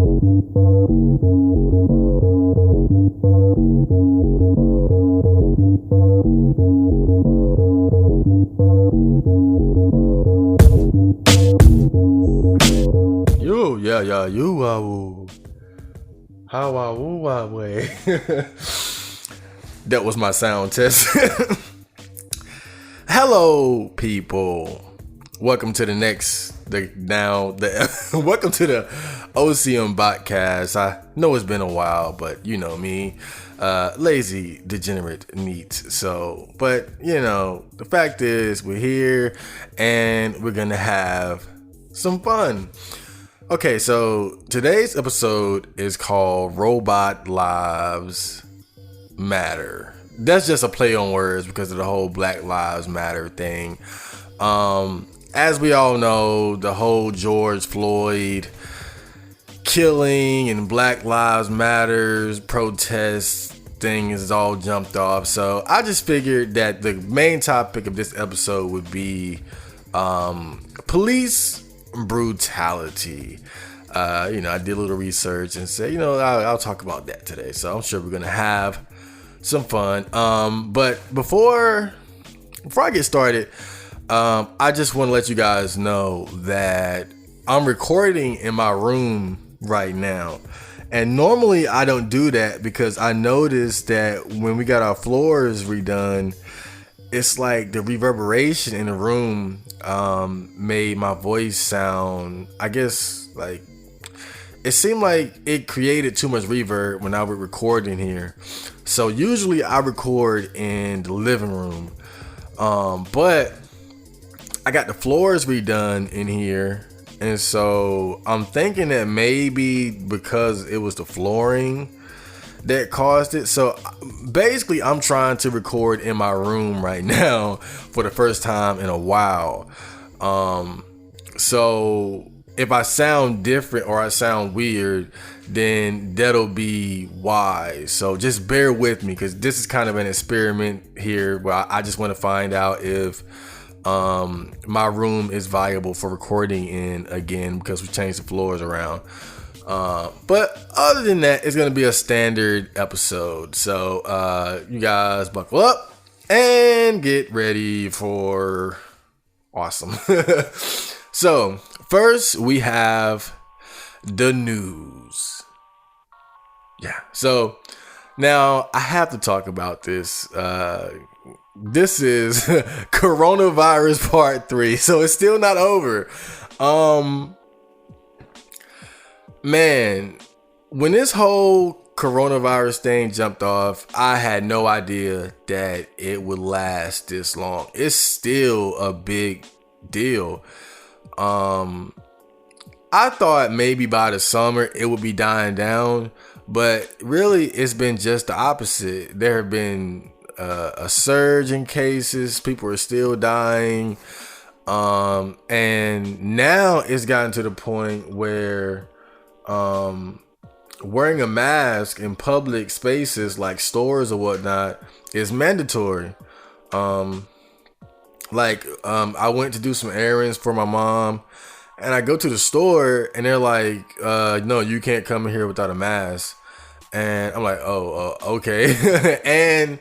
That was my sound test. Hello, people. Welcome to welcome to the OCM Botcast. I know it's been a while, but you know me, lazy, degenerate, neat. But you know, the fact is we're here and we're gonna have some fun. Okay, so today's episode is called Robot Lives Matter. That's just a play on words because of the whole Black Lives Matter thing. As we all know, the whole George Floyd killing and Black Lives Matters protest thing is all jumped off. So I just figured that the main topic of this episode would be police brutality. I did a little research and said, I'll talk about that today. So I'm sure we're gonna have some fun. But before I get started, I just want to let you guys know that I'm recording in my room right now. And normally I don't do that because I noticed that when we got our floors redone, it's like the reverberation in the room made my voice sound, I guess, like it seemed like it created too much reverb when I would record in here. So usually I record in the living room, but I got the floors redone in here, and so I'm thinking that maybe because it was the flooring that caused it. So basically I'm trying to record in my room right now for the first time in a while. So if I sound different or I sound weird, then that'll be why. So just bear with me because this is kind of an experiment here where I just want to find out if my room is viable for recording in again because we changed the floors around. But other than that, it's going to be a standard episode. So you guys buckle up and get ready for awesome. So first we have the news. Yeah. So now I have to talk about this. This is coronavirus part 3. So it's still not over. Man, when this whole coronavirus thing jumped off, I had no idea that it would last this long. It's still a big deal. I thought maybe by the summer it would be dying down, but really it's been just the opposite. There have been a surge in cases. People are still dying. And now it's gotten to the point where wearing a mask in public spaces like stores or whatnot is mandatory. I went to do some errands for my mom, and I go to the store and they're like, no, you can't come in here without a mask. And I'm like, okay. And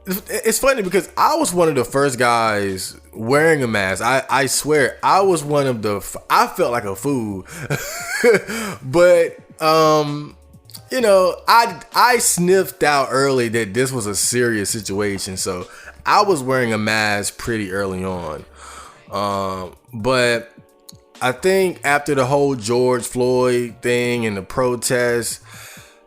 it's funny because I was one of the first guys wearing a mask. I swear I was one of I felt like a fool. But I sniffed out early that this was a serious situation, so I was wearing a mask pretty early on. But I think after the whole George Floyd thing and the protests,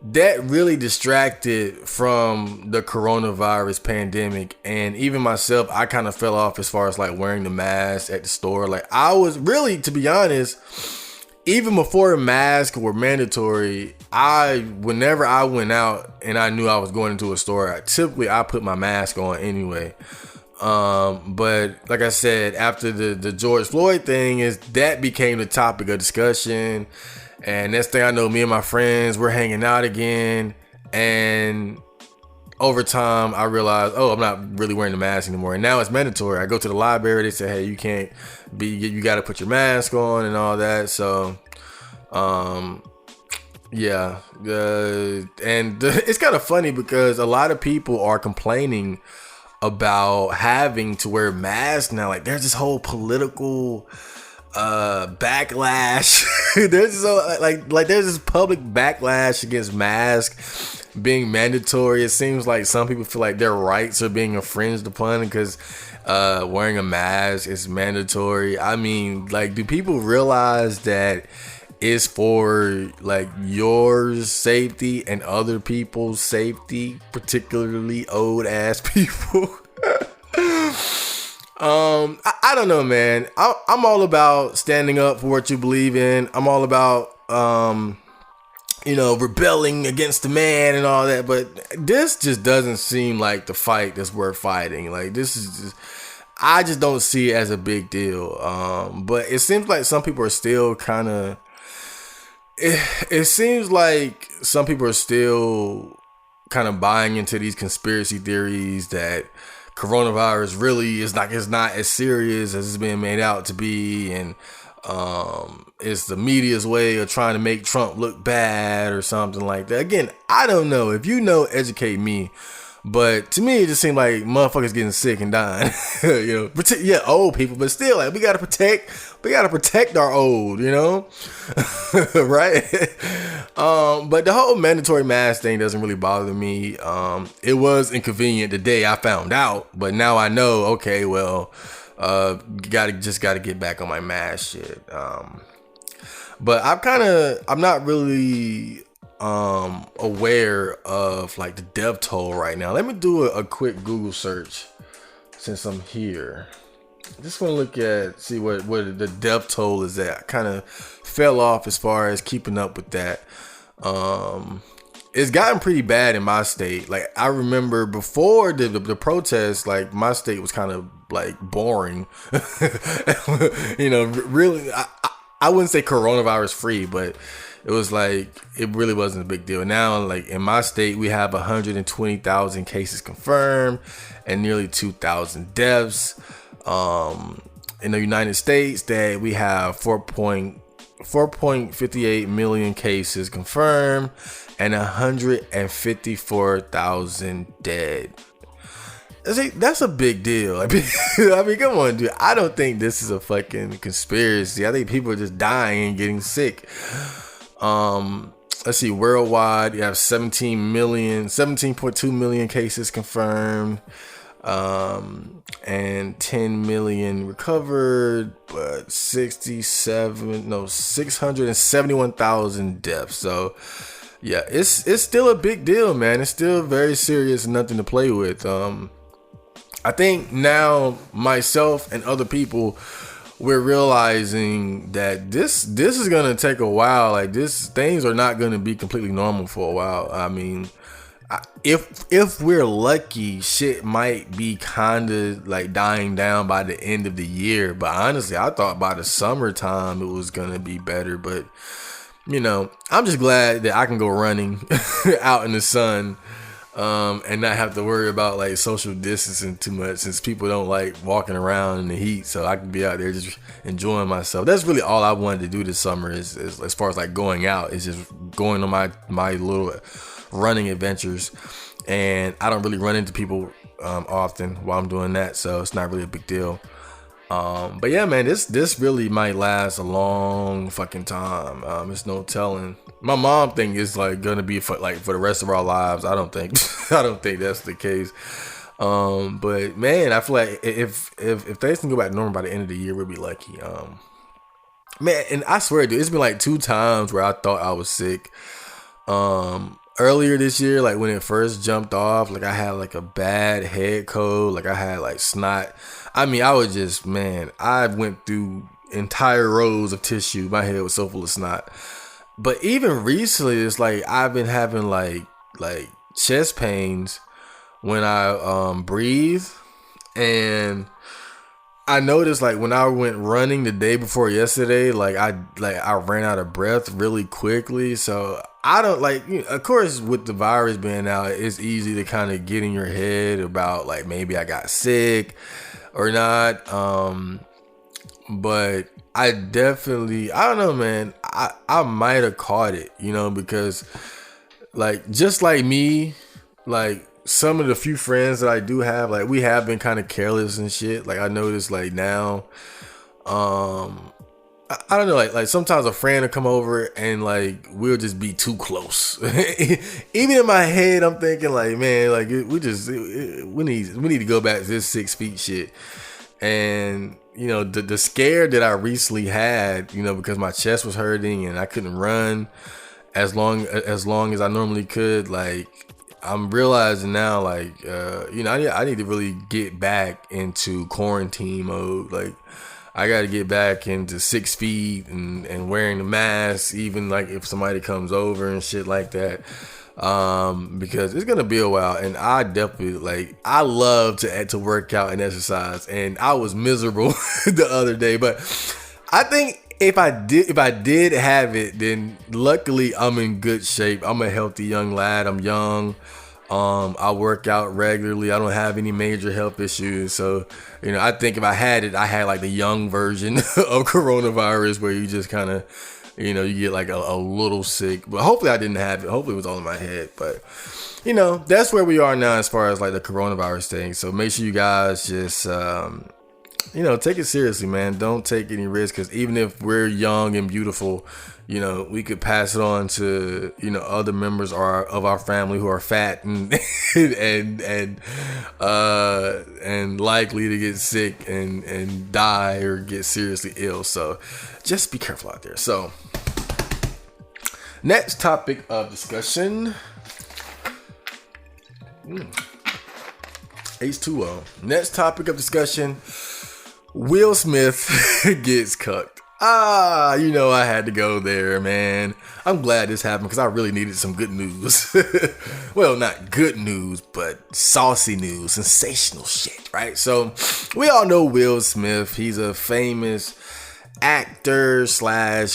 that really distracted from the coronavirus pandemic. And even myself, I kind of fell off as far as like wearing the mask at the store. Like I was really, to be honest, even before masks were mandatory, whenever I went out and I knew I was going into a store, I put my mask on anyway. But like I said, after the George Floyd thing, that became the topic of discussion. And next thing I know, me and my friends were hanging out again. And over time, I realized, I'm not really wearing the mask anymore. And now it's mandatory. I go to the library. They say, hey, you got to put your mask on and all that. So Um, yeah, and it's kind of funny because a lot of people are complaining about having to wear masks now. Like, there's this whole political backlash. There's this there's this public backlash against masks being mandatory. It seems like some people feel like their rights are being infringed upon because wearing a mask is mandatory. I mean, like, do people realize that it's for like your safety and other people's safety, particularly old ass people? I don't know, man. I'm all about standing up for what you believe in. I'm all about, rebelling against the man and all that. But this just doesn't seem like the fight that's worth fighting. Like, this is just, I just don't see it as a big deal. But it seems like some people are still kind of, it seems like some people are still kind of buying into these conspiracy theories that coronavirus really is not as serious as it's being made out to be, and it's the media's way of trying to make Trump look bad or something like that. Again, I don't know. If you know, educate me. But to me, it just seemed like motherfuckers getting sick and dying. Old people, but still, like, we gotta protect our old, right? But the whole mandatory mask thing doesn't really bother me. It was inconvenient the day I found out, but now I know. Okay, well, gotta get back on my mask shit. But I'm not really aware of like the death toll right now. Let me do a quick Google search since I'm here. Just want to look at, see what the death toll is at. I kind of fell off as far as keeping up with that. It's gotten pretty bad in my state. Like, I remember before the protests, like, my state was kind of like boring. Really, I wouldn't say coronavirus free, but it was like, it really wasn't a big deal. Now, like, in my state, we have 120,000 cases confirmed and nearly 2,000 deaths. In the United States, that we have 4.58 million cases confirmed and 154,000 dead. That's a big deal. I mean, come on, dude. I don't think this is a fucking conspiracy. I think people are just dying and getting sick. Let's see, worldwide, you have 17.2 million cases confirmed, and 10 million recovered, but 671,000 deaths. So yeah, it's still a big deal, man. It's still very serious and nothing to play with. I think now myself and other people, we're realizing that this is gonna take a while. Like, things are not gonna be completely normal for a while. I mean, if we're lucky, shit might be kind of like dying down by the end of the year. But honestly, I thought by the summertime it was gonna be better. But I'm just glad that I can go running out in the sun. And not have to worry about like social distancing too much, since people don't like walking around in the heat. So I can be out there just enjoying myself. That's really all I wanted to do this summer, is as far as like going out, is just going on my little running adventures. And I don't really run into people often while I'm doing that, so it's not really a big deal. But yeah, man, this really might last a long fucking time. It's no telling. My mom think it's like gonna be for the rest of our lives. I don't think that's the case. But man, I feel like if things can go back to normal by the end of the year, we'll be lucky. Man, and I swear, dude, it's been like 2 times where I thought I was sick. Earlier this year, like when it first jumped off, like I had like a bad head cold, like I had like snot. I mean, I was just, man, I went through entire rows of tissue. My head was so full of snot. But even recently, it's like I've been having like chest pains when I breathe. And I noticed, like, when I went running the day before yesterday, like I ran out of breath really quickly. So I don't of course, with the virus being out, it's easy to kind of get in your head about like maybe I got sick or not. But I definitely, I don't know, man. I might have caught it, because like, just like me, like some of the few friends that I do have, like we have been kind of careless and shit. Like I noticed like now, I don't know, like sometimes a friend will come over and like we'll just be too close. Even in my head, I'm thinking like, man, like we need to go back to this 6 feet shit. And the scare that I recently had, because my chest was hurting and I couldn't run as long as I normally could. Like I'm realizing now, like I need to really get back into quarantine mode. Like I got to get back into 6 feet and wearing the mask, even like if somebody comes over and shit like that. Because it's gonna be a while, and I definitely I love to work out and exercise, and I was miserable the other day. But I think if I did have it, then luckily I'm in good shape. I'm a healthy young lad. I'm young. I work out regularly. I don't have any major health issues. So, I think if I had it, I had like the young version of coronavirus where you just kind of, you get like a little sick. But hopefully I didn't have it. Hopefully it was all in my head. But, that's where we are now as far as like the coronavirus thing. So make sure you guys just, take it seriously, man. Don't take any risks, because even if we're young and beautiful, we could pass it on to, other members of our family who are fat and and likely to get sick and die or get seriously ill. So just be careful out there. So next topic of discussion. H2O. Next topic of discussion. Will Smith gets cucked. I had to go there, man. I'm glad this happened because I really needed some good news. Well, not good news, but saucy news, sensational shit, right? So we all know Will Smith. He's a famous actor /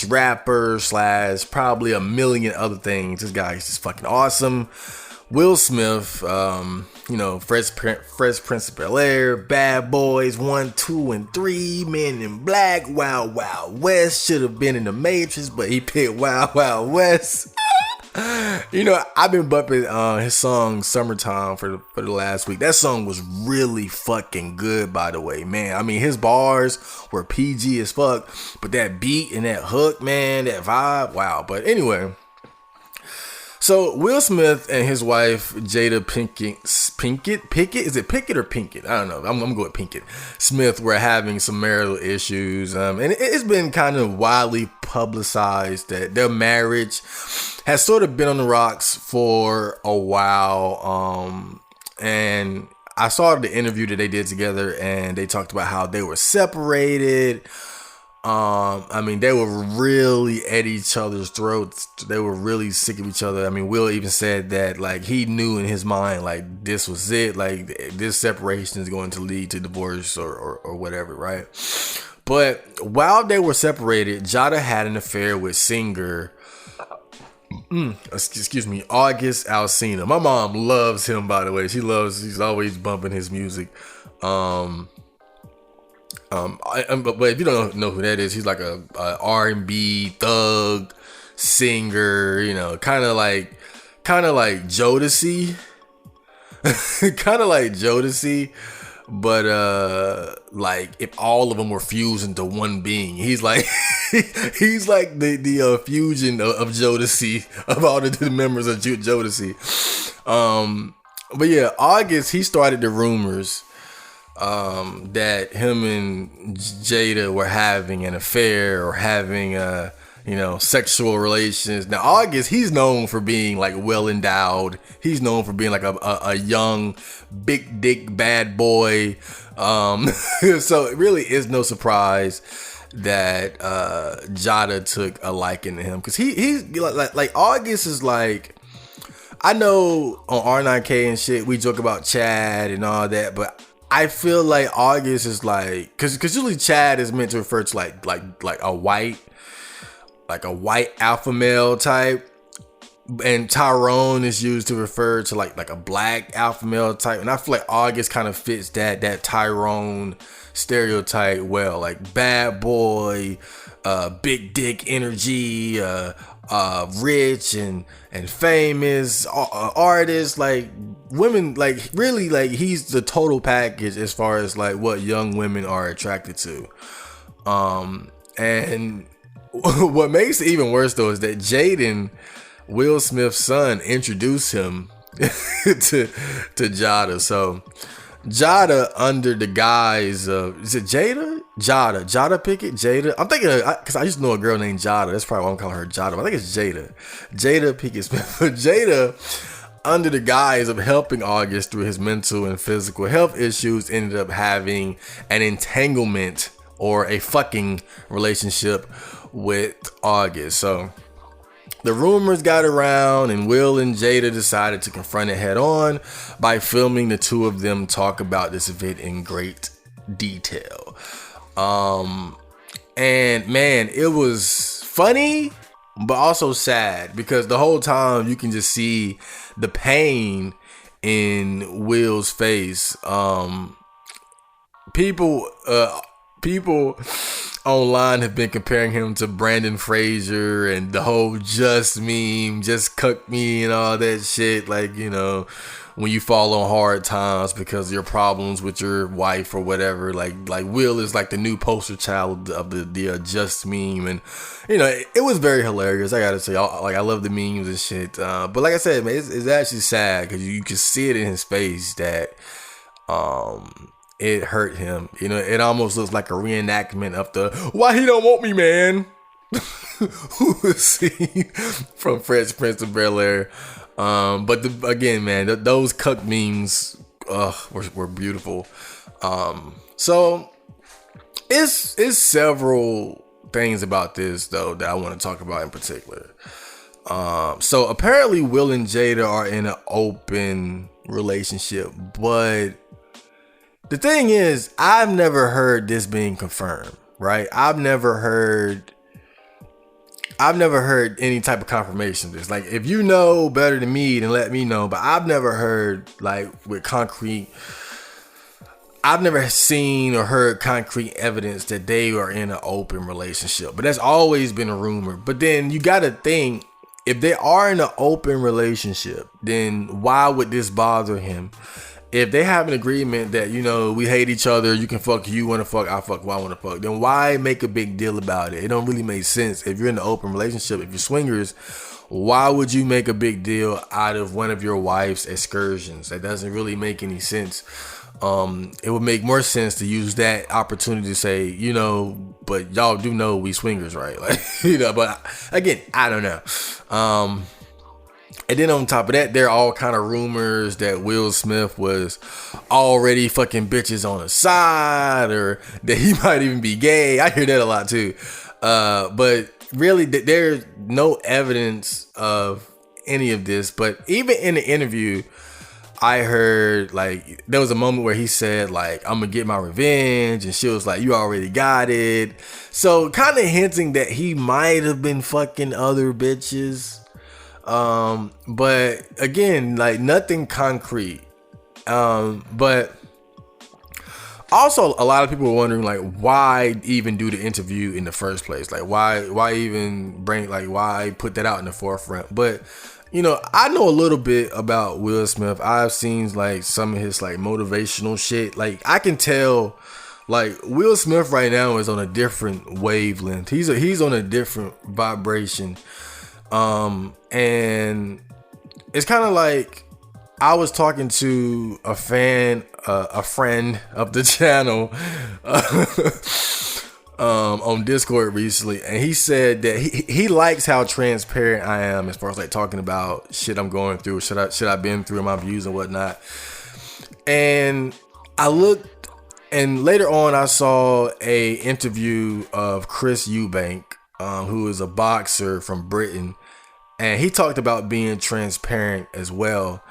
rapper / probably a million other things. This guy is just fucking awesome. Will Smith, Fresh Prince of Bel-Air, Bad Boys 1, 2, and 3, Men in Black, Wild Wild West, should have been in the Matrix, but he picked Wild Wild West. I've been bumping his song Summertime for the last week. That song was really fucking good, by the way, man. I mean, his bars were PG as fuck, but that beat and that hook, man, that vibe, wow. But anyway, so Will Smith and his wife Jada Pinkett, is it Pickett or Pinkett? I don't know. I'm gonna go with Pinkett Smith were having some marital issues, and it's been kind of widely publicized that their marriage has sort of been on the rocks for a while. And I saw the interview that they did together, and they talked about how they were separated. They were really at each other's throats. They were really sick of each other. I mean, Will even said that, like, he knew in his mind, like, this was it. Like, this separation is going to lead to divorce or whatever, right? But while they were separated, Jada had an affair with singer, August Alsina. My mom loves him, by the way. She's always bumping his music. But if you don't know who that is, he's like a R&B thug singer, kind of like Jodeci, kind of like Jodeci, but like if all of them were fused into one being. He's like he's like the fusion of Jodeci, of all the members of Jodeci. But yeah, August, he started the rumors that him and Jada were having an affair or having sexual relations. Now August, he's known for being like well endowed. He's known for being like a young big dick bad boy. So it really is no surprise that Jada took a liking to him, because he's like August is like, I know on R9K and shit we joke about Chad and all that, but I feel like August is like, cause usually Chad is meant to refer to like a white alpha male type. and Tyrone is used to refer to like a black alpha male type, and I feel like August kind of fits that Tyrone stereotype well, like bad boy, big dick energy, rich and famous, artist, like women, like really, like he's the total package as far as like what young women are attracted to. And what makes it even worse though is that Jaden, Will Smith's son, introduced him to Jada. So Jada, under the guise of, is it Jada Pickett? Jada? I'm thinking, because I used to know a girl named Jada. That's probably why I'm calling her Jada. But I think it's Jada Pickett Smith. But Jada, under the guise of helping August through his mental and physical health issues, ended up having an entanglement or a fucking relationship with August. So the rumors got around, and Will and Jada decided to confront it head on by filming the two of them talk about this event in great detail. And man, it was funny, but also sad, because the whole time you can just see the pain in Will's face. People online have been comparing him to Brandon Fraser and the whole just meme, just cuck me and all that shit. Like, you know, when you fall on hard times because of your problems with your wife or whatever, like Will is like the new poster child of the just meme. And, you know, it was very hilarious. I gotta say, I love the memes and shit. But like I said, man, it's actually sad because you can see it in his face that, it hurt him. You know, it almost looks like a reenactment of the "Why he don't want me, man" scene from Fresh Prince of Bel-Air. But again, man, those cuck memes were beautiful. So it's several things about this though that I want to talk about in particular. So apparently Will and Jada are in an open relationship, but the thing is, I've never heard this being confirmed, right? I've never heard any type of confirmation of this. Like, if you know better than me, then let me know. But I've never heard, like, with concrete, I've never seen or heard concrete evidence that they are in an open relationship. But that's always been a rumor. But then you got to think, if they are in an open relationship, then why would this bother him? If they have an agreement that, you know, we hate each other, you can fuck, you want to fuck, I fuck, well, I want to fuck, then why make a big deal about it? It don't really make sense. If you're in an open relationship, if you're swingers, why would you make a big deal out of one of your wife's excursions? That doesn't really make any sense. It would make more sense to use that opportunity to say, you know, but y'all do know we swingers, right? Like, you know, but again, I don't know. And then on top of that, there are all kind of rumors that Will Smith was already fucking bitches on the side, or that he might even be gay. I hear that a lot too. But really, there's no evidence of any of this. But even in the interview, I heard, like, there was a moment where he said, like, I'm gonna get my revenge, and she was like, you already got it. So kind of hinting that he might have been fucking other bitches. But again, like, nothing concrete. But also a lot of people were wondering, like, why even do the interview in the first place? Like, why even bring, like, why put that out in the forefront? But, you know, I know a little bit about Will Smith. I've seen, like, some of his, like, motivational shit. Like, I can tell, like, Will Smith right now is on a different wavelength. He's on a different vibration. And it's kind of like, I was talking to a friend of the channel, on Discord recently, and he said that he likes how transparent I am as far as, like, talking about shit I'm going through, shit I've been through, my views and whatnot. And I looked, and later on I saw a interview of Chris Eubank, who is a boxer from Britain, and he talked about being transparent as well.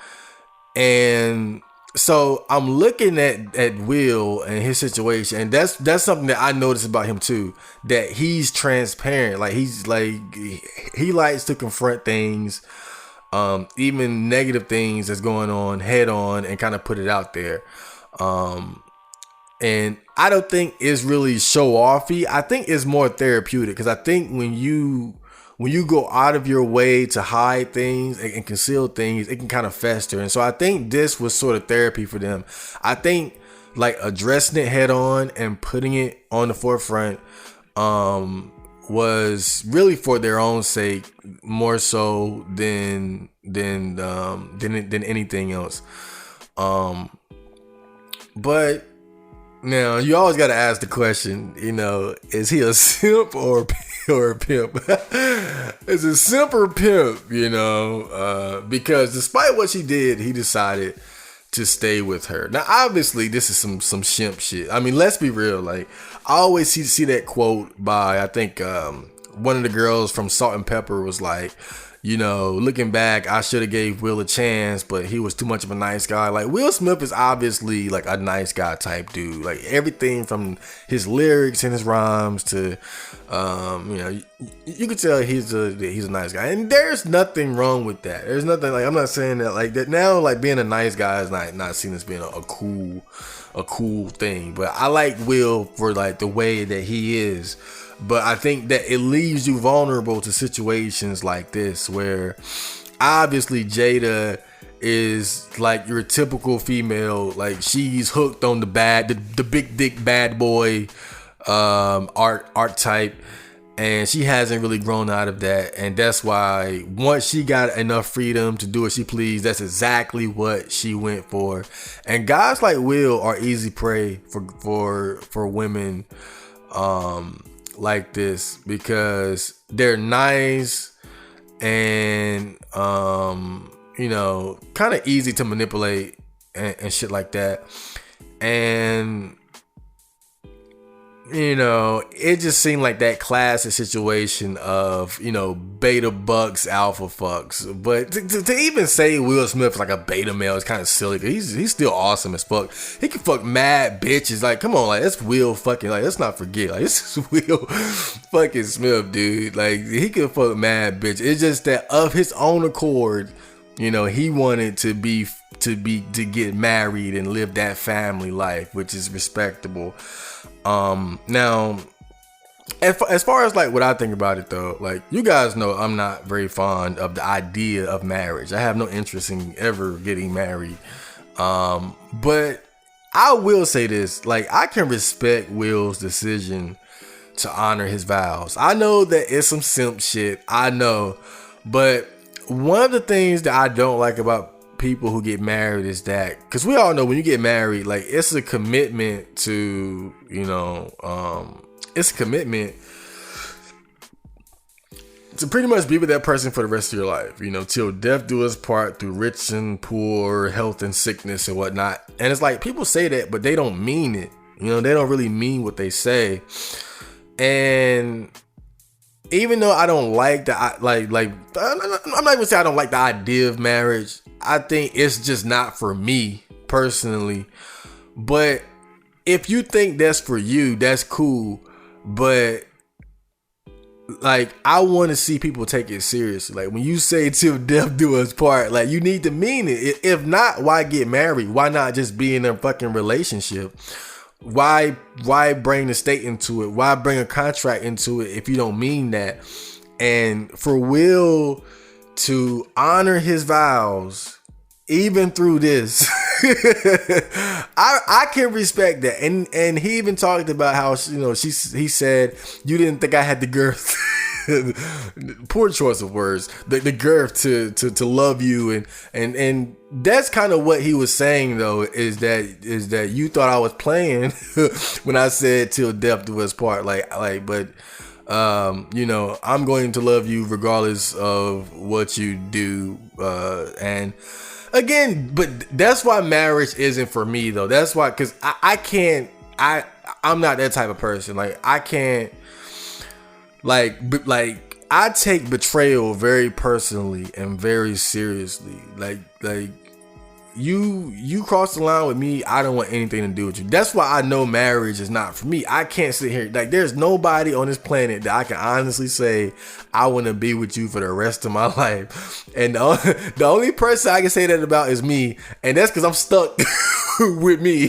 And so I'm looking at Will and his situation, and that's something that I noticed about him too, that he's transparent. Like, he's like, he likes to confront things. even negative things that's going on head on and kind of put it out there. And I don't think it's really show offy. I think it's more therapeutic, because I think when you go out of your way to hide things and conceal things, it can kind of fester. And so I think this was sort of therapy for them. I think like addressing it head on and putting it on the forefront was really for their own sake, more so than anything else. But now you always got to ask the question, is he a simp or a pimp? Is it simp or pimp? Because despite what she did, he decided to stay with her. Now, obviously, this is some shimp shit. I mean, let's be real. Like, I always see that quote by, I think, one of the girls from Salt and Pepper was like, looking back, I should have gave Will a chance, but he was too much of a nice guy. Like, Will Smith is obviously like a nice guy type dude. Like, everything from his lyrics and his rhymes to, you could tell he's a nice guy, and there's nothing wrong with that. There's nothing, like, I'm not saying that like that now. Like, being a nice guy is not seen as being a cool thing. But I like Will for like the way that he is. But I think that it leaves you vulnerable to situations like this, where obviously Jada is like your typical female. Like, she's hooked on the big dick bad boy archetype, and she hasn't really grown out of that. And that's why once she got enough freedom to do what she pleased, that's exactly what she went for. And guys like Will are easy prey for women like this, because they're nice and kind of easy to manipulate and shit like that. And it just seemed like that classic situation of, beta bucks, alpha fucks. But to even say Will Smith is like a beta male is kind of silly. He's still awesome as fuck. He can fuck mad bitches. Like, come on, like, that's Will fucking, like, let's not forget, like, this is Will fucking Smith, dude. Like, he can fuck mad bitches. It's just that of his own accord, he wanted to get married and live that family life, which is respectable. Now, as far as like what I think about it though, like, you guys know I'm not very fond of the idea of marriage. I have no interest in ever getting married. But I will say this, like, I can respect Will's decision to honor his vows. I know that it's some simp shit, I know, but one of the things that I don't like about people who get married is that, because we all know when you get married, like, it's a commitment to, it's a commitment to pretty much be with that person for the rest of your life, till death do us part, through rich and poor, health and sickness and whatnot. And it's like, people say that, but they don't mean it. They don't really mean what they say. And even though I don't like the, I'm not even saying I don't like the idea of marriage. I think it's just not for me personally. But if you think that's for you, that's cool. But like, I want to see people take it seriously. Like, when you say till death do us part, like, you need to mean it. If not, why get married? Why not just be in a fucking relationship? Why bring the state into it? Why bring a contract into it if you don't mean that? And for Will to honor his vows, even through this, I can respect that. And he even talked about how, he said, you didn't think I had the girth. Poor choice of words. The girth to love you, and that's kind of what he was saying though, is that you thought I was playing when I said till death do us part, but I'm going to love you regardless of what you do, and again, but that's why marriage isn't for me though. That's why, because I'm not that type of person. Like, I can't, like I take betrayal very personally and very seriously. Like you cross the line with me, I don't want anything to do with you. That's why I know marriage is not for me. I can't sit here, like, there's nobody on this planet that I can honestly say I want to be with you for the rest of my life. And the only person I can say that about is me, and that's because I'm stuck with me.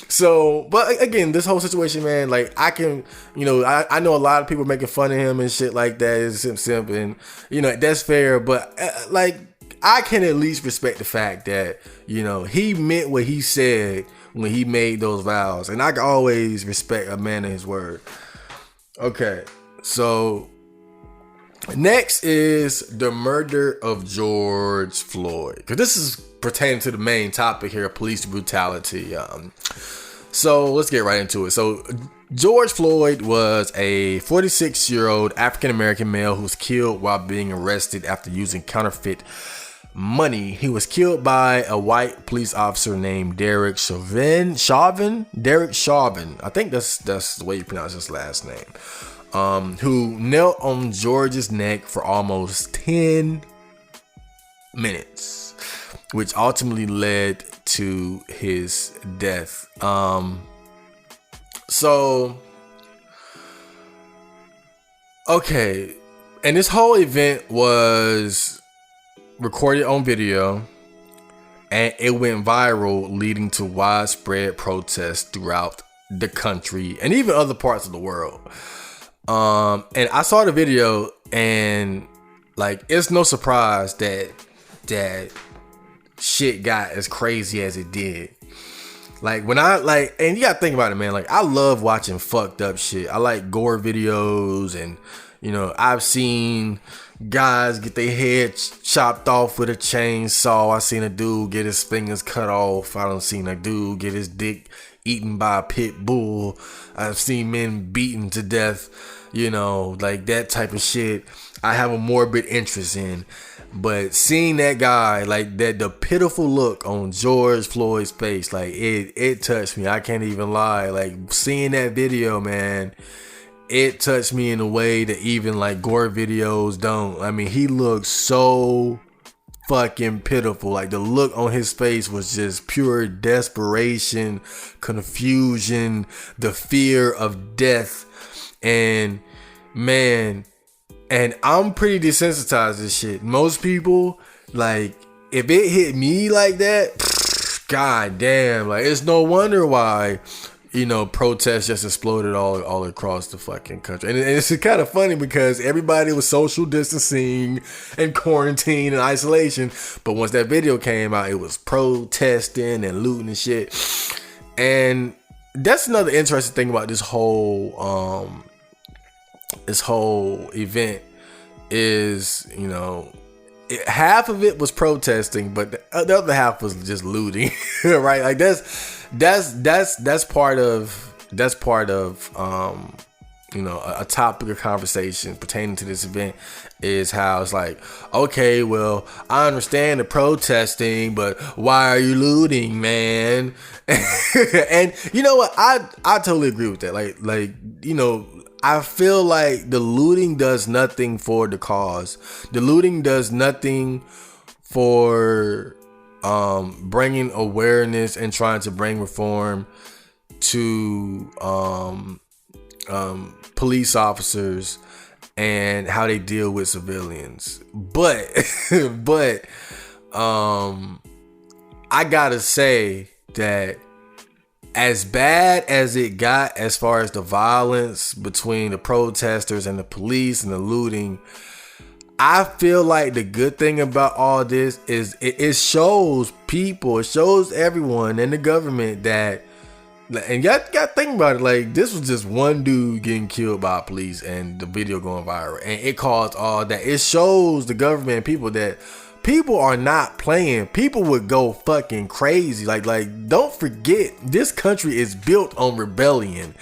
So, but again, this whole situation, man, like, I can, I know a lot of people making fun of him and shit like that, is simp, and that's fair, but like, I can at least respect the fact that, he meant what he said when he made those vows. And I can always respect a man and his word. Okay, so next is the murder of George Floyd. Because this is pertaining to the main topic here, police brutality. So let's get right into it. So George Floyd was a 46-year-old African-American male who was killed while being arrested after using counterfeit money. He was killed by a white police officer named Derek Chauvin. I think that's the way you pronounce his last name. Who knelt on George's neck for almost 10 minutes, which ultimately led to his death. So, okay, and this whole event was recorded on video, and it went viral, leading to widespread protests throughout the country and even other parts of the world. And I saw the video, and like, it's no surprise that shit got as crazy as it did. Like, when and you gotta think about it, man, like, I love watching fucked up shit. I like gore videos, and I've seen guys get their heads chopped off with a chainsaw. I seen a dude get his fingers cut off. I done seen a dude get his dick eaten by a pit bull. I've seen men beaten to death, like that type of shit. I have a morbid interest in. But seeing that guy, like, that, the pitiful look on George Floyd's face, like, it touched me. I can't even lie. Like, seeing that video, man, it touched me in a way that even like gore videos don't. I mean, he looked so fucking pitiful. Like, the look on his face was just pure desperation, confusion, the fear of death. And man, and I'm pretty desensitized to this shit. Most people, like, if it hit me like that, god damn, like, it's no wonder why protests just exploded all across the fucking country. And it's kind of funny because everybody was social distancing and quarantine and isolation. But once that video came out, it was protesting and looting and shit. And that's another interesting thing about this whole event is, half of it was protesting, but the other half was just looting, right? Like, that's part of a topic of conversation pertaining to this event, is how it's like, okay, well, I understand the protesting, but why are you looting, man? And you know what, I totally agree with that. Like I feel like the looting does nothing for the cause. The looting does nothing for bringing awareness and trying to bring reform to police officers and how they deal with civilians. But I gotta say that as bad as it got as far as the violence between the protesters and the police and the looting, I feel like the good thing about all this is it shows people, it shows everyone in the government that, and y'all got to think about it, like, this was just one dude getting killed by police and the video going viral, and it caused all that. It shows the government and people that people are not playing. People would go fucking crazy. Like, don't forget, this country is built on rebellion.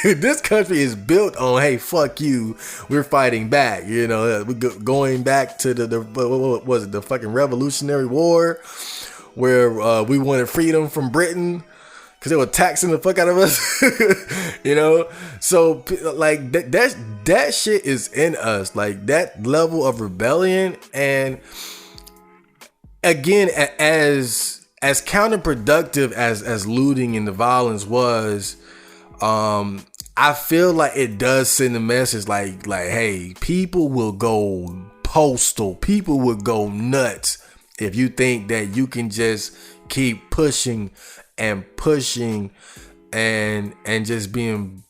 This country is built on, hey, fuck you, we're fighting back. We're going back to what was it, the fucking Revolutionary War, where we wanted freedom from Britain because they were taxing the fuck out of us. So like that shit is in us, like that level of rebellion. And again, as as counterproductive as looting and the violence was, I feel like it does send a message like, hey, people will go postal. People will go nuts if you think that you can just keep pushing and just being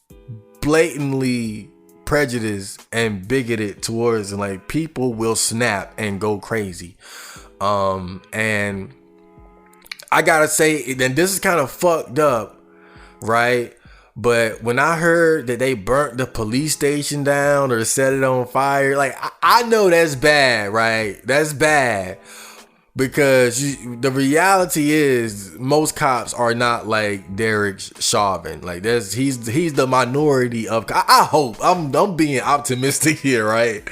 blatantly prejudiced and bigoted towards, and like, people will snap and go crazy. And I gotta say, and this is kind of fucked up, right? But when I heard that they burnt the police station down or set it on fire, like, I know that's bad, right? That's bad. Because the reality is, most cops are not like Derek Chauvin. Like, he's the minority of. I hope I'm being optimistic here, right?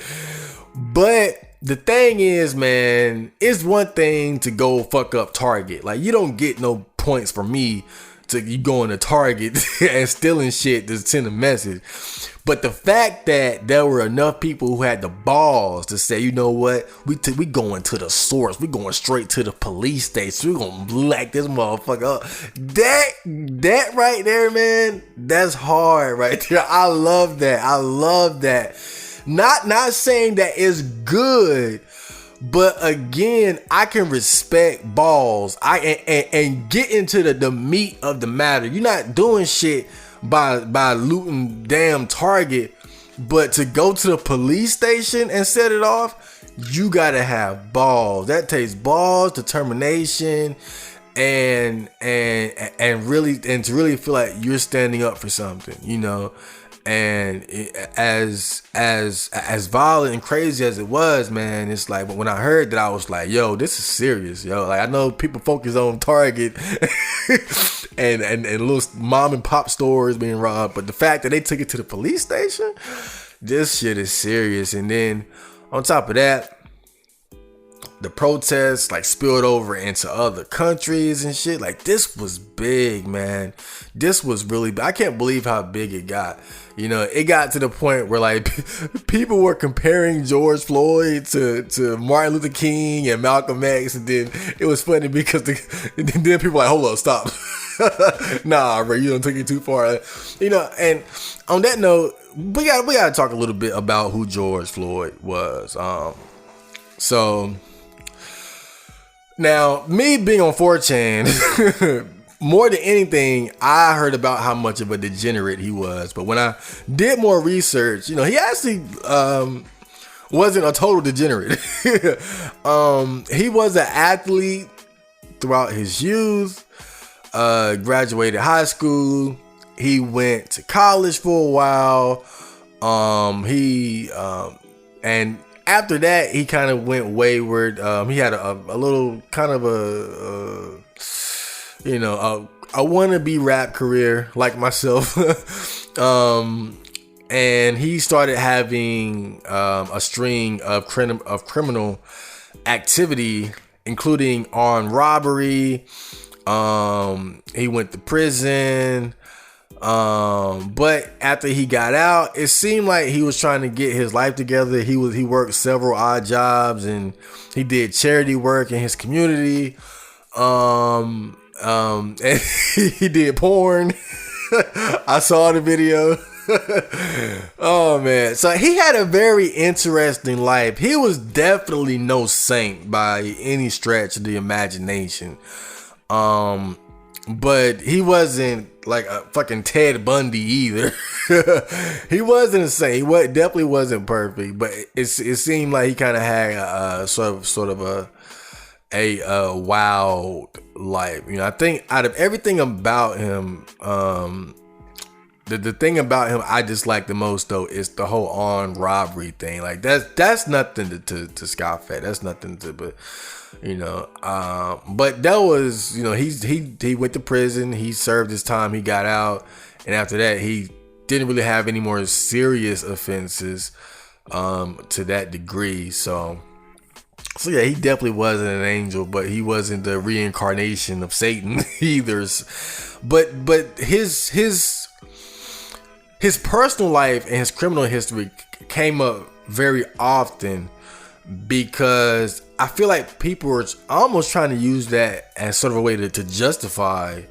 But the thing is, man, it's one thing to go fuck up Target. Like, you don't get no points from me to you going to Target and stealing shit to send a message. But the fact that there were enough people who had the balls to say, you know what, we going to the source, we going straight to the police station, we gonna black this motherfucker up. That right there, man, that's hard right there. I love that. Not saying that it's good, but again, I can respect balls. And get into the meat of the matter. You're not doing shit by looting damn Target, but to go to the police station and set it off, you gotta have balls. That takes balls, determination, and to really feel like you're standing up for something, you know. And as violent and crazy as it was, man, it's like, when I heard that, I was like, yo, this is serious, yo. Like, I know people focus on Target and little mom and pop stores being robbed, but the fact that they took it to the police station, this shit is serious. And then on top of that, the protests like spilled over into other countries and shit. Like, this was big, man. This was really big. I can't believe how big it got. You know, it got to the point where like people were comparing George Floyd to Martin Luther King and Malcolm X, and then it was funny because then people were like, hold up, stop. Nah, bro, you don't take it too far. You know, and on that note, we gotta talk a little bit about who George Floyd was. So now, me being on 4chan, more than anything, I heard about how much of a degenerate he was. But when I did more research, you know, he actually wasn't a total degenerate. He was an athlete throughout his youth, graduated high school. He went to college for a while. And after that, he kind of went wayward. He had a little kind of a wannabe rap career like myself. And he started having a string of criminal activity, including armed robbery. He went to prison. But after he got out, it seemed like he was trying to get his life together. He worked several odd jobs, and he did charity work in his community. And he did porn. I saw the video. Oh man. So he had a very interesting life. He was definitely no saint by any stretch of the imagination. But he wasn't like a fucking Ted Bundy either. He wasn't a saint. He definitely wasn't perfect, but it seemed like he kind of had a sort of a wild life. You know, I think out of everything about him, the thing about him I dislike the most though is the whole armed robbery thing. Like that's nothing to scoff at. That's nothing to, but you know, but that was, you know, he went to prison, he served his time, he got out, and after that he didn't really have any more serious offenses to that degree. So yeah, he definitely wasn't an angel, but he wasn't the reincarnation of Satan either. But his personal life and his criminal history came up very often because I feel like people are almost trying to use that as sort of a way to justify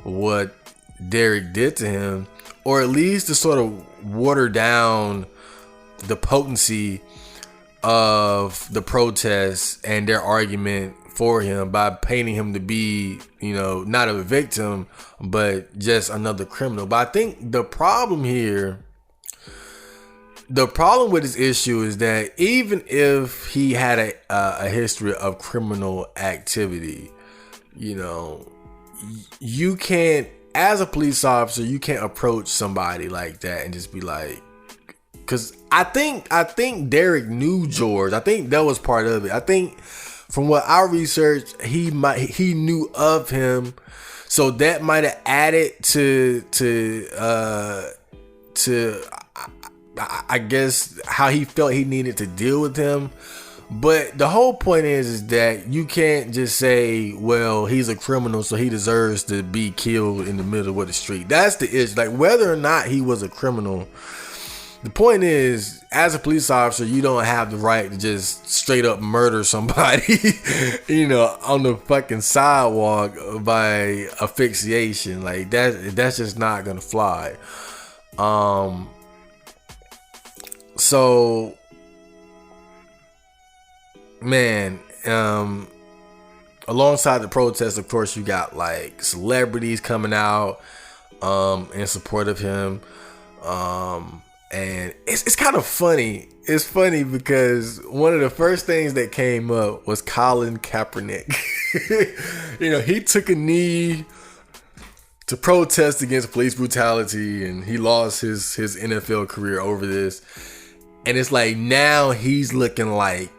what Derek did to him, or at least to sort of water down the potency of the protests and their argument for him by painting him to be, not a victim, but just another criminal. But I think the problem with this issue is that even if he had a history of criminal activity, you can't, as a police officer, you can't approach somebody like that and just be like, because I think Derek knew George. I think that was part of it. I think from what I researched, he knew of him, so that might have added to I guess how he felt he needed to deal with him. But the whole point is that you can't just say, well, he's a criminal, so he deserves to be killed in the middle of the street. That's the issue. Like, whether or not he was a criminal, the point is, as a police officer, you don't have the right to just straight up murder somebody, on the fucking sidewalk by asphyxiation. Like, that's just not gonna fly. So, man, alongside the protests, of course, you got like celebrities coming out in support of him. And it's kind of funny. It's funny because one of the first things that came up was Colin Kaepernick. He took a knee to protest against police brutality, and he lost his NFL career over this. And it's like, now he is looking like,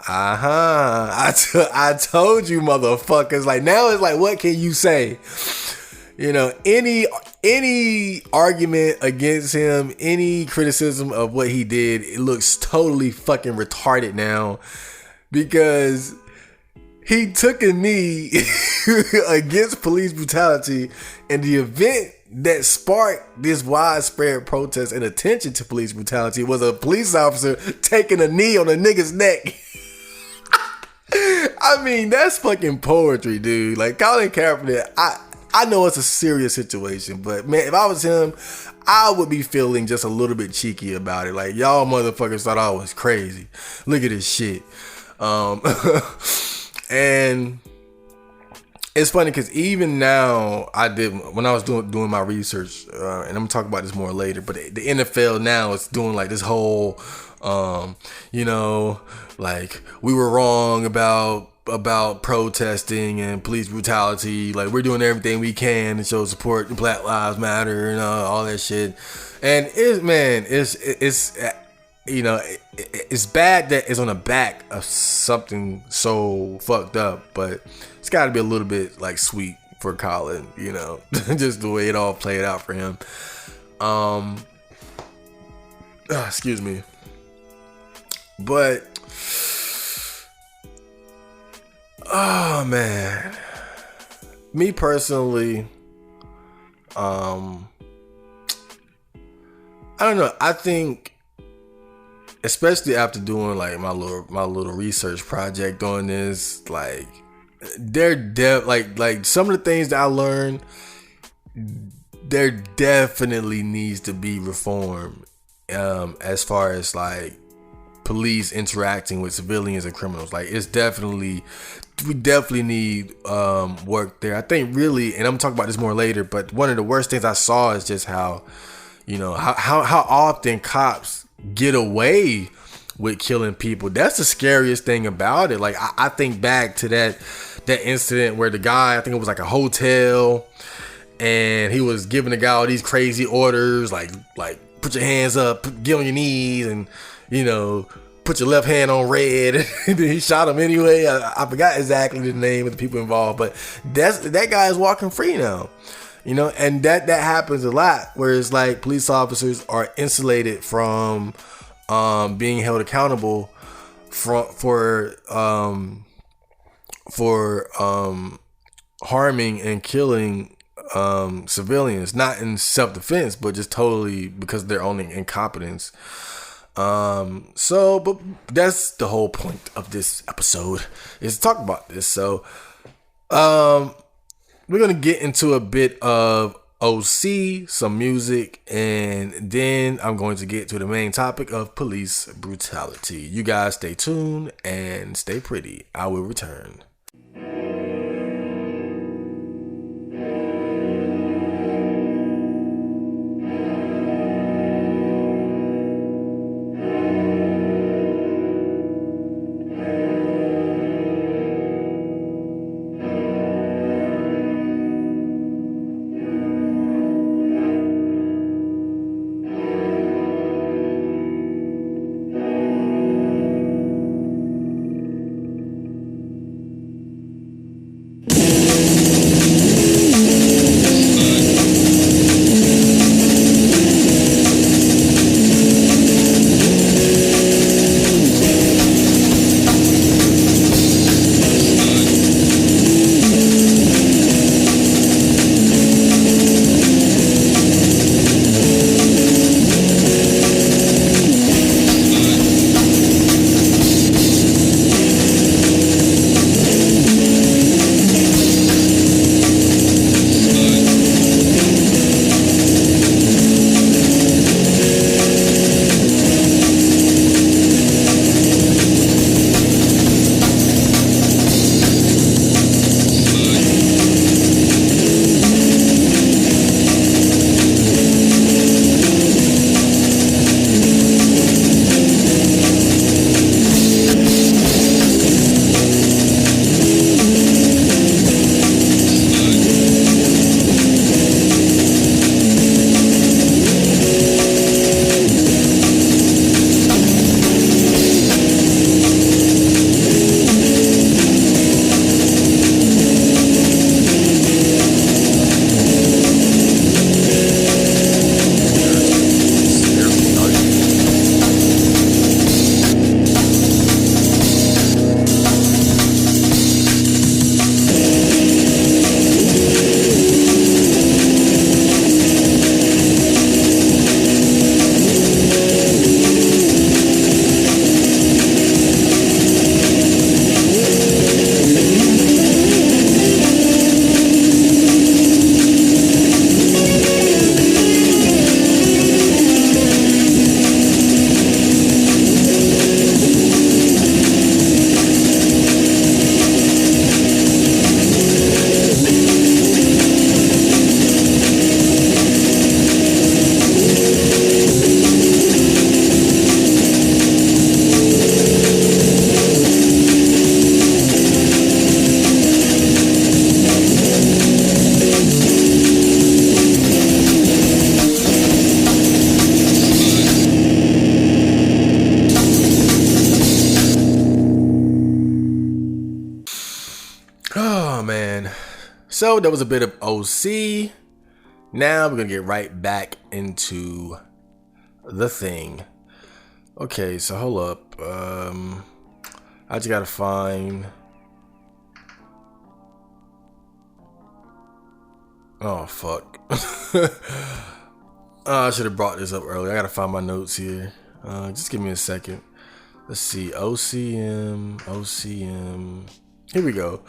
I told you, motherfuckers. Like, now it's like, what can you say? Any argument against him, any criticism of what he did, it looks totally fucking retarded now, because he took a knee against police brutality, and the event that sparked this widespread protest and attention to police brutality was a police officer taking a knee on a nigga's neck. I mean, that's fucking poetry, dude. Like, Colin Kaepernick, I know it's a serious situation, but man, if I was him, I would be feeling just a little bit cheeky about it. Like, y'all motherfuckers thought I was crazy. Look at this shit. And it's funny because even now, when I was doing my research, and I'm gonna talk about this more later, but the NFL now is doing like this whole, like, we were wrong about protesting and police brutality. Like, we're doing everything we can to show support to Black Lives Matter and all that shit. And it's bad that it's on the back of something so fucked up, but it's got to be a little bit like sweet for Colin, just the way it all played out for him. Excuse me. But oh man, me personally, I don't know. I think, especially after doing like my little research project on this, like, like some of the things that I learned, there definitely needs to be reform, as far as like police interacting with civilians and criminals. Like, we definitely need work there. I think really, and I'm talking about this more later, but one of the worst things I saw is just how often cops get away with killing people. That's the scariest thing about it. Like, I think back to that incident where the guy, I think it was like a hotel, and he was giving the guy all these crazy orders, like put your hands up, get on your knees, and put your left hand on red. And then he shot him anyway. I forgot exactly the name of the people involved, but that guy is walking free now. And that happens a lot, where it's like police officers are insulated from being held accountable for harming and killing civilians, not in self-defense, but just totally because of their own incompetence. But that's the whole point of this episode, is to talk about this. So, we're going to get into a bit of OC, some music, and then I'm going to get to the main topic of police brutality. You guys stay tuned and stay pretty. I will return. So that was a bit of OC. Now we're going to get right back into the thing. Okay, so hold up. I just got to find... Oh, fuck. I should have brought this up earlier. I got to find my notes here. Just give me a second. Let's see. OCM. Here we go.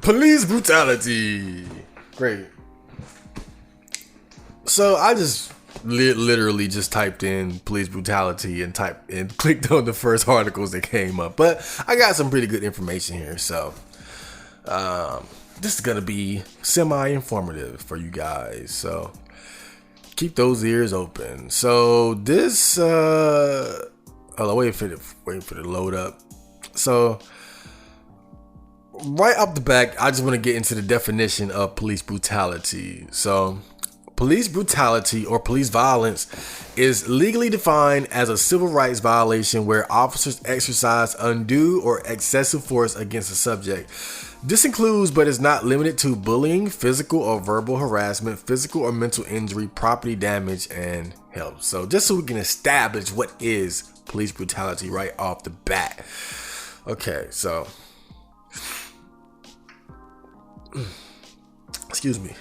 Police brutality. Great. So I just literally just typed in police brutality and clicked on the first articles that came up. But I got some pretty good information here. So this is going to be semi-informative for you guys. So keep those ears open. So this... waiting for it to load up. So right off the back, I just want to get into the definition of police brutality. So police brutality or police violence is legally defined as a civil rights violation where officers exercise undue or excessive force against a subject. This includes, but is not limited to, bullying, physical or verbal harassment, physical or mental injury, property damage, and health. So just so we can establish what is police brutality right off the bat. Okay, so excuse me.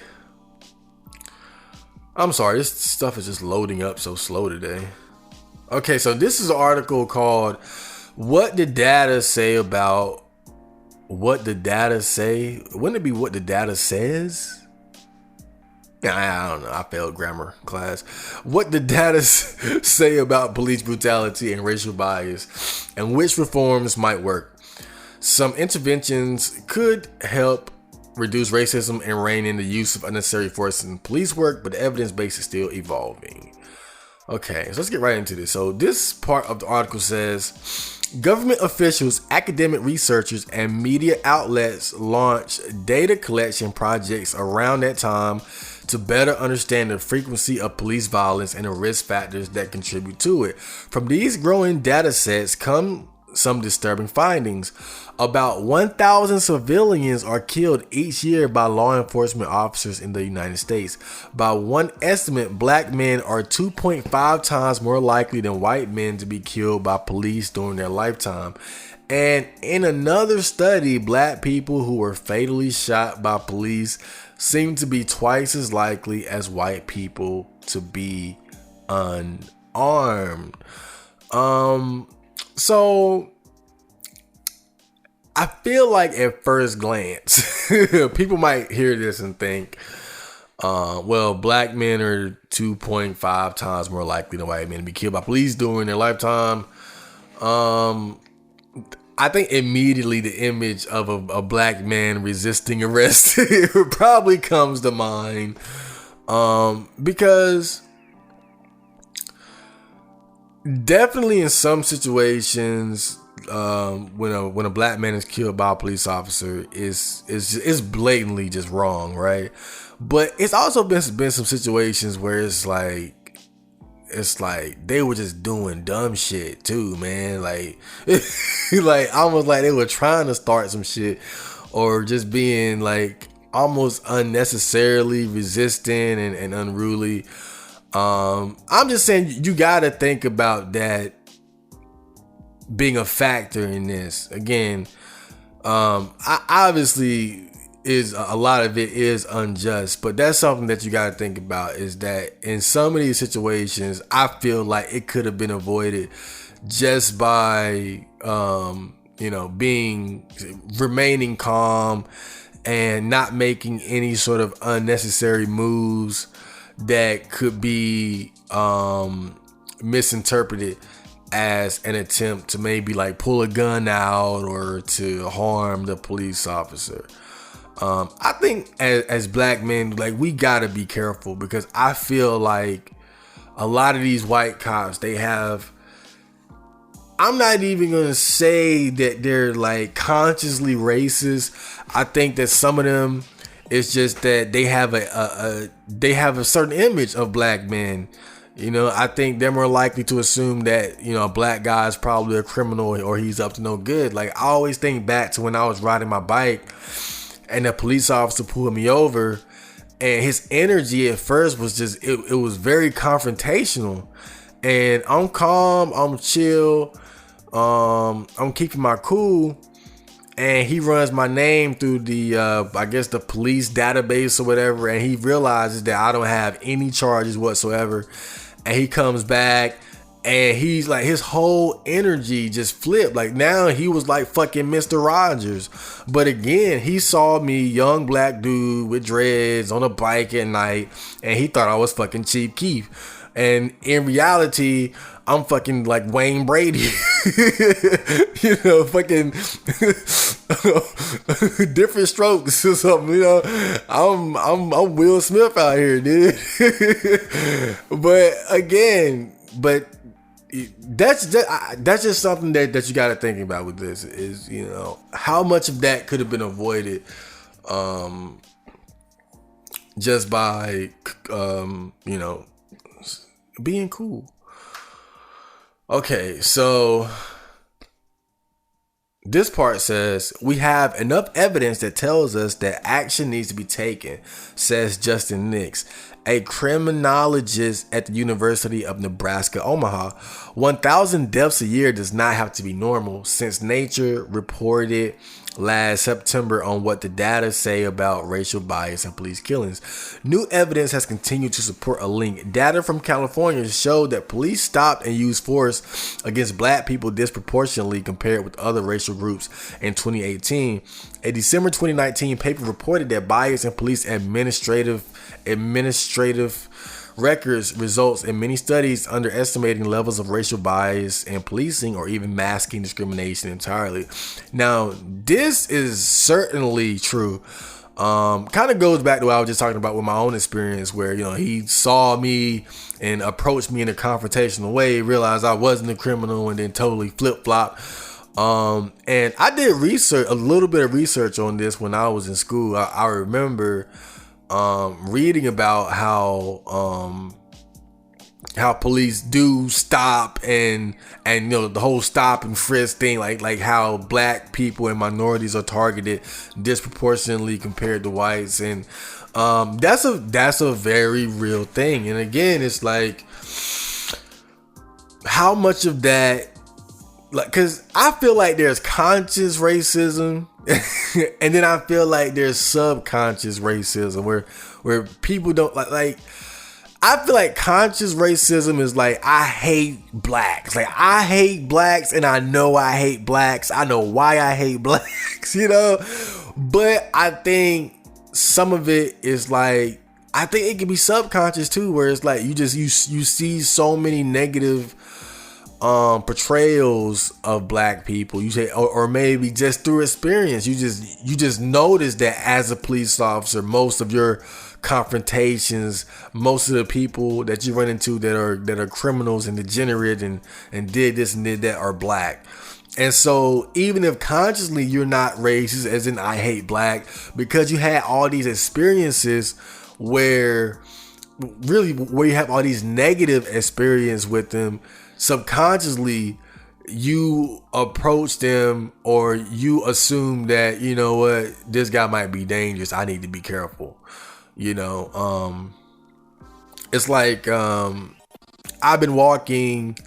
I'm sorry, this stuff is just loading up so slow today. Okay, so this is an article called "What the Data Say About What the Data Say." Wouldn't it be what the data says? Yeah, I don't know. I failed grammar class. What the data say about police brutality and racial bias, and which reforms might work. Some interventions could help reduce racism and rein in the use of unnecessary force in police work, but the evidence base is still evolving. Okay, so let's get right into this. So this part of the article says, government officials, academic researchers, and media outlets launched data collection projects around that time to better understand the frequency of police violence and the risk factors that contribute to it. From these growing data sets come some disturbing findings. About 1,000 civilians are killed each year by law enforcement officers in the United States. By one estimate, black men are 2.5 times more likely than white men to be killed by police during their lifetime. And in another study, black people who were fatally shot by police seem to be twice as likely as white people to be unarmed. So I feel like at first glance, people might hear this and think, well, black men are 2.5 times more likely than white men to be killed by police during their lifetime. I think immediately the image of a black man resisting arrest probably comes to mind, because definitely in some situations, when a black man is killed by a police officer, is blatantly just wrong, right? But it's also been some situations where it's like they were just doing dumb shit too, man. Like like almost like they were trying to start some shit, or just being like almost unnecessarily resistant and unruly. I'm just saying you gotta think about that being a factor in this. Again, I obviously is a lot of it is unjust, but that's something that you got to think about, is that in some of these situations, I feel like it could have been avoided just by, remaining calm and not making any sort of unnecessary moves that could be misinterpreted as an attempt to maybe like pull a gun out or to harm the police officer. I think as black men, like, we gotta be careful, because I feel like a lot of these white cops, they have, I'm not even gonna say that they're like consciously racist. I think that some of them, it's just that they have a certain image of black men. You know, I think they're more likely to assume that, you know, a black guy is probably a criminal or he's up to no good. Like, I always think back to when I was riding my bike and the police officer pulled me over, and his energy at first was just, it was very confrontational. And I'm calm, I'm chill, I'm keeping my cool. And he runs my name through the, I guess the police database or whatever. And he realizes that I don't have any charges whatsoever. And he comes back and he's like, his whole energy just flipped. Like, now he was like fucking Mr. Rogers. But again, he saw me, young black dude with dreads on a bike at night, and he thought I was fucking Chief Keef. And in reality, I'm fucking like Wayne Brady. You know, fucking different strokes or something, you know. I'm Will Smith out here, dude. But again, that's just something that you got to think about with this, is, you know, how much of that could have been avoided just by being cool. Okay, so this part says, we have enough evidence that tells us that action needs to be taken, says Justin Nix, a criminologist at the University of Nebraska, Omaha. 1,000 deaths a year does not have to be normal, since Nature reported last September on what the data say about racial bias and police killings. New evidence has continued to support a link. Data from California showed that police stopped and used force against black people disproportionately compared with other racial groups in 2018. A December 2019 paper reported that bias in police administrative records results in many studies underestimating levels of racial bias in policing or even masking discrimination entirely. Now, this is certainly true. Kind of goes back to what I was just talking about with my own experience, where, you know, he saw me and approached me in a confrontational way, realized I wasn't a criminal, and then totally flip-flopped. And I did a little bit of research on this when I was in school. I remember reading about how police do stop and you know, the whole stop and frisk thing, like how black people and minorities are targeted disproportionately compared to whites, and that's a very real thing. And again, it's like, how much of that, like, because I feel like there's conscious racism and then I feel like there's subconscious racism where people don't like I feel like conscious racism is like, I hate blacks. Like, I hate blacks and I know I hate blacks. I know why I hate blacks, you know? But I think some of it is like, I think it can be subconscious too, where it's like you see so many negative portrayals of black people, you say, or maybe just through experience, you just notice that as a police officer, most of your confrontations, most of the people that you run into that are criminals and degenerate and did this and did that are black. And so even if consciously you're not racist, as in I hate black, because you had all these experiences where you have all these negative experience with them, subconsciously you approach them, or you assume that, you know what, this guy might be dangerous, I need to be careful. You know, it's like, I've been walking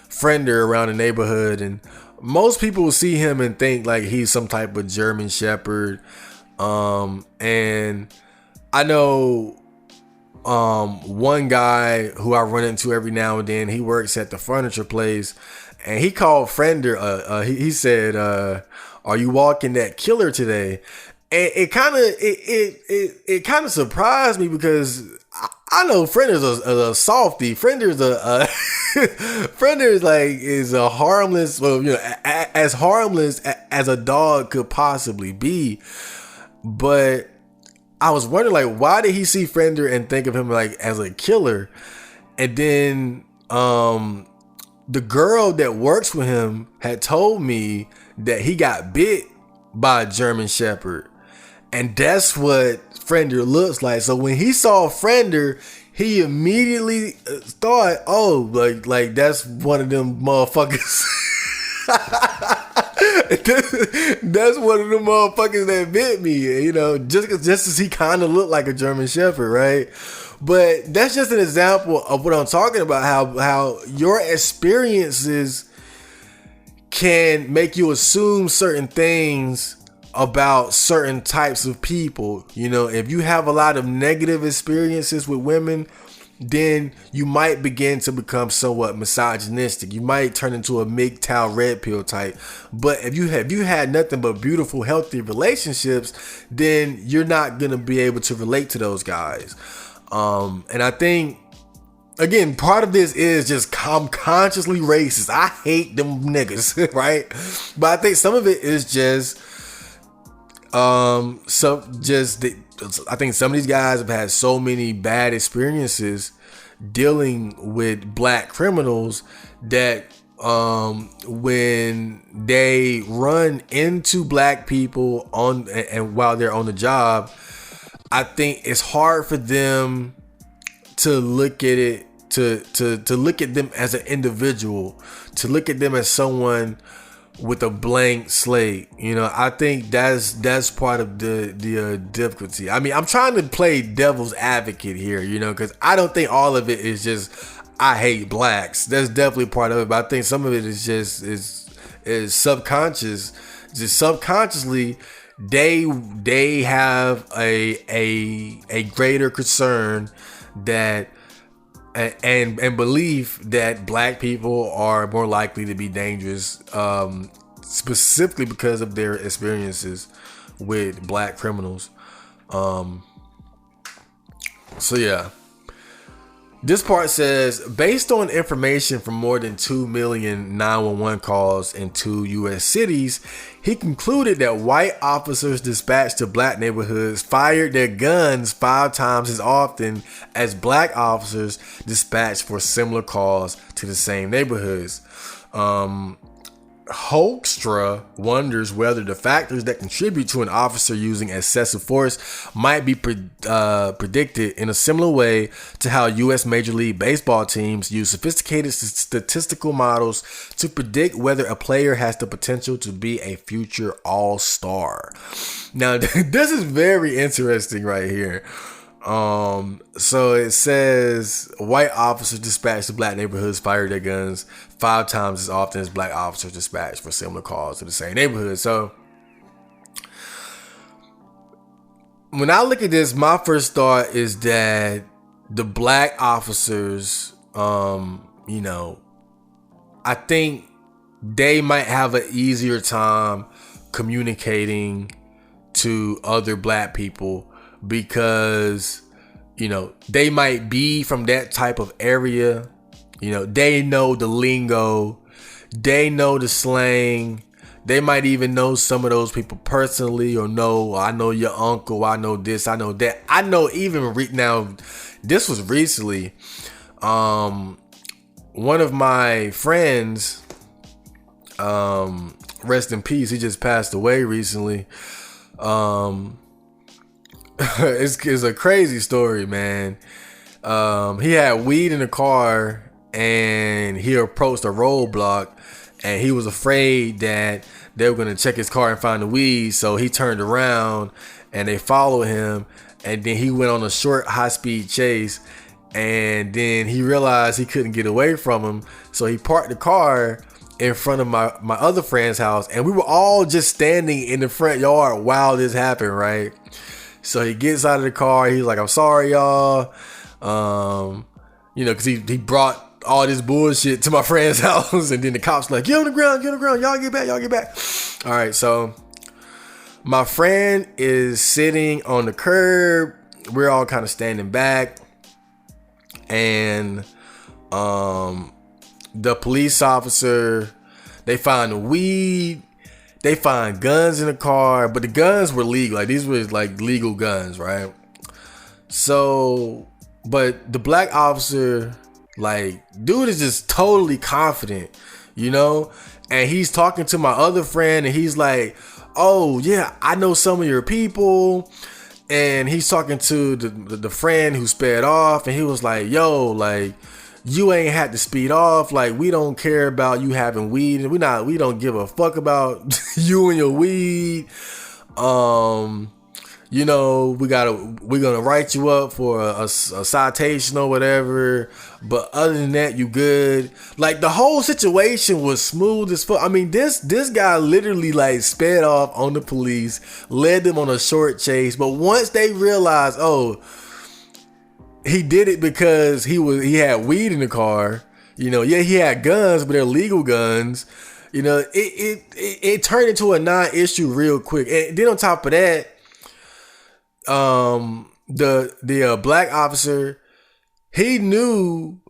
Friender around the neighborhood, and most people will see him and think like he's some type of German Shepherd. And I know one guy who I run into every now and then, he works at the furniture place, and he called Friender. He said, "Are you walking that killer today?" And it kind of surprised me, because I know Frender's a softie. Frender's is a harmless, well, you know, as harmless as a dog could possibly be. But I was wondering, like, why did he see Fender and think of him like as a killer? And then the girl that works with him had told me that he got bit by a German Shepherd. And that's what Friender looks like. So when he saw Friender, he immediately thought, oh, like that's one of them motherfuckers. That's one of them motherfuckers that bit me, you know, just as he kind of looked like a German Shepherd, right? But that's just an example of what I'm talking about, how your experiences can make you assume certain things about certain types of people. You know, if you have a lot of negative experiences with women, then you might begin to become somewhat misogynistic. You might turn into a MGTOW red pill type. But if you had nothing but beautiful, healthy relationships, then you're not gonna be able to relate to those guys. And I think, again, part of this is just I'm consciously racist. I hate them niggas, right? But I think some of it is just I think some of these guys have had so many bad experiences dealing with black criminals that when they run into black people and while they're on the job, I think it's hard for them to look at it, to look at them as an individual, to look at them as someone with a blank slate. You know, I think that's part of the difficulty. I mean, I'm trying to play devil's advocate here, you know, because I don't think all of it is just I hate blacks. That's definitely part of it, but I think some of it is just is subconscious. Just subconsciously, they have a greater concern that and belief that black people are more likely to be dangerous, specifically because of their experiences with black criminals. So yeah. This part says, based on information from more than 2 million 911 calls in 2 U.S. cities, he concluded that white officers dispatched to black neighborhoods fired their guns 5 times as often as black officers dispatched for similar calls to the same neighborhoods. Hoekstra wonders whether the factors that contribute to an officer using excessive force might be predicted in a similar way to how U.S. Major League Baseball teams use sophisticated statistical models to predict whether a player has the potential to be a future all-star. Now, this is very interesting right here. So it says white officers dispatched to black neighborhoods fired their guns 5 times as often as black officers dispatched for similar calls to the same neighborhood. So when I look at this, my first thought is that the black officers, you know, I think they might have an easier time communicating to other black people because, you know, they might be from that type of area. You know, they know the lingo, they know the slang. They might even know some of those people personally, or know, I know your uncle, I know this, I know that. I know even now, this was recently, one of my friends, rest in peace, he just passed away recently. It's a crazy story, man. He had weed in the car and he approached a roadblock and he was afraid that they were going to check his car and find the weed. So he turned around and they followed him, and then he went on a short high-speed chase, and then he realized he couldn't get away from him. So he parked the car in front of my other friend's house, and we were all just standing in the front yard while this happened, right? So he gets out of the car. He's like, "I'm sorry, y'all." You know, because he brought all this bullshit to my friend's house, and then the cops like, "Get on the ground, y'all get back." All right, so my friend is sitting on the curb. We're all kind of standing back, and the police officer, they find the weed. They find guns in the car, but the guns were legal. Like, these were like legal guns, right? So, but the black officer, like, dude is just totally confident, you know? And he's talking to my other friend, and he's like, "Oh yeah, I know some of your people." And he's talking to the friend who sped off, and he was like, "Yo, like, you ain't had to speed off. Like, we don't care about you having weed, and we don't give a fuck about you and your weed. You know, we're gonna write you up for a citation or whatever. But other than that, you good." Like, the whole situation was smooth as fuck. I mean, this guy literally like sped off on the police, led them on a short chase. But once they realized, oh, he did it because he had weed in the car. You know, yeah, he had guns, but they're legal guns. You know, it turned into a non-issue real quick. And then on top of that, the black officer, he knew,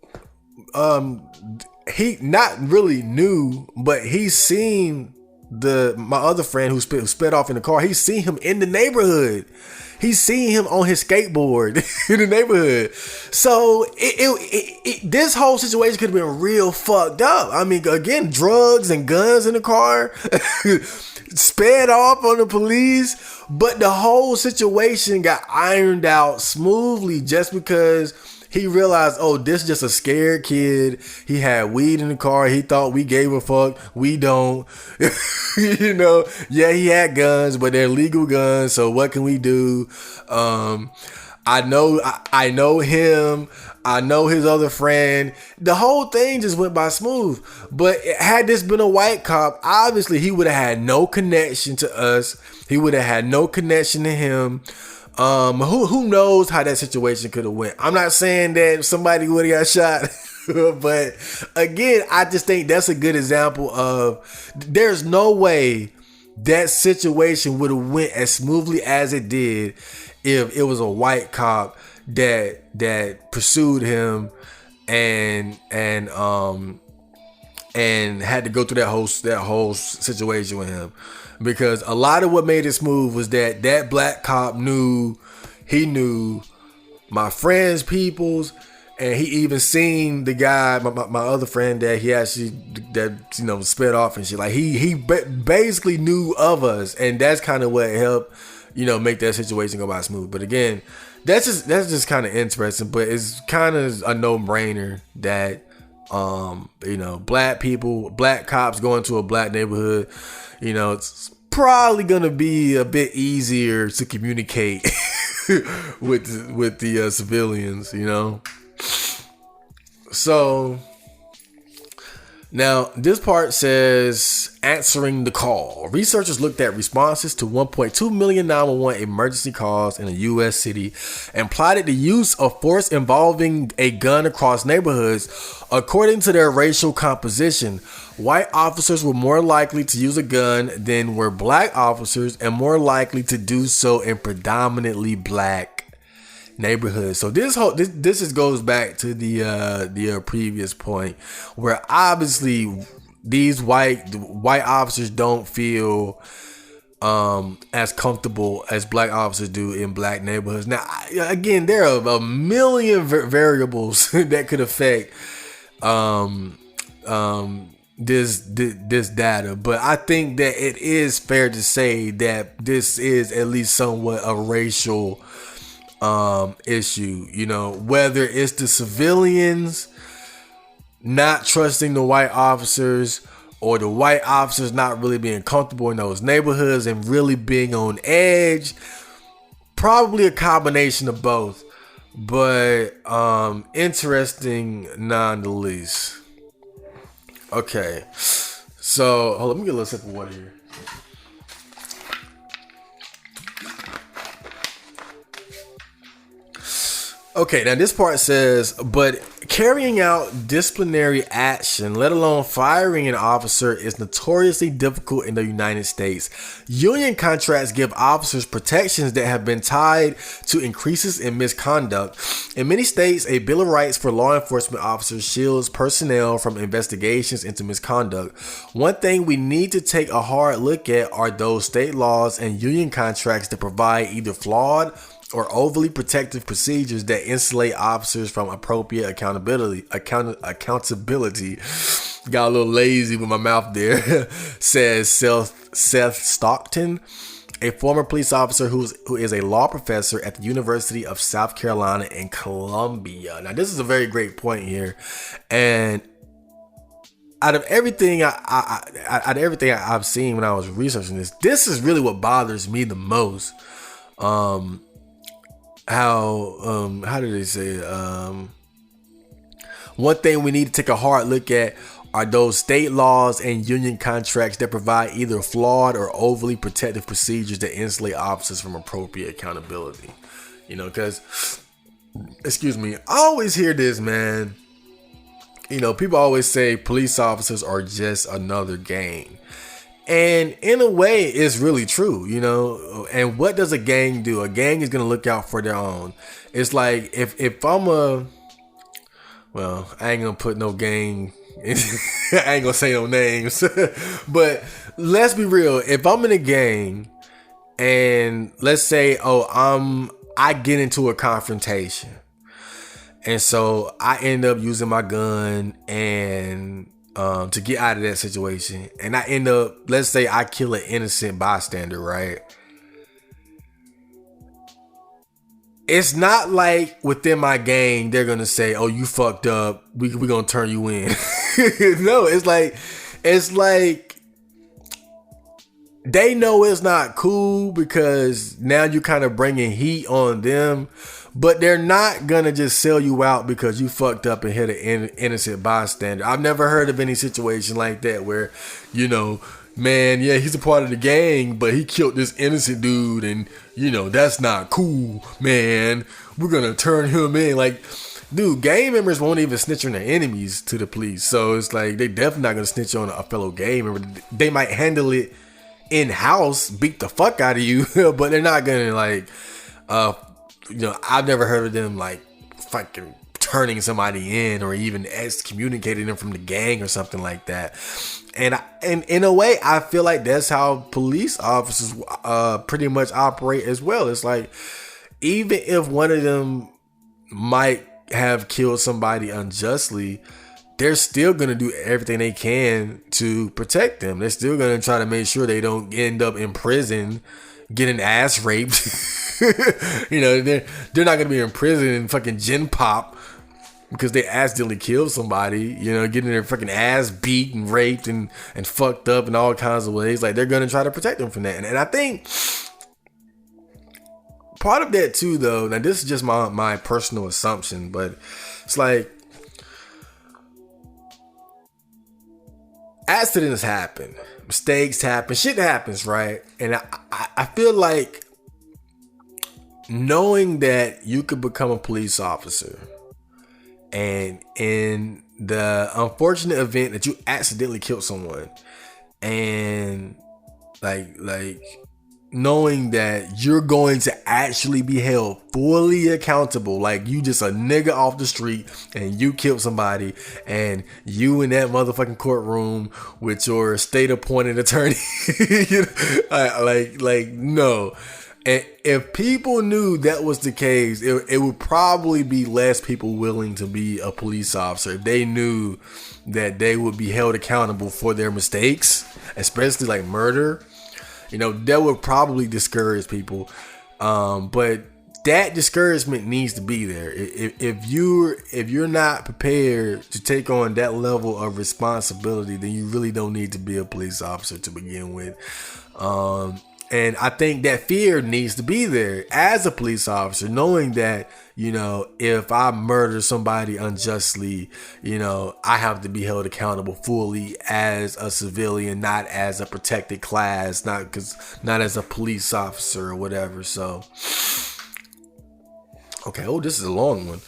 he not really knew, but he seen my other friend who sped off in the car. He seen him in the neighborhood. He seen him on his skateboard in the neighborhood. So this whole situation could have been real fucked up. I mean, again, drugs and guns in the car, sped off on the police, but the whole situation got ironed out smoothly just because he realized, oh, this is just a scared kid. He had weed in the car. He thought we gave a fuck. We don't. You know, yeah, he had guns, but they're legal guns. So what can we do? I know him. I know his other friend. The whole thing just went by smooth. But had this been a white cop, obviously he would have had no connection to us. He would have had no connection to him. Who knows how that situation could have went. I'm not saying that somebody would have got shot. But again, I just think that's a good example of there's no way that situation would have went as smoothly as it did if it was a white cop that pursued him and had to go through that whole situation with him. Because a lot of what made it smooth was that black cop knew my friend's peoples, and he even seen the guy, my other friend that he actually sped off and shit. Like he basically knew of us, and that's kind of what helped make that situation go by smooth. But again, that's just kind of interesting. But it's kind of a no-brainer that black cops going to a black neighborhood, it's probably gonna be a bit easier to communicate with the civilians, So now this part says answering the call. Researchers looked at responses to 1.2 million 911 emergency calls in a U.S. city and plotted the use of force involving a gun across neighborhoods according to their racial composition. White officers were more likely to use a gun than were black officers, and more likely to do so in predominantly black neighborhoods. So this just goes back to the previous point, where obviously these white officers don't feel as comfortable as black officers do in black neighborhoods. Now, again, there are a million variables that could affect this data, but I think that it is fair to say that this is at least somewhat a racial issue. Whether it's the civilians not trusting the white officers, or the white officers not really being comfortable in those neighborhoods and really being on edge. Probably a combination of both, but interesting nonetheless. Okay, so hold on, let me get a little sip of water here. Okay, now this part says, but carrying out disciplinary action, let alone firing an officer, is notoriously difficult in the United States. Union contracts give officers protections that have been tied to increases in misconduct. In many states, a Bill of Rights for law enforcement officers shields personnel from investigations into misconduct. One thing we need to take a hard look at are those state laws and union contracts that provide either flawed or overly protective procedures that insulate officers from appropriate accountability. Got a little lazy with my mouth there. Says Seth Stockton, a former police officer who is a law professor at the University of South Carolina in Columbia. Now, this is a very great point here, and out of everything I've seen when I was researching this is really what bothers me the most. How did they say it? One thing we need to take a hard look at are those state laws and union contracts that provide either flawed or overly protective procedures that insulate officers from appropriate accountability. Because, excuse me, I always hear this, man. People always say police officers are just another gang. And in a way, it's really true, And what does a gang do? A gang is going to look out for their own. It's like if I'm I ain't going to put no gang. I ain't going to say no names. But let's be real. If I'm in a gang and let's say, I get into a confrontation. And so I end up using my gun and to get out of that situation, and I end up, let's say I kill an innocent bystander, right? it's not like within my gang they're gonna say, "Oh, you fucked up. We gonna turn you in." No, it's like they know it's not cool because now you're kind of bringing heat on them, but they're not gonna just sell you out because you fucked up and hit an innocent bystander. I've never heard of any situation like that where, you know, man, yeah, he's a part of the gang, but he killed this innocent dude, and you know that's not cool, man. We're gonna turn him in. Like, dude, gang members won't even snitch on their enemies to the police, so it's like they definitely not gonna snitch on a fellow gang member. They might handle it in house, beat the fuck out of you, but they're not gonna like, you know, I've never heard of them like fucking turning somebody in or even excommunicating them from the gang or something like that. And in a way, I feel like that's how police officers pretty much operate as well. It's like, even if one of them might have killed somebody unjustly, they're still going to do everything they can to protect them. They're still going to try to make sure they don't end up in prison getting ass raped. You know, they're not going to be in prison and fucking gin pop because they accidentally killed somebody, you know, getting their fucking ass beat and raped and fucked up in all kinds of ways. Like, they're going to try to protect them from that. And I think part of that too, though, now this is just my personal assumption, but it's like, accidents happen, mistakes happen, shit happens, right? And I feel like knowing that you could become a police officer, and in the unfortunate event that you accidentally killed someone, and like knowing that you're going to actually be held fully accountable, like you just a nigga off the street and you killed somebody, and you in that motherfucking courtroom with your state appointed attorney. You know, like no. And if people knew that was the case, it would probably be less people willing to be a police officer if they knew that they would be held accountable for their mistakes, especially like murder. You know, that would probably discourage people. But that discouragement needs to be there. If you're not prepared to take on that level of responsibility, then you really don't need to be a police officer to begin with. And I think that fear needs to be there as a police officer, knowing that, you know, if I murder somebody unjustly, you know, I have to be held accountable fully as a civilian, not as a protected class, not as a police officer or whatever. So, okay. Oh, this is a long one.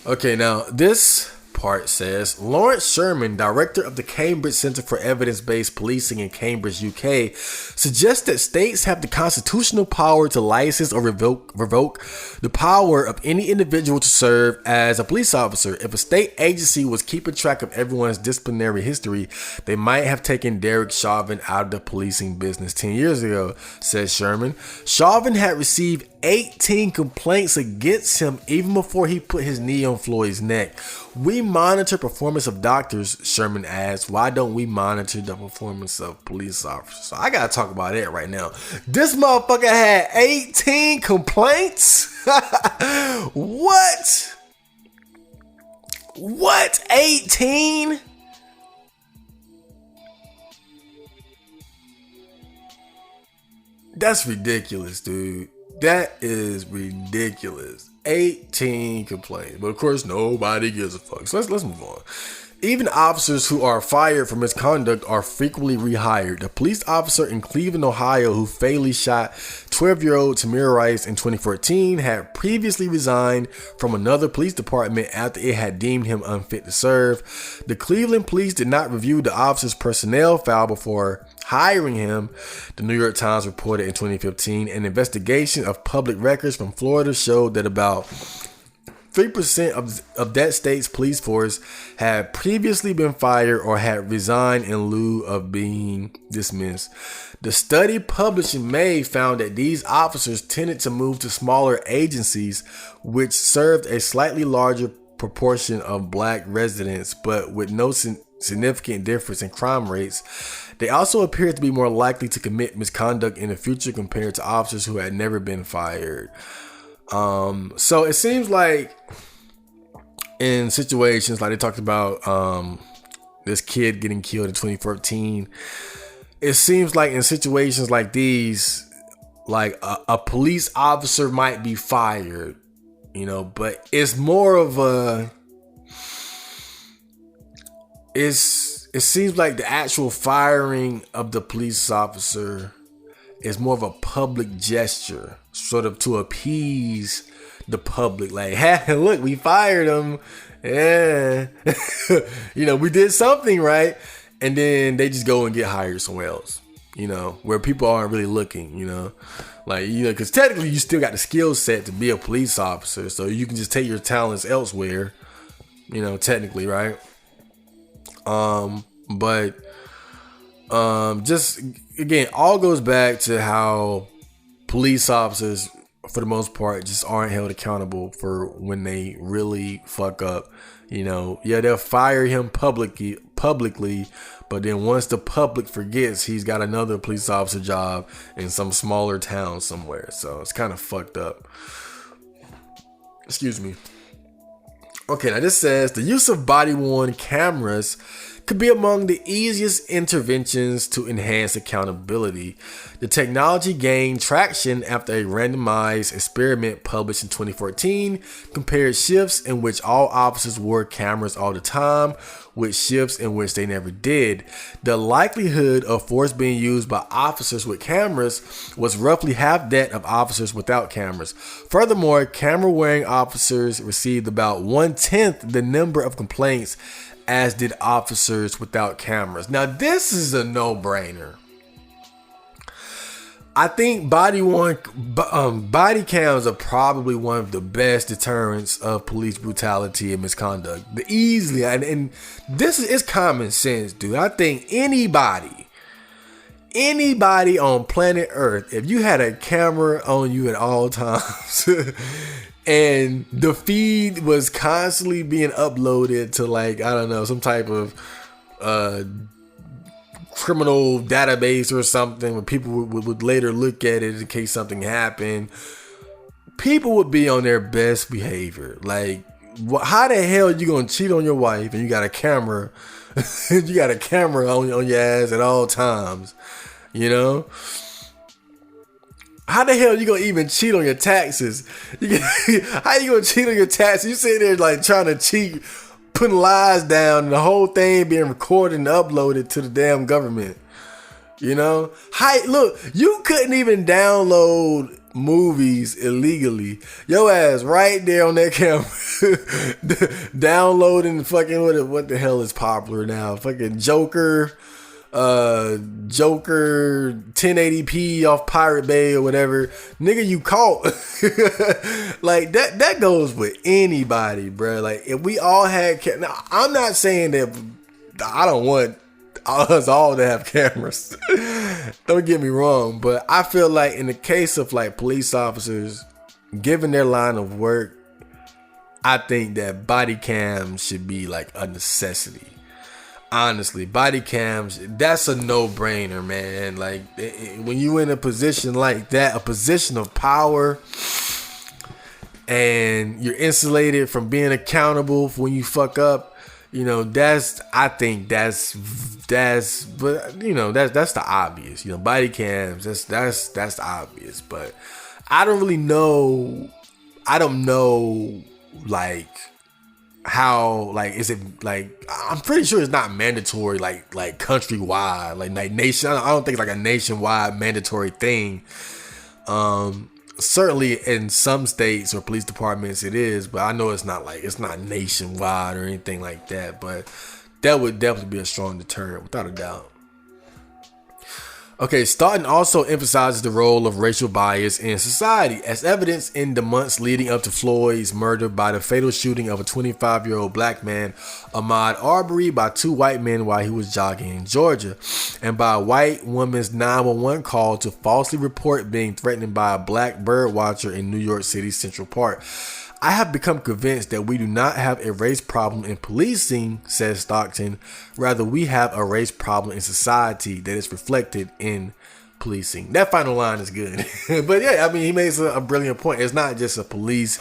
Okay. Now this part says, Lawrence Sherman, director of the Cambridge Centre for Evidence-Based Policing in Cambridge, UK, suggests that states have the constitutional power to license or revoke the power of any individual to serve as a police officer. If a state agency was keeping track of everyone's disciplinary history, they might have taken Derek Chauvin out of the policing business 10 years ago, says Sherman. Chauvin had received 18 complaints against him even before he put his knee on Floyd's neck. We monitor performance of doctors, Sherman adds. Why don't we monitor the performance of police officers? So I gotta talk about that right now. This motherfucker had 18 complaints? What? What? 18? That's ridiculous, dude. That is ridiculous. 18 complaints. But of course, nobody gives a fuck. So let's move on. Even officers who are fired for misconduct are frequently rehired. A police officer in Cleveland, Ohio, who fatally shot 12-year-old Tamir Rice in 2014 had previously resigned from another police department after it had deemed him unfit to serve. The Cleveland police did not review the officer's personnel file before hiring him, the New York Times reported in 2015. An investigation of public records from Florida showed that about 3% of that state's police force had previously been fired or had resigned in lieu of being dismissed. The study published in May found that these officers tended to move to smaller agencies, which served a slightly larger proportion of black residents, but with no significant difference in crime rates. They also appeared to be more likely to commit misconduct in the future compared to officers who had never been fired. So it seems like in situations like they talked about this kid getting killed in 2014, it seems like in situations like these, like a police officer might be fired, but it's more of it seems like the actual firing of the police officer is more of a public gesture, sort of to appease the public. Like, hey, look, we fired him. Yeah. We did something right. And then they just go and get hired somewhere else, where people aren't really looking, because technically you still got the skill set to be a police officer. So you can just take your talents elsewhere, technically, right? But just again, all goes back to how police officers, for the most part, just aren't held accountable for when they really fuck up. They'll fire him publicly, but then once the public forgets, he's got another police officer job in some smaller town somewhere. So it's kind of fucked up. Excuse me. Okay, now this says the use of body-worn cameras could be among the easiest interventions to enhance accountability. The technology gained traction after a randomized experiment published in 2014 compared shifts in which all officers wore cameras all the time with shifts in which they never did. The likelihood of force being used by officers with cameras was roughly half that of officers without cameras. Furthermore, camera-wearing officers received about 1/10 the number of complaints as did officers without cameras. Now, this is a no-brainer. I think body cams are probably one of the best deterrents of police brutality and misconduct. Easily, and this is common sense, dude. I think anybody on planet Earth, if you had a camera on you at all times and the feed was constantly being uploaded to, like, I don't know, some type of criminal database or something where people would later look at it in case something happened, people would be on their best behavior. Like, how the hell are you gonna cheat on your wife and you got a camera on your ass at all times? How the hell are you gonna even cheat on your taxes? How you gonna cheat on your taxes? You sitting there like trying to cheat, putting lies down, and the whole thing being recorded and uploaded to the damn government. Look, you couldn't even download movies illegally. Your ass right there on that camera, downloading fucking what the hell is popular now? Fucking Joker 1080p off Pirate Bay or whatever. Nigga, you caught. Like that goes with anybody, bro. Like, if we all had now, I'm not saying that I don't want us all to have cameras. Don't get me wrong, but I feel like in the case of like police officers, given their line of work, I think that body cams should be like a necessity. Honestly, body cams, that's a no-brainer, man. Like, when you in a position like that, a position of power, and you're insulated from being accountable for when you fuck up, I think that's the obvious. Body cams, that's the obvious. But I don't know, like, how, like, is it, like, I'm pretty sure it's not mandatory, like countrywide, like nation. I don't think it's like a nationwide mandatory thing. Certainly in some states or police departments it is, but I know it's not nationwide or anything like that. But that would definitely be a strong deterrent, without a doubt. Okay, Stoughton also emphasizes the role of racial bias in society, as evidenced in the months leading up to Floyd's murder by the fatal shooting of a 25-year-old black man, Ahmaud Arbery, by two white men while he was jogging in Georgia, and by a white woman's 911 call to falsely report being threatened by a black bird watcher in New York City's Central Park. I have become convinced that we do not have a race problem in policing, says Stockton. Rather, we have a race problem in society that is reflected in policing. That final line is good. But yeah, I mean, he makes a brilliant point. It's not just a police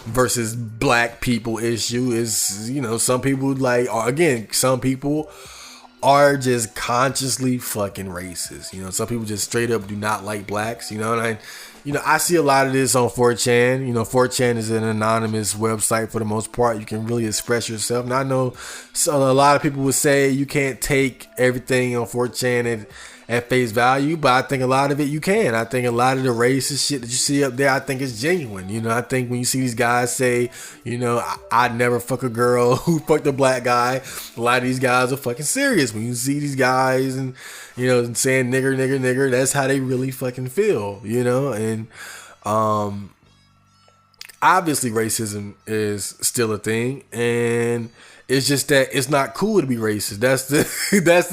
versus black people issue. It's, you know, some people some people are just consciously fucking racist. You know, some people just straight up do not like blacks, you know, and I see a lot of this on 4chan. You know, 4chan is an anonymous website for the most part. You can really express yourself. And I know a lot of people would say you can't take everything on 4chan at face value, but I think a lot of it you can. I think a lot of the racist shit that you see up there, I think is genuine. You know, I think when you see these guys say, you know, I'd never fuck a girl who fucked a black guy, a lot of these guys are fucking serious. When you see these guys and, you know, saying nigger, nigger, nigger, that's how they really fucking feel, you know? And obviously racism is still a thing, and it's just that it's not cool to be racist. That's the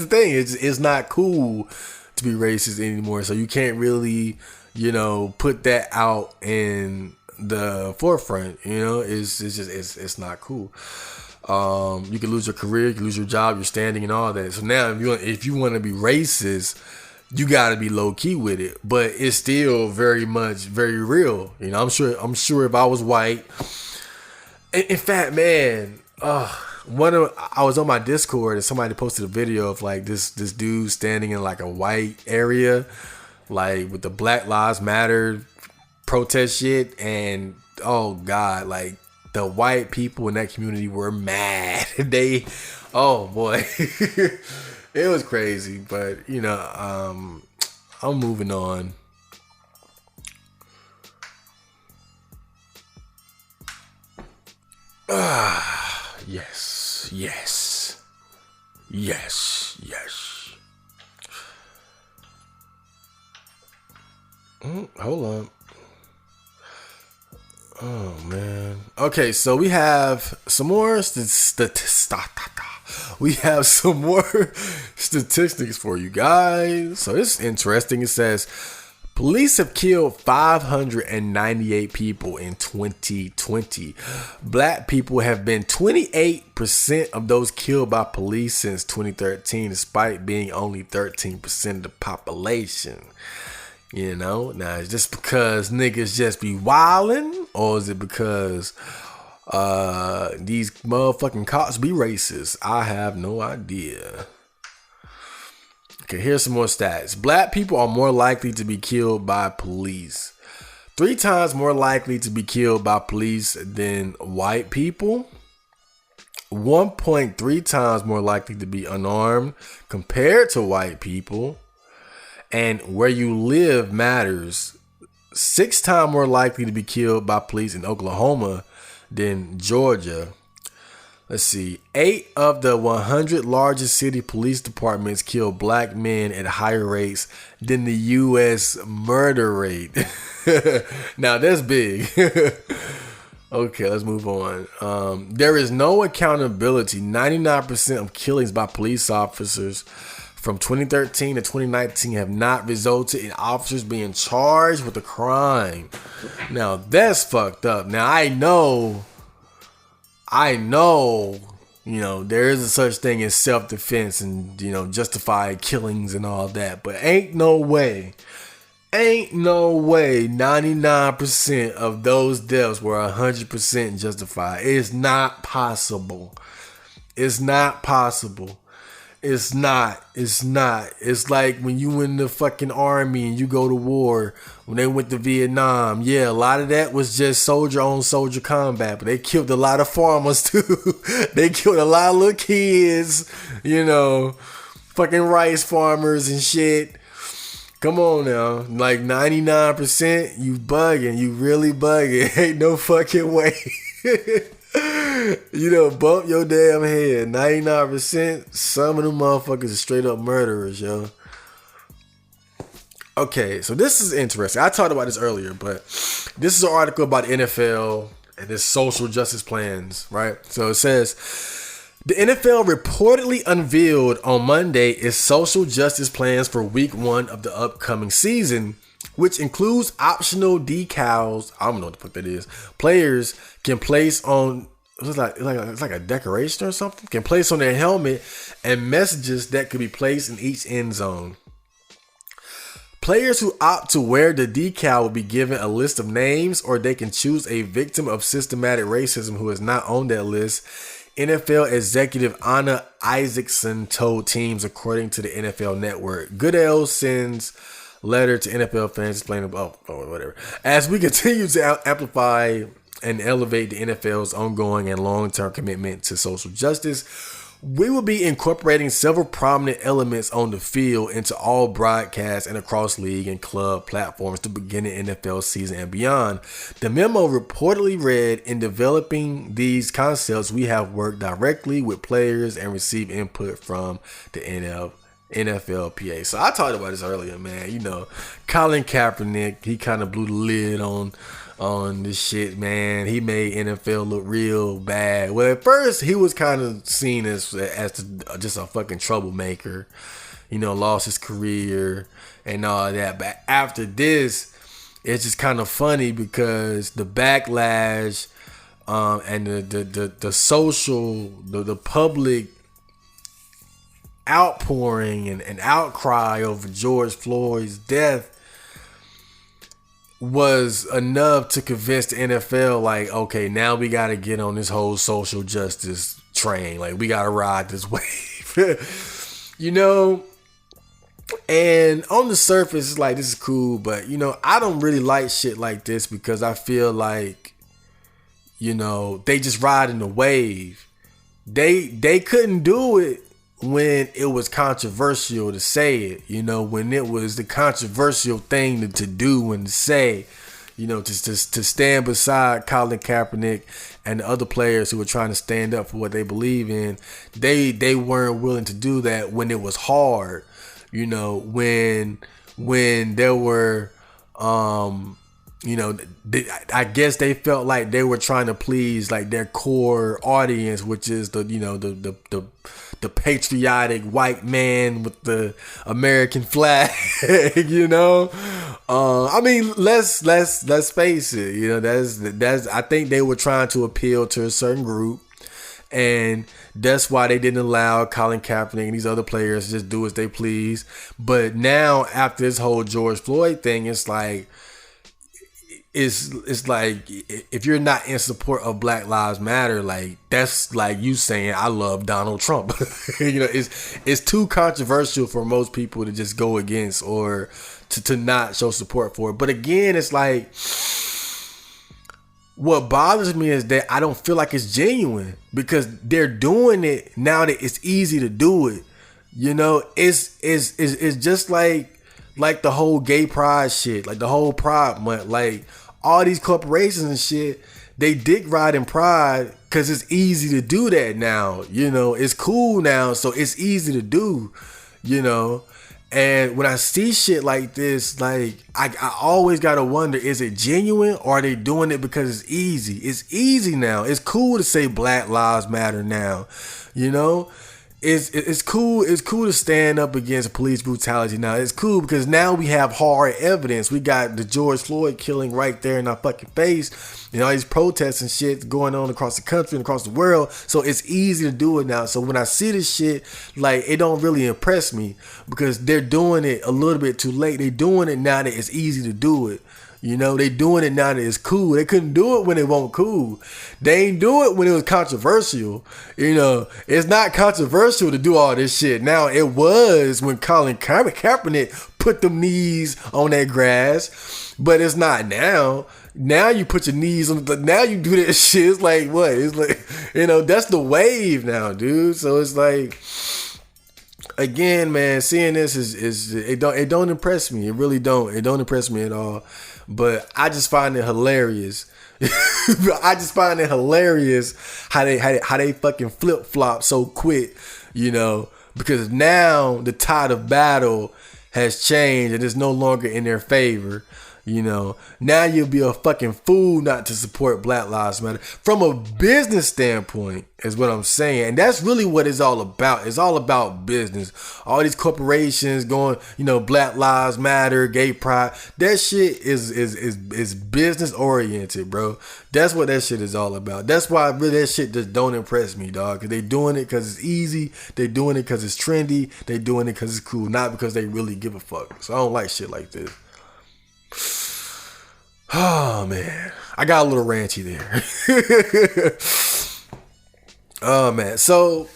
thing. It's not cool to be racist anymore. So you can't really, you know, put that out in the forefront. You know, it's not cool. You can lose your career, you can lose your job, your standing, and all that. So now, if you want to be racist, you got to be low key with it. But it's still very real. You know, I'm sure if I was white, in fact, man, I was on my Discord and somebody posted a video of like this dude standing in like a white area, like with the Black Lives Matter protest shit, and oh god, like the white people in that community were mad. Oh boy, it was crazy. But you know, I'm moving on. Yes. Hold on. Oh man. Okay, so we have some more statistics for you guys. So it's interesting. It says police have killed 598 people in 2020. Black people have been 28% of those killed by police since 2013, despite being only 13% of the population. You know, now is this because niggas just be wildin', or is it because these motherfucking cops be racist? I have no idea. Okay, here's some more stats. Black people are more likely to be killed by police. 3 times more likely to be killed by police than white people. 1.3 times more likely to be unarmed compared to white people. And where you live matters. 6 times more likely to be killed by police in Oklahoma than Georgia. Let's see. 8 of the 100 largest city police departments kill black men at higher rates than the U.S. murder rate. Now that's big. Okay, let's move on. There is no accountability. 99% of killings by police officers from 2013 to 2019 have not resulted in officers being charged with a crime. Now that's fucked up. Now I know, you know, there is a such thing as self-defense and, you know, justified killings and all that. But ain't no way 99% of those deaths were 100% justified. It's not possible. It's not. It's like when you in the fucking army and you go to war, when they went to Vietnam. Yeah, a lot of that was just soldier on soldier combat, but they killed a lot of farmers too. They killed a lot of little kids, you know, fucking rice farmers and shit. Come on now. Like 99%, you bugging. You really bugging. Ain't no fucking way. You know, bump your damn head. 99%, some of them motherfuckers are straight up murderers, yo. Okay, so this is interesting. I talked about this earlier, but this is an article about the NFL and its social justice plans, right? So it says, the NFL reportedly unveiled on Monday its social justice plans for week 1 of the upcoming season, which includes optional decals. I don't know what the fuck that is. Players can place on, it's like a decoration or something, can place on their helmet, and messages that could be placed in each end zone. Players who opt to wear the decal will be given a list of names, or they can choose a victim of systematic racism who is not on that list. NFL executive Anna Isaacson told teams, according to the NFL Network. Goodell sends letter to NFL fans explaining, whatever. As we continue to amplify and elevate the NFL's ongoing and long-term commitment to social justice, we will be incorporating several prominent elements on the field into all broadcasts and across league and club platforms to begin the NFL season and beyond. The memo reportedly read, in developing these concepts, we have worked directly with players and received input from the NFLPA. So I talked about this earlier, man. You know, Colin Kaepernick, he kind of blew the lid on this shit, man. He made NFL look real bad. Well, at first he was kind of seen as just a fucking troublemaker. You know, lost his career and all that. But after this, it's just kind of funny because the backlash and the social, the public outpouring and outcry over George Floyd's death was enough to convince the NFL, like, okay, now we got to get on this whole social justice train. Like, we got to ride this wave, you know? And on the surface, it's like, this is cool, but, you know, I don't really like shit like this because I feel like, you know, they just riding the wave. They couldn't do it when it was controversial to say it, you know, when it was the controversial thing to do and to say, you know, to stand beside Colin Kaepernick and the other players who were trying to stand up for what they believe in. They weren't willing to do that when it was hard, you know, when there were, you know, I guess they felt like they were trying to please like their core audience, which is the, you know, the patriotic white man with the American flag, you know. I mean, let's face it, you know, that's I think they were trying to appeal to a certain group, and that's why they didn't allow Colin Kaepernick and these other players to just do as they please. But now after this whole George Floyd thing, it's like if you're not in support of Black Lives Matter, like that's like you saying I love Donald Trump. You know, it's too controversial for most people to just go against or to not show support for it. But again, it's like what bothers me is that I don't feel like it's genuine because they're doing it now that it's easy to do it. You know, it's just like the whole gay pride shit, like the whole Pride Month, like all these corporations and shit, they dick ride in pride because it's easy to do that now. You know, it's cool now, so it's easy to do, you know. And when I see shit like this, like I always gotta wonder, is it genuine or are they doing it because it's easy? It's easy now. It's cool to say Black Lives Matter now, you know. It's cool. It's cool to stand up against police brutality now. It's cool because now we have hard evidence. We got the George Floyd killing right there in our fucking face. You know, all these protests and shit going on across the country and across the world. So it's easy to do it now. So when I see this shit, like, it don't really impress me because they're doing it a little bit too late. They're doing it now that it's easy to do it. You know, they doing it now that it's cool. They couldn't do it when it wasn't cool. They ain't do it when it was controversial. You know, it's not controversial to do all this shit. Now, it was when Colin Kaepernick put them knees on that grass, but it's not now. Now you put your knees on now you do that shit. It's like, what? It's like, you know, that's the wave now, dude. So it's like, again, man, seeing this it don't impress me. It really don't. It don't impress me at all. But I just find it hilarious. I just find it hilarious how they fucking flip flop so quick, you know, because now the tide of battle has changed and it's no longer in their favor. Now you'll be a fucking fool not to support Black Lives Matter. From a business standpoint is what I'm saying. And that's really what it's all about. It's all about business. All these corporations going, Black Lives Matter, gay pride. That shit is business oriented, bro. That's what that shit is all about. That's why really that shit just don't impress me, dog. Cause they doing it cause it's easy. They doing it cause it's trendy. They doing it cause it's cool. Not because they really give a fuck. So I don't like shit like this. Oh man, I got a little ranchy there. Oh man, so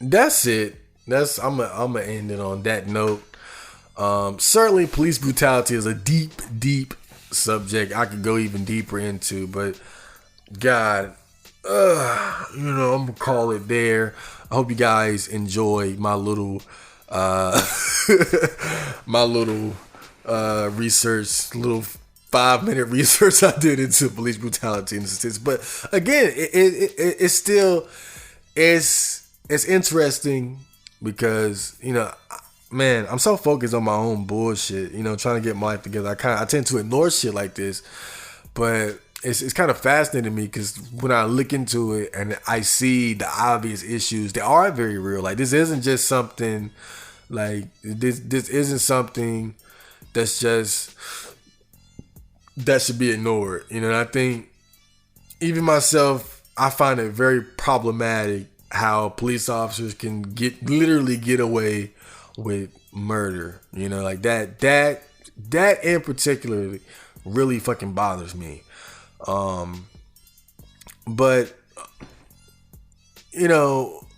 that's it. I'm gonna end it on that note. Certainly, police brutality is a deep subject I could go even deeper into, but God, I'm gonna call it there. I hope you guys enjoy my little research, little 5-minute research I did into police brutality and statistics. But again, it's still it's interesting because man, I'm so focused on my own bullshit, trying to get my life together. I tend to ignore shit like this, but it's kind of fascinating to me because when I look into it and I see the obvious issues, they are very real. Like this isn't just something like this isn't something that should be ignored. And I think even myself, I find it very problematic how police officers can literally get away with murder. Like that in particular really fucking bothers me. But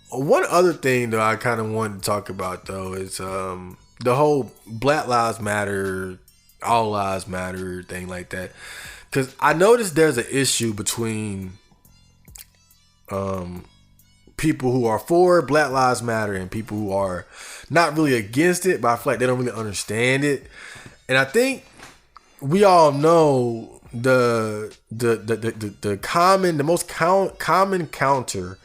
one other thing that I kind of wanted to talk about though is the whole Black Lives Matter, All Lives Matter thing like that. Because I noticed there's an issue between people who are for Black Lives Matter and people who are not really against it, but I feel like they don't really understand it. And I think we all know the most common counter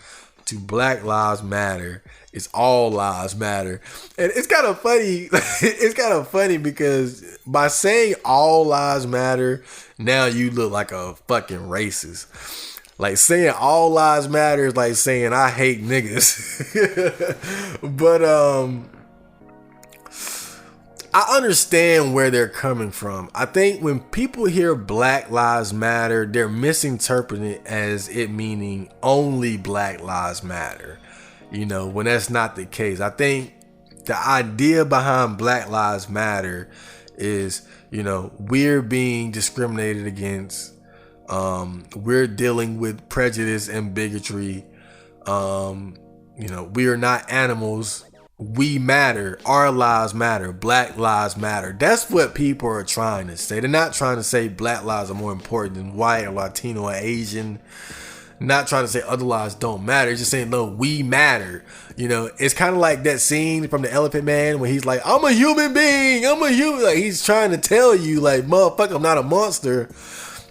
to Black Lives Matter is All Lives Matter. And it's kind of funny. It's kind of funny because by saying All Lives Matter, now you look like a fucking racist. Like saying All Lives Matter is like saying I hate niggas. But I understand where they're coming from. I think when people hear Black Lives Matter, they're misinterpreting it as it meaning only Black Lives Matter. When that's not the case. I think the idea behind Black Lives Matter is, we're being discriminated against. We're dealing with prejudice and bigotry. We are not animals. We matter. Our lives matter. Black lives matter. That's what people are trying to say. They're not trying to say Black lives are more important than white or Latino or Asian. Not trying to say other lives don't matter. It's just saying, no, we matter. It's kind of like that scene from The Elephant Man when he's like, I'm a human being. I'm a human. Like he's trying to tell you, like, motherfucker, I'm not a monster.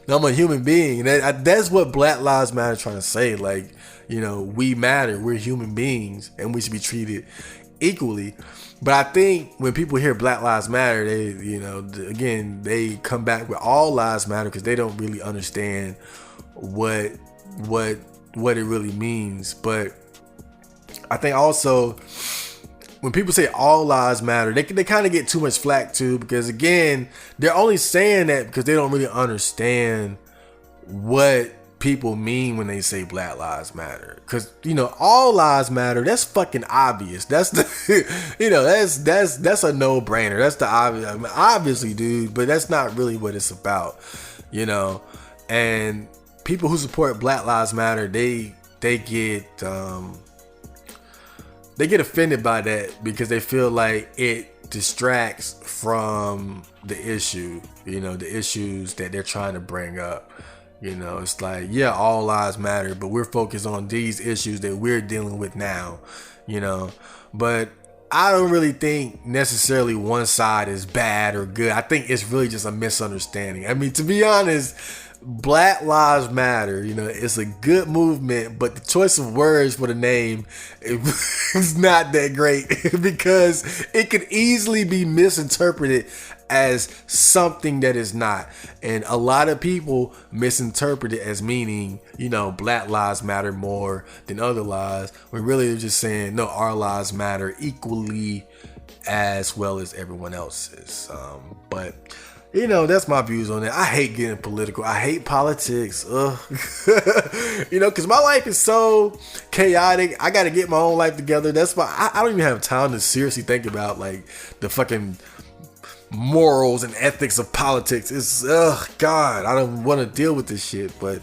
I'm a human being. And that's what Black Lives Matter is trying to say. Like, we matter. We're human beings and we should be treated equally. But I think when people hear Black Lives Matter, they, again, they come back with All Lives Matter because they don't really understand what it really means. But I think also when people say All Lives Matter, they kind of get too much flack too, because again, they're only saying that because they don't really understand what people mean when they say Black Lives Matter. Because All Lives Matter, that's fucking obvious. That's the that's a no-brainer. That's the obvious. I mean, obviously, dude, but that's not really what it's about. And people who support Black Lives Matter, they get offended by that because they feel like it distracts from the issue, the issues that they're trying to bring up. It's like, yeah, all lives matter, but we're focused on these issues that we're dealing with now, but I don't really think necessarily one side is bad or good. I think it's really just a misunderstanding. I mean, to be honest, Black Lives Matter, it's a good movement, but the choice of words for the name is not that great because it could easily be misinterpreted as something that is not. And a lot of people misinterpret it as meaning, Black lives matter more than other lives, when really they're just saying, no, our lives matter equally as well as everyone else's. But that's my views on it. I hate getting political. I hate politics. Because my life is so chaotic. I got to get my own life together. That's why I don't even have time to seriously think about like the fucking morals and ethics of politics. It's God, I don't want to deal with this shit. But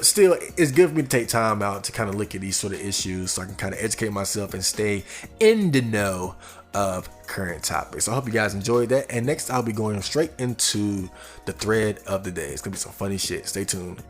still, it's good for me to take time out to kind of look at these sort of issues so I can kind of educate myself and stay in the know of current topics. So I hope you guys enjoyed that. And next, I'll be going straight into the thread of the day. It's gonna be some funny shit. Stay tuned.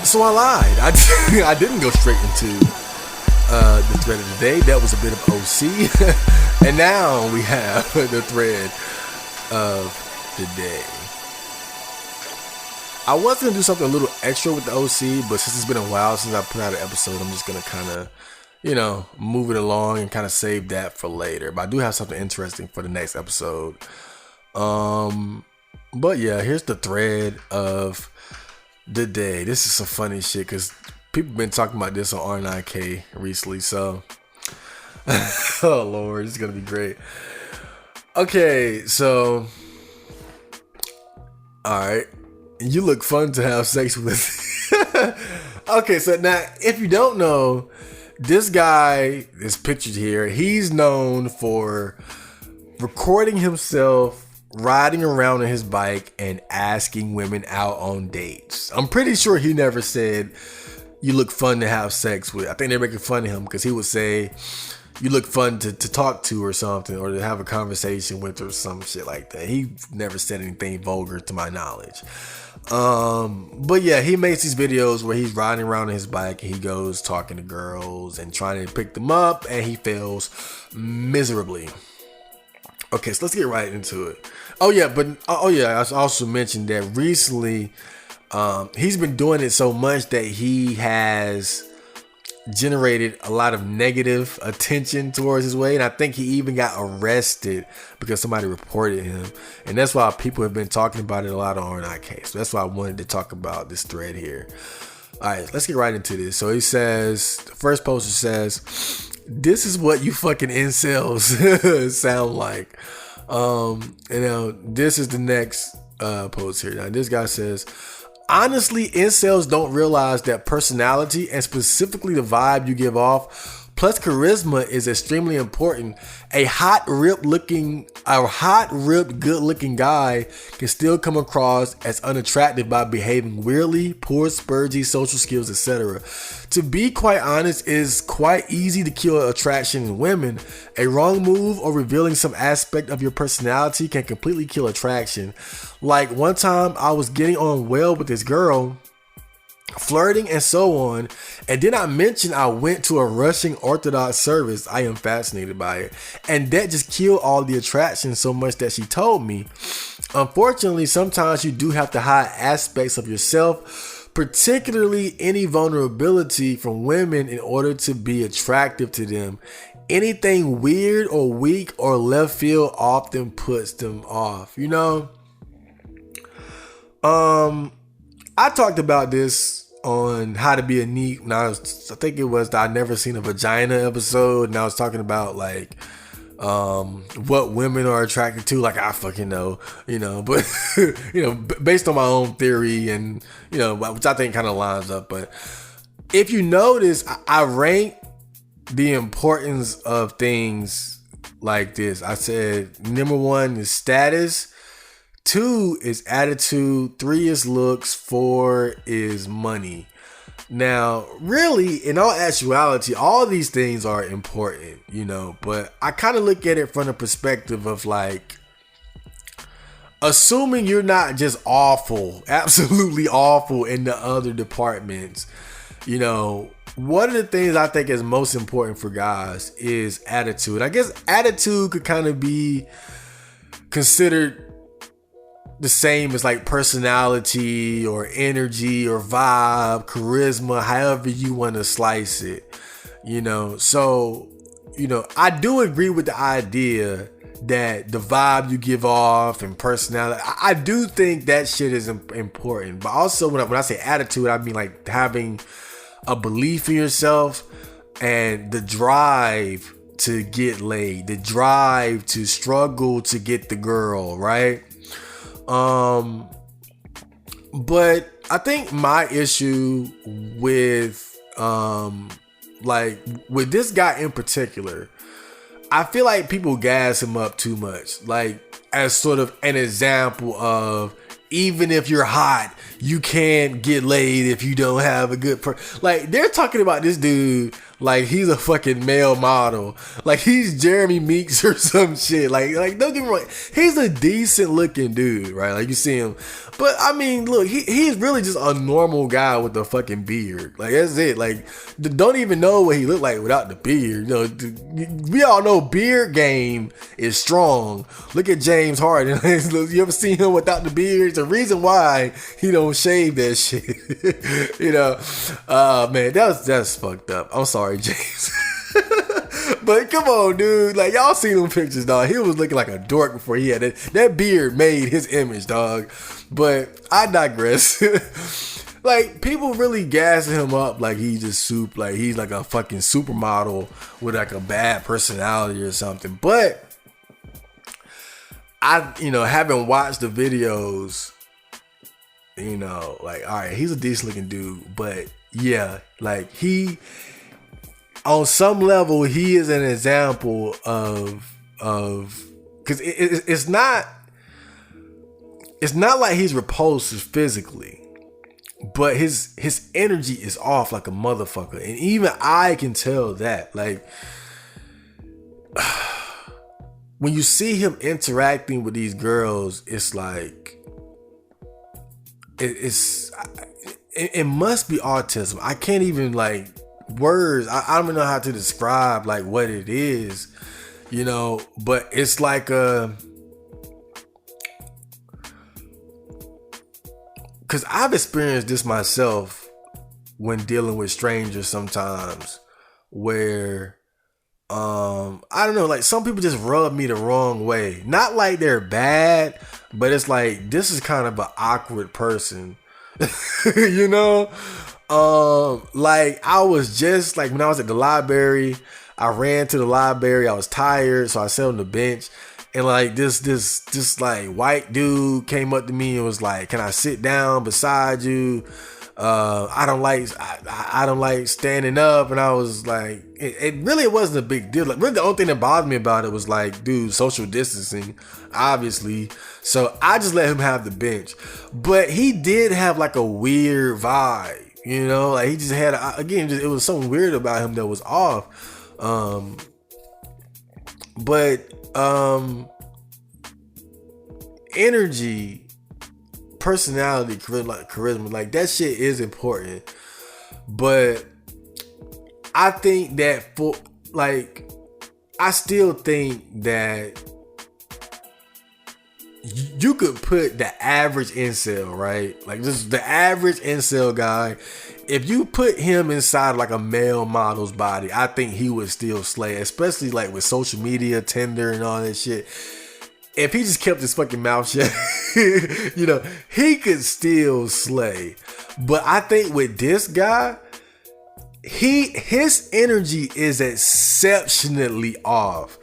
So I lied. I didn't go straight into the thread of the day. That was a bit of OC. And now we have the thread of the day. I was going to do something a little extra with the OC, but since it's been a while since I put out an episode, I'm just going to kind of, move it along and kind of save that for later. But I do have something interesting for the next episode. But yeah, here's the thread of the day. This is some funny shit because people been talking about this on R9K recently. So, oh Lord, it's gonna be great. Okay, so, all right, you look fun to have sex with. Okay, so now if you don't know, this guy is pictured here. He's known for recording himself riding around on his bike and asking women out on dates. I'm pretty sure he never said you look fun to have sex with. I think they're making fun of him because he would say you look fun to talk to or something, or to have a conversation with, or some shit like that. He never said anything vulgar to my knowledge. But yeah, he makes these videos where he's riding around on his bike and he goes talking to girls and trying to pick them up, and he fails miserably. Okay, so let's get right into it. I also mentioned that recently he's been doing it so much that he has generated a lot of negative attention towards his way, and I think he even got arrested because somebody reported him, and that's why people have been talking about it a lot on R9K. So that's why I wanted to talk about this thread here. All right, let's get right into this. So he says, the first poster says, "This is what you fucking incels sound like." This is the next post here. Now this guy says, "Honestly, incels don't realize that personality, and specifically the vibe you give off, plus charisma, is extremely important. A hot, ripped, good-looking guy can still come across as unattractive by behaving weirdly, poor, spurgy social skills, etc. To be quite honest, it is quite easy to kill attraction in women. A wrong move or revealing some aspect of your personality can completely kill attraction. Like one time I was getting on well with this girl, flirting and so on, and then I mentioned I went to a Russian Orthodox service. I am fascinated by it, and that just killed all the attraction so much that she told me. Unfortunately, sometimes you do have to hide aspects of yourself, particularly any vulnerability, from women in order to be attractive to them. Anything weird or weak or left field often puts them off." I talked about this on How to Be a Neat when I think it was the I Never Seen a Vagina episode, and I was talking about like what women are attracted to. Like, I fucking know, but based on my own theory, and which I think kind of lines up. But if you notice, I rank the importance of things like this. I said number 1 is status, 2 is attitude, 3 is looks, 4 is money. Now, really, in all actuality, all these things are important, but I kind of look at it from the perspective of like, assuming you're not just awful, absolutely awful in the other departments, one of the things I think is most important for guys is attitude. I guess attitude could kind of be considered the same as like personality or energy or vibe, charisma, however you want to slice it, So, I do agree with the idea that the vibe you give off and personality, I do think that shit is important. But also when I say attitude, I mean like having a belief in yourself and the drive to get laid, the drive to struggle to get the girl, right? But I think my issue with with this guy in particular, I feel like people gas him up too much, like as sort of an example of, even if you're hot, you can't get laid if you don't have a good like, they're talking about this dude like he's a fucking male model, like he's Jeremy Meeks or some shit. Like don't get me wrong, he's a decent looking dude, right? Like you see him, but I mean, look, he's really just a normal guy with a fucking beard. Like that's it. Like, don't even know what he looked like without the beard. We all know beard game is strong. Look at James Harden. You ever seen him without the beard? It's a reason why he don't shave that shit. Man, that's fucked up. I'm sorry, James. But come on, dude. Like, y'all seen them pictures, dog. He was looking like a dork before he had it. That beard made his image, dog. But I digress. Like, people really gassing him up like he's just like he's like a fucking supermodel with like a bad personality or something. But I, having watched the videos, like, all right, he's a decent looking dude, but yeah, like on some level, he is an example of, cause it's not like he's repulsive physically, but his energy is off like a motherfucker. And even I can tell that, like, when you see him interacting with these girls, it's like, it must be autism. I can't even, like, words. I don't even know how to describe like what it is, but it's like because I've experienced this myself when dealing with strangers sometimes, where I don't know, like some people just rub me the wrong way. Not like they're bad, but it's like, this is kind of an awkward person. Like I was just like, when I was at the library, I ran to the library, I was tired, so I sat on the bench, and like this like white dude came up to me and was like, "Can I sit down beside you? I don't like standing up." And I was like, it really wasn't a big deal. Like, really the only thing that bothered me about it was like, dude, social distancing, obviously. So I just let him have the bench. But he did have like a weird vibe, like he just had, it was something weird about him that was off. But energy, personality, charisma, like that shit is important. But I think that I still think that you could put the average incel, right? Like just the average incel guy, if you put him inside like a male model's body, I think he would still slay, especially like with social media, Tinder and all that shit. If he just kept his fucking mouth shut, he could still slay. But I think with this guy, his energy is exceptionally off.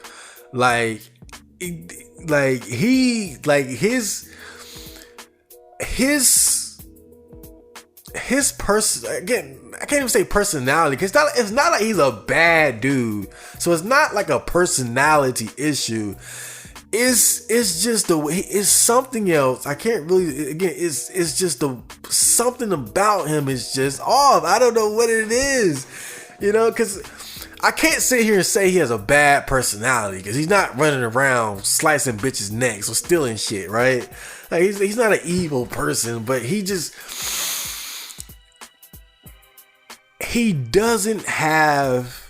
His person, again, I can't even say personality, because it's not like he's a bad dude. So it's not like a personality issue. It's just it's something else. I can't really, again, it's just something about him is just off. I don't know what it is, because I can't sit here and say he has a bad personality, because he's not running around slicing bitches' necks or stealing shit, right? Like he's not an evil person, but he doesn't have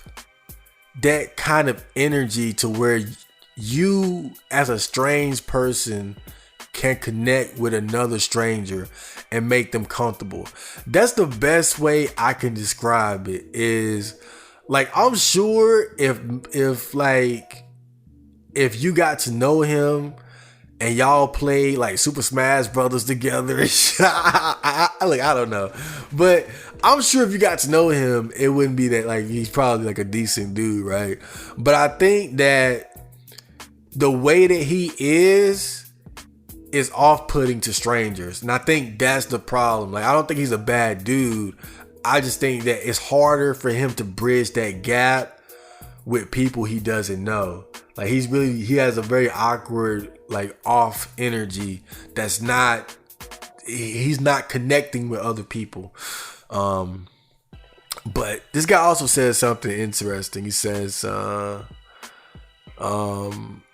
that kind of energy to where you as a strange person can connect with another stranger and make them comfortable. That's the best way I can describe it. Is like, I'm sure if you got to know him and y'all played like Super Smash Brothers together, I don't know, but I'm sure if you got to know him, it wouldn't be that, like, he's probably like a decent dude, right? But I think that the way that he is off-putting to strangers. And I think that's the problem. Like, I don't think he's a bad dude. I just think that it's harder for him to bridge that gap with people he doesn't know. Like, he has a very awkward, like, off energy that's he's not connecting with other people. But this guy also says something interesting. He says,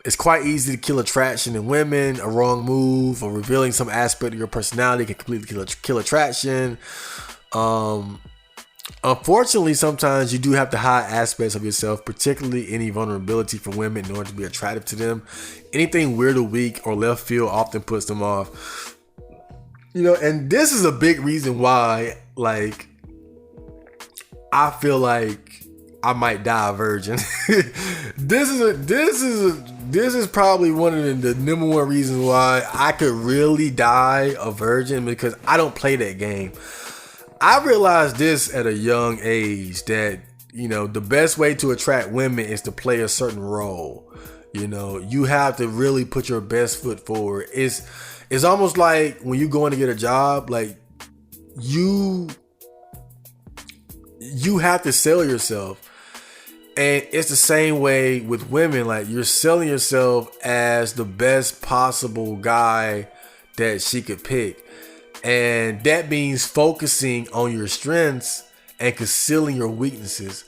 it's quite easy to kill attraction in women. A wrong move or revealing some aspect of your personality can completely kill attraction. Unfortunately, sometimes you do have to hide aspects of yourself, particularly any vulnerability for women, in order to be attractive to them. Anything weird or weak or left field often puts them off. And this is a big reason why, like, I feel like I might die a virgin. This is probably one of the number one reasons why I could really die a virgin, because I don't play that game. I realized this at a young age, that, you know, the best way to attract women is to play a certain role. You know, you have to really put your best foot forward. It's almost like when you go in to get a job, like you have to sell yourself. And it's the same way with women. Like, you're selling yourself as the best possible guy that she could pick. And that means focusing on your strengths and concealing your weaknesses.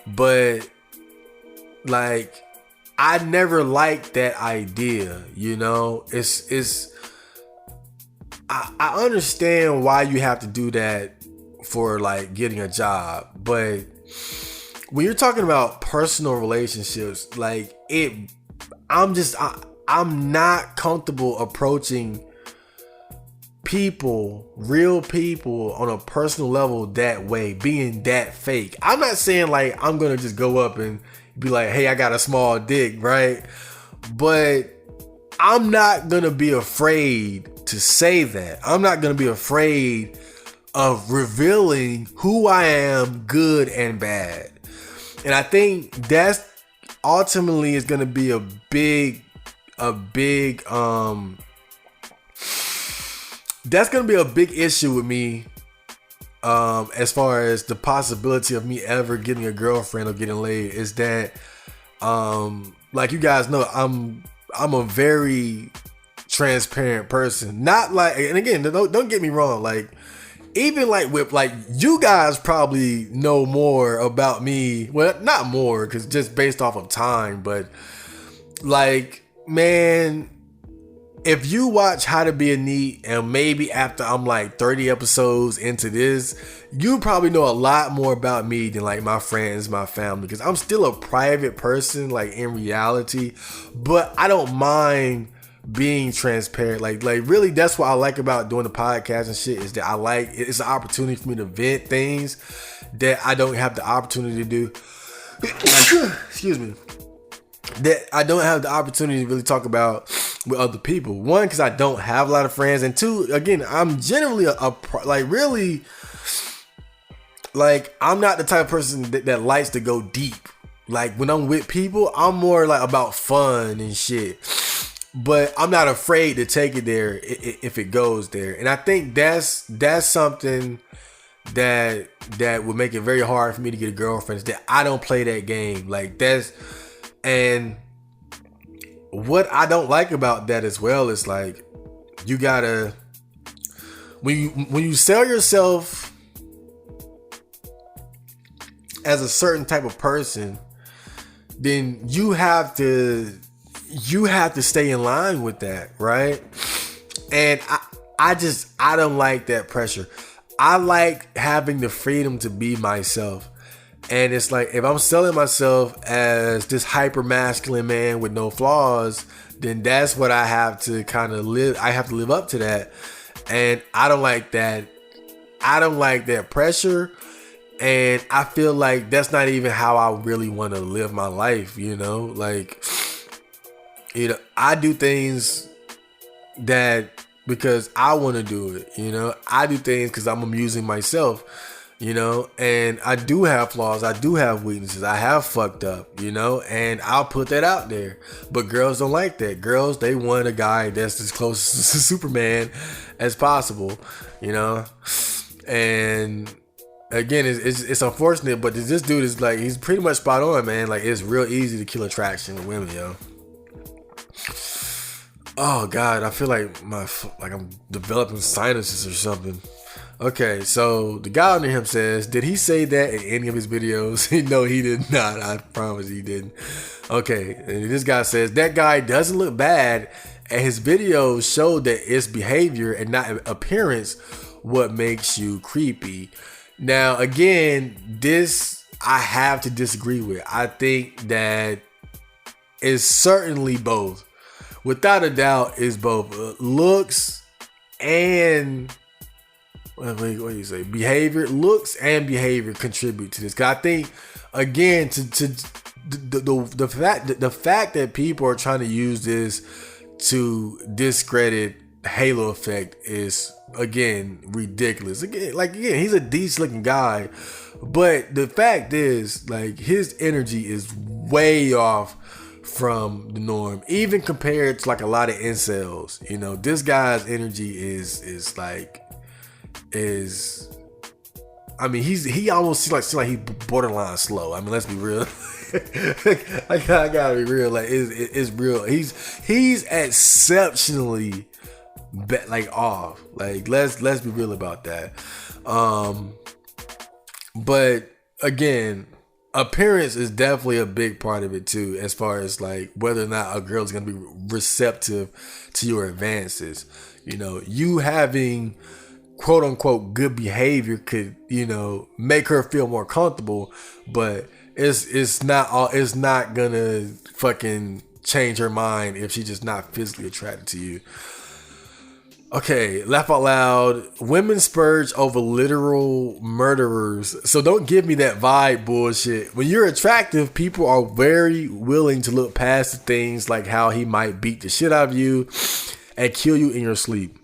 But like, I never liked that idea, you know. I understand why you have to do that for like getting a job, but when you're talking about personal relationships, like I'm not comfortable approaching people, real people, on a personal level that way, being that fake. I'm not saying like I'm gonna just go up and be like, hey, I got a small dick, right? But I'm not gonna be afraid to say that. I'm not gonna be afraid of revealing who I am, good and bad. And I think that's ultimately is gonna be a big that's gonna be a big issue with me, as far as the possibility of me ever getting a girlfriend or getting laid, is that like you guys know, I'm a very transparent person. Not like, and again, don't get me wrong, like even like with like you guys probably know more about me. Well, not more, because just based off of time, but like, man, if you watch How to Be a Neat, and maybe after I'm like 30 episodes into this, you probably know a lot more about me than like my friends, my family, because I'm still a private person, like in reality, but I don't mind being transparent. Like really, that's what I like about doing the podcast and shit, is that I like, it's an opportunity for me to vent things that I don't have the opportunity to do. Excuse me. That I don't have the opportunity to really talk about with other people. One, because I don't have a lot of friends, and two, again, I'm generally I'm not the type of person that likes to go deep. Like when I'm with people, I'm more like about fun and shit. But I'm not afraid to take it there if it goes there. And I think that's something that would make it very hard for me to get a girlfriend, is that I don't play that game. Like and what I don't like about that as well is like, you gotta, when you sell yourself as a certain type of person, then you have to stay in line with that, right? And I don't like that pressure. I like having the freedom to be myself. And it's like, if I'm selling myself as this hyper masculine man with no flaws, then that's what I have to kind of live. I have to live up to that. And I don't like that. I don't like that pressure. And I feel like that's not even how I really want to live my life, you know? Like, you know, I do things that because I want to do it, you know? I do things because I'm amusing myself. You know, and I do have flaws. I do have weaknesses. I have fucked up, you know, and I'll put that out there. But girls don't like that. Girls, they want a guy that's as close to Superman as possible, you know. And again, it's unfortunate, but this dude is like, he's pretty much spot on, man. Like, it's real easy to kill attraction with women, yo. Oh God, I feel like I'm developing sinuses or something. Okay, so the guy under him says, did he say that in any of his videos? No, he did not. I promise he didn't. Okay, and this guy says, that guy doesn't look bad, and his videos show that it's behavior and not appearance what makes you creepy. Now, again, this I have to disagree with. I think that it's certainly both. Without a doubt, it's both looks and... what do you say? Behavior, looks and behavior contribute to this. Cause I think again, the fact that people are trying to use this to discredit halo effect is, again, ridiculous. Again, he's a decent looking guy, but the fact is, like, his energy is way off from the norm, even compared to like a lot of incels. You know, this guy's energy is I mean, he almost seems like he's borderline slow. I mean, let's be real. I gotta be real. Like, it's real. He's exceptionally off. Like, let's be real about that. But again, appearance is definitely a big part of it too, as far as like whether or not a girl is gonna be receptive to your advances. You know, you having quote unquote good behavior could, you know, make her feel more comfortable, but it's not gonna fucking change her mind if she's just not physically attracted to you. Okay, laugh out loud. Women spurge over literal murderers. So don't give me that vibe bullshit. When you're attractive, people are very willing to look past the things like how he might beat the shit out of you and kill you in your sleep.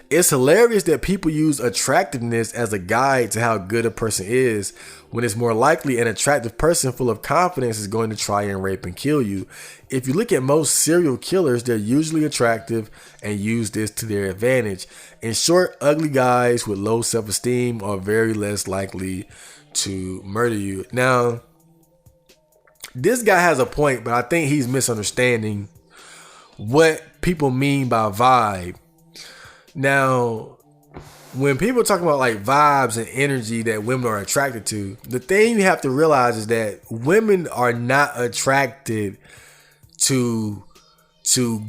It's hilarious that people use attractiveness as a guide to how good a person is, when it's more likely an attractive person full of confidence is going to try and rape and kill you. If you look at most serial killers, they're usually attractive and use this to their advantage. In short, ugly guys with low self-esteem are very less likely to murder you. Now, this guy has a point, but I think he's misunderstanding what people mean by vibe. Now, when people talk about like vibes and energy that women are attracted to, the thing you have to realize is that women are not attracted to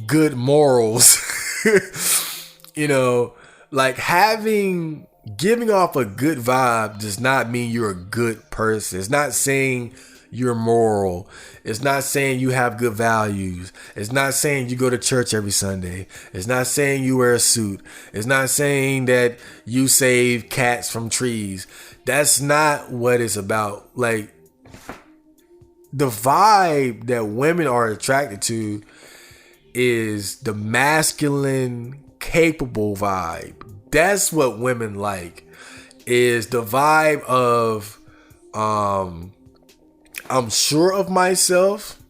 good morals. You know, like giving off a good vibe does not mean you're a good person. It's not saying you're moral. It's not saying you have good values. It's not saying you go to church every Sunday. It's not saying you wear a suit. It's not saying that you save cats from trees. That's not what it's about. Like, the vibe that women are attracted to is the masculine, capable vibe. That's what women like, is the vibe of I'm sure of myself.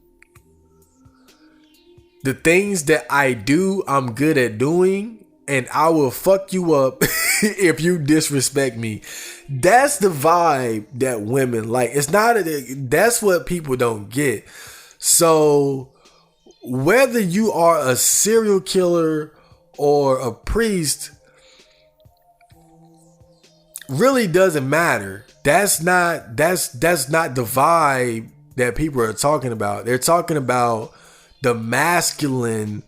The things that I do, I'm good at doing, and I will fuck you up if you disrespect me. That's the vibe that women like. That's what people don't get. So whether you are a serial killer or a priest really doesn't matter. That's not the vibe that people are talking about. They're talking about the masculine,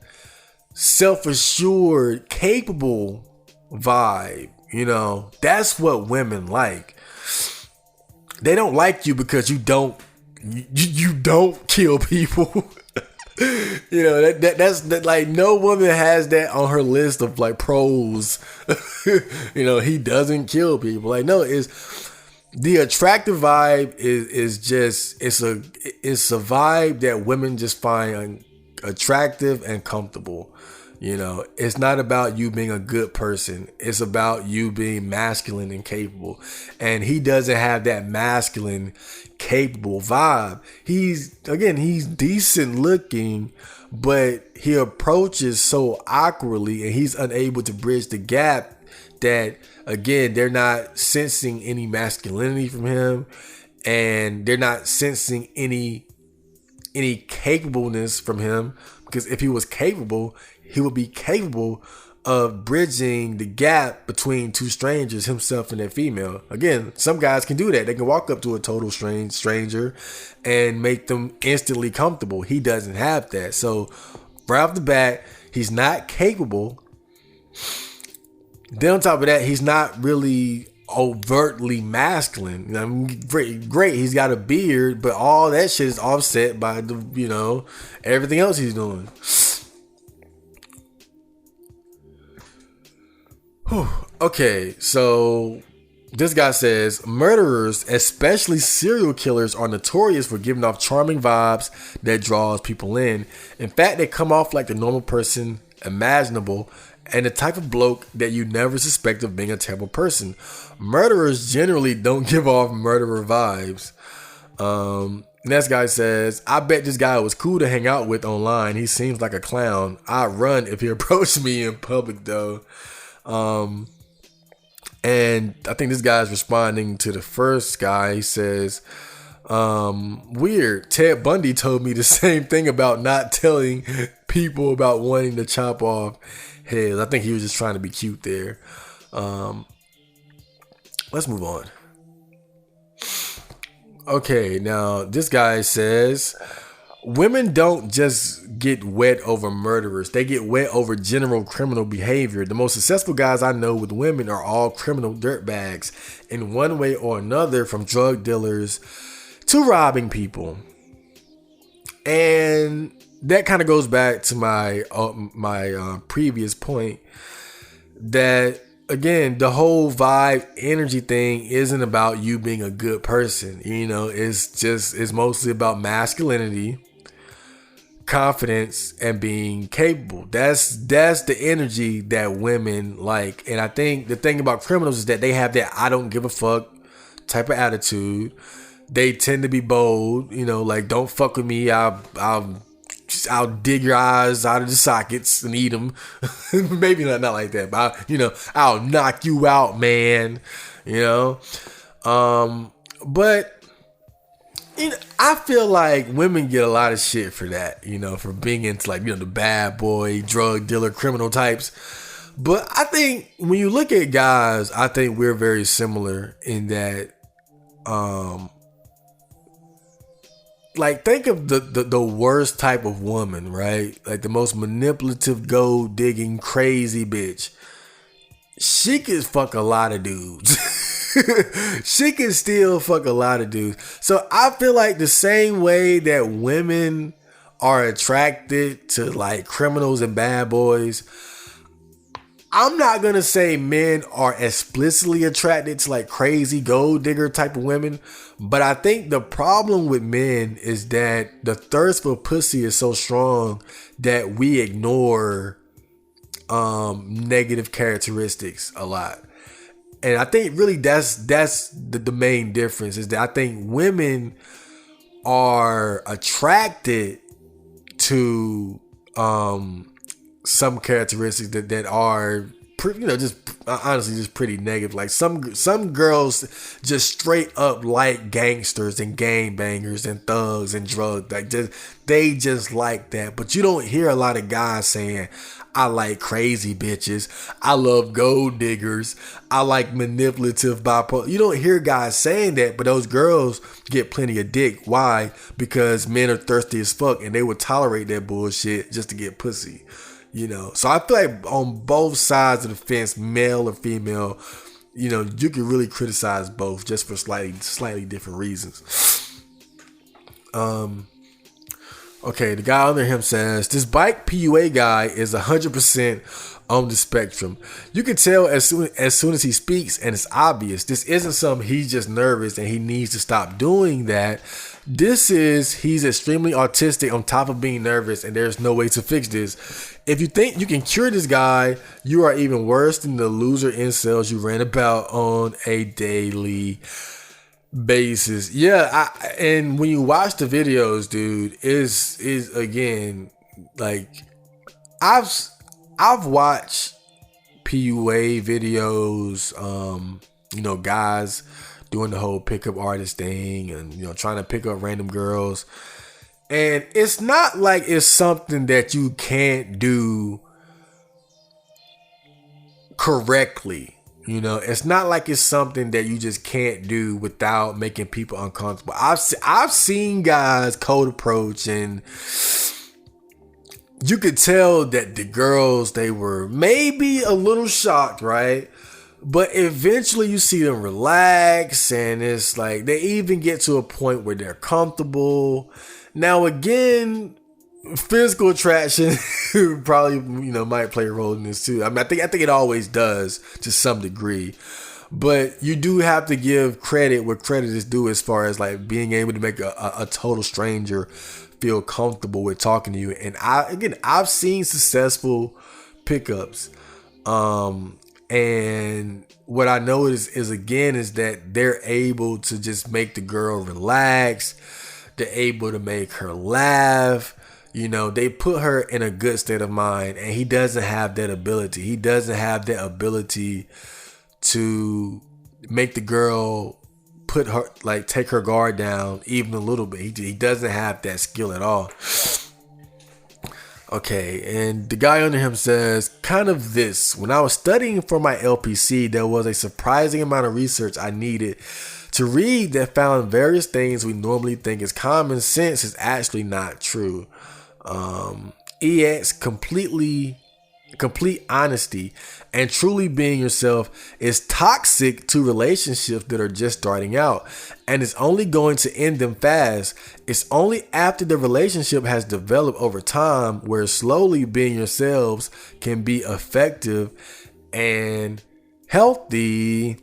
self-assured, capable vibe. You know, that's what women like. They don't like you because you don't kill people. You know, that's like, no woman has that on her list of like pros. You know, he doesn't kill people. Like, no, it's the attractive vibe is just it's a vibe that women just find attractive and comfortable. You know, it's not about you being a good person. It's about you being masculine and capable. And he doesn't have that masculine, capable vibe. He's decent looking, but he approaches so awkwardly, and he's unable to bridge the gap that, again, they're not sensing any masculinity from him, and they're not sensing any capableness from him, because if he was capable, he would be capable of bridging the gap between two strangers, himself and that female. Again, some guys can do that. They can walk up to a total stranger and make them instantly comfortable. He doesn't have that. So right off the bat, he's not capable. Then on top of that, he's not really overtly masculine. I mean, great. He's got a beard, but all that shit is offset by everything else he's doing. Okay, so This guy says, murderers, especially serial killers, are notorious for giving off charming vibes that draws people in. In fact, they come off like the normal person imaginable and the type of bloke that you never suspect of being a terrible person. Murderers generally don't give off murderer vibes. Next guy says, I bet this guy was cool to hang out with online. He seems like a clown. I'd run if he approached me in public though. And I think this guy's responding to the first guy. He says, weird. Ted Bundy told me the same thing about not telling people about wanting to chop off heads. I think he was just trying to be cute there. Let's move on. Okay, now this guy says, women don't just get wet over murderers. They get wet over general criminal behavior. The most successful guys I know with women are all criminal dirtbags in one way or another, from drug dealers to robbing people. And that kind of goes back to my previous point that, again, the whole vibe energy thing isn't about you being a good person. You know, it's mostly about masculinity, confidence, and being capable. That's the energy that women like. And I think the thing about criminals is that they have that I don't give a fuck type of attitude. They tend to be bold, you know, like, don't fuck with me. I'll dig your eyes out of the sockets and eat them. Maybe not like that, but I'll knock you out, man. You know, but I feel like women get a lot of shit for that, for being into the bad boy, drug dealer, criminal types. But I think when you look at guys, I think we're very similar in that, think of the worst type of woman, right? Like the most manipulative, gold digging, crazy bitch. She could fuck a lot of dudes. She can still fuck a lot of dudes. So I feel like the same way that women are attracted to criminals and bad boys, I'm not going to say men are explicitly attracted to crazy gold digger type of women. But I think the problem with men is that the thirst for pussy is so strong that we ignore negative characteristics a lot. And I think really that's the main difference, is that I think women are attracted to some characteristics that are just pretty negative. Like some girls just straight up like gangsters and gangbangers and thugs and drugs. They just like that. But you don't hear a lot of guys saying, I like crazy bitches. I love gold diggers. I like manipulative bipolar. You don't hear guys saying that, but those girls get plenty of dick. Why? Because men are thirsty as fuck and they would tolerate that bullshit just to get pussy. So I feel like on both sides of the fence, male or female, you can really criticize both just for slightly different reasons. Okay, the guy under him says, this bike PUA guy is 100% on the spectrum. You can tell as soon as he speaks, and it's obvious. This isn't some he's just nervous and he needs to stop doing that. He's extremely autistic on top of being nervous, and there's no way to fix this. If you think you can cure this guy, you are even worse than the loser incels you ran about on a daily basis. Yeah, and when you watch the videos, dude, is again, I've watched PUA videos, guys doing the whole pickup artist thing and trying to pick up random girls. And it's not like it's something that you can't do correctly. It's not like it's something that you just can't do without making people uncomfortable. I've seen guys cold approach, and you could tell that the girls, they were maybe a little shocked, right? But eventually you see them relax, and it's like they even get to a point where they're comfortable. Now again, physical attraction probably might play a role in this too. I mean, I think it always does to some degree, But you do have to give credit where credit is due, as far as like being able to make a total stranger feel comfortable with talking to you. And I've seen successful pickups. And what I know is that they're able to just make the girl relax. They're able to make her laugh. They put her in a good state of mind, and he doesn't have that ability. He doesn't have that ability to make the girl take her guard down even a little bit. He doesn't have that skill at all. Okay, and the guy under him says, kind of this: when I was studying for my LPC, there was a surprising amount of research I needed to read that found various things we normally think is common sense is actually not true. Complete honesty and truly being yourself is toxic to relationships that are just starting out, and it's only going to end them fast. It's only after the relationship has developed over time where slowly being yourselves can be effective and healthy.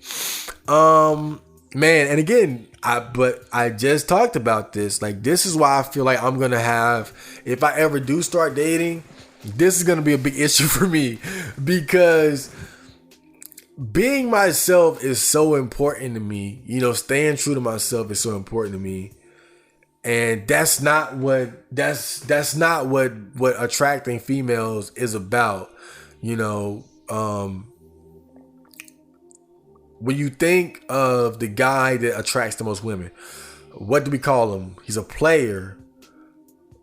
Man, and again, I just talked about this. Like, this is why I feel like I'm gonna have, if I ever do start dating, this is gonna be a big issue for me, because being myself is so important to me. Staying true to myself is so important to me, and that's not what attracting females is about. When you think of the guy that attracts the most women, what do we call him? He's a player.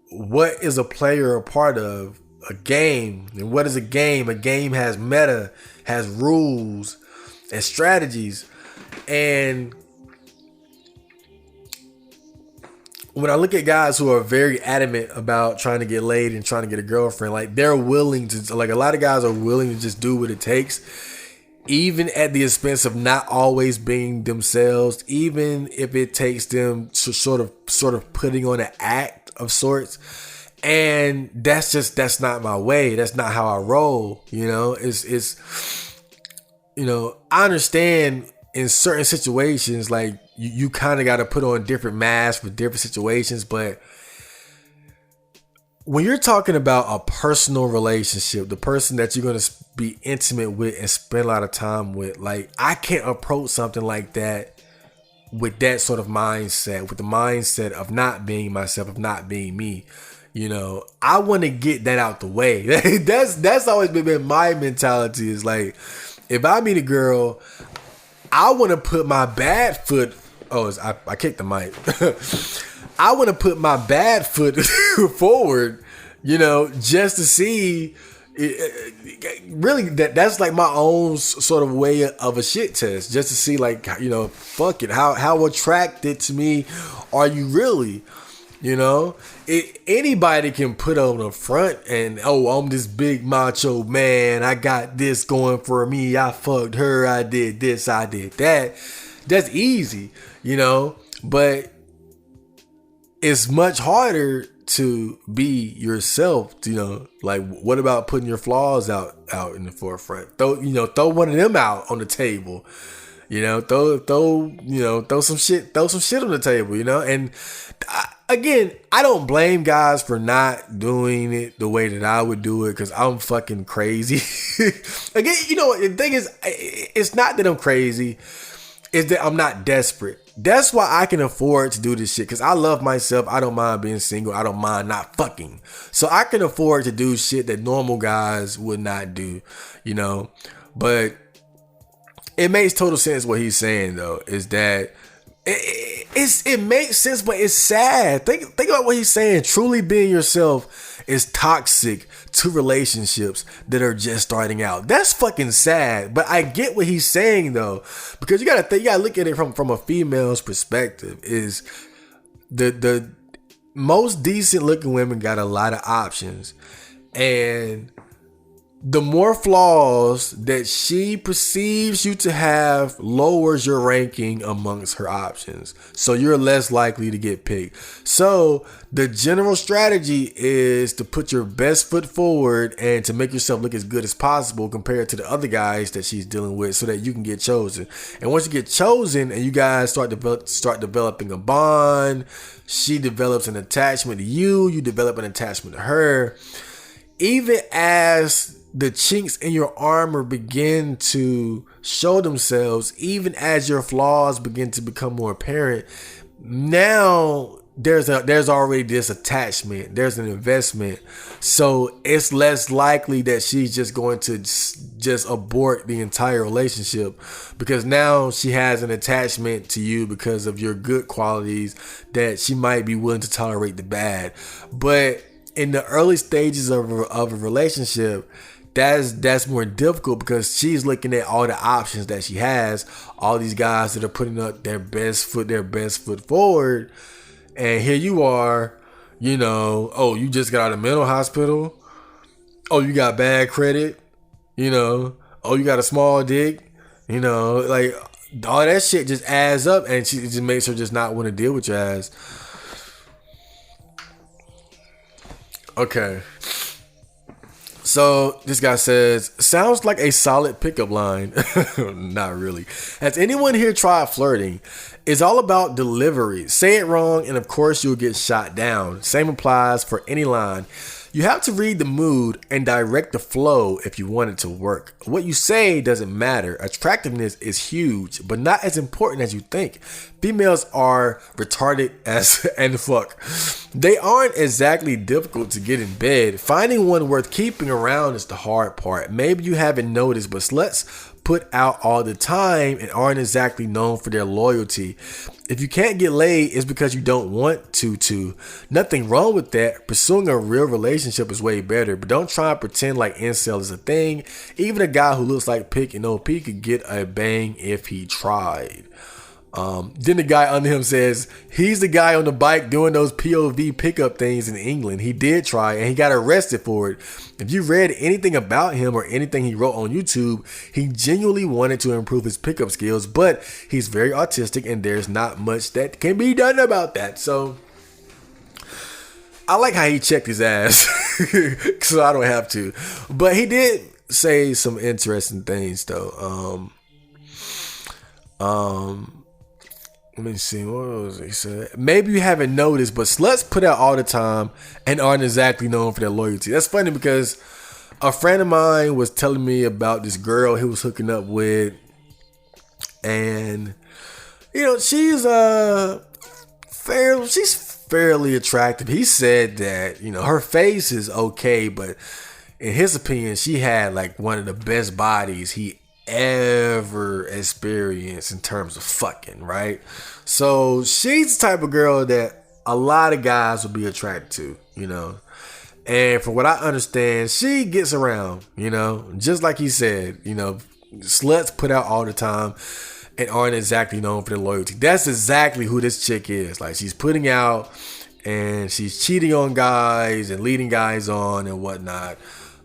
What is a player a part of? A game. And what is a game? A game has meta, has rules and strategies. And when I look at guys who are very adamant about trying to get laid and trying to get a girlfriend, like, they're willing to, like, a lot of guys are willing to just do what it takes, even at the expense of not always being themselves, even if it takes them to sort of putting on an act of sorts. And that's not my way. That's not how I roll. I understand in certain situations, like, you kind of got to put on different masks for different situations. But when you're talking about a personal relationship, the person that you're going to be intimate with and spend a lot of time with, like, I can't approach something like that with that sort of mindset, with the mindset of not being myself, of not being me. I want to get that out the way. That's always been my mentality, is like, if I meet a girl, I want to put my bad foot. I kicked the mic. I want to put my bad foot forward, just to see. Really, that's like my own sort of way of a shit test, just to see, like, fuck it, how attracted to me are you really? Anybody can put on the front and, I'm this big macho man, I got this going for me, I fucked her, I did this, I did that. That's easy, but it's much harder to be yourself. Like, what about putting your flaws out in the forefront? Throw one of them out on the table. Throw some shit on the table. And I don't blame guys for not doing it the way that I would do it, because I'm fucking crazy. Again, the thing is, it's not that I'm crazy, it's that I'm not desperate. That's why I can afford to do this shit, because I love myself. I don't mind being single. I don't mind not fucking. So I can afford to do shit that normal guys would not do, But it makes total sense what he's saying, though, is that it makes sense, but it's sad. Think about what he's saying. Truly being yourself is toxic to relationships that are just starting out. That's fucking sad. But I get what he's saying, though, because you gotta look at it from a female's perspective. Is the most decent looking women got a lot of options, and the more flaws that she perceives you to have lowers your ranking amongst her options. So you're less likely to get picked. So the general strategy is to put your best foot forward and to make yourself look as good as possible compared to the other guys that she's dealing with so that you can get chosen. And once you get chosen and you guys start developing a bond, she develops an attachment to you, you develop an attachment to her. Even as the chinks in your armor begin to show themselves, even as your flaws begin to become more apparent, now there's already this attachment, there's an investment. So it's less likely that she's just going to just abort the entire relationship, because now she has an attachment to you because of your good qualities that she might be willing to tolerate the bad. But in the early stages of a relationship, that's more difficult, because she's looking at all the options that she has, all these guys that are putting up their best foot forward, and here you are, oh, you just got out of mental hospital, oh, you got bad credit, oh, you got a small dick, like all that shit just adds up, and she just makes her just not want to deal with your ass. Okay. So this guy says, sounds like a solid pickup line. Not really. Has anyone here tried flirting? It's all about delivery. Say it wrong and of course you'll get shot down. Same applies for any line. You have to read the mood and direct the flow if you want it to work. What you say doesn't matter. Attractiveness is huge, but not as important as you think. Females are retarded as and fuck. They aren't exactly difficult to get in bed. Finding one worth keeping around is the hard part. Maybe you haven't noticed, but sluts put out all the time and aren't exactly known for their loyalty. If you can't get laid, it's because you don't want to. Nothing wrong with that. Pursuing a real relationship is way better, but don't try and pretend like incel is a thing. Even a guy who looks like Pick and OP could get a bang if he tried. Then the guy under him says, he's the guy on the bike doing those POV pickup things in England. He did try and he got arrested for it. If you read anything about him or anything he wrote on YouTube, he genuinely wanted to improve his pickup skills, but he's very autistic and there's not much that can be done about that. So I like how he checked his ass, so I don't have to. But he did say some interesting things though. Let me see, what was he said? Maybe you haven't noticed, but sluts put out all the time and aren't exactly known for their loyalty. That's funny because a friend of mine was telling me about this girl he was hooking up with, and she's fairly attractive. He said that her face is okay, but in his opinion, she had like one of the best bodies he ever experienced in terms of fucking, right? So she's the type of girl that a lot of guys would be attracted to, and from what I understand, she gets around, just like he said, sluts put out all the time and aren't exactly known for their loyalty. That's exactly who this chick is. Like, she's putting out and she's cheating on guys and leading guys on and whatnot.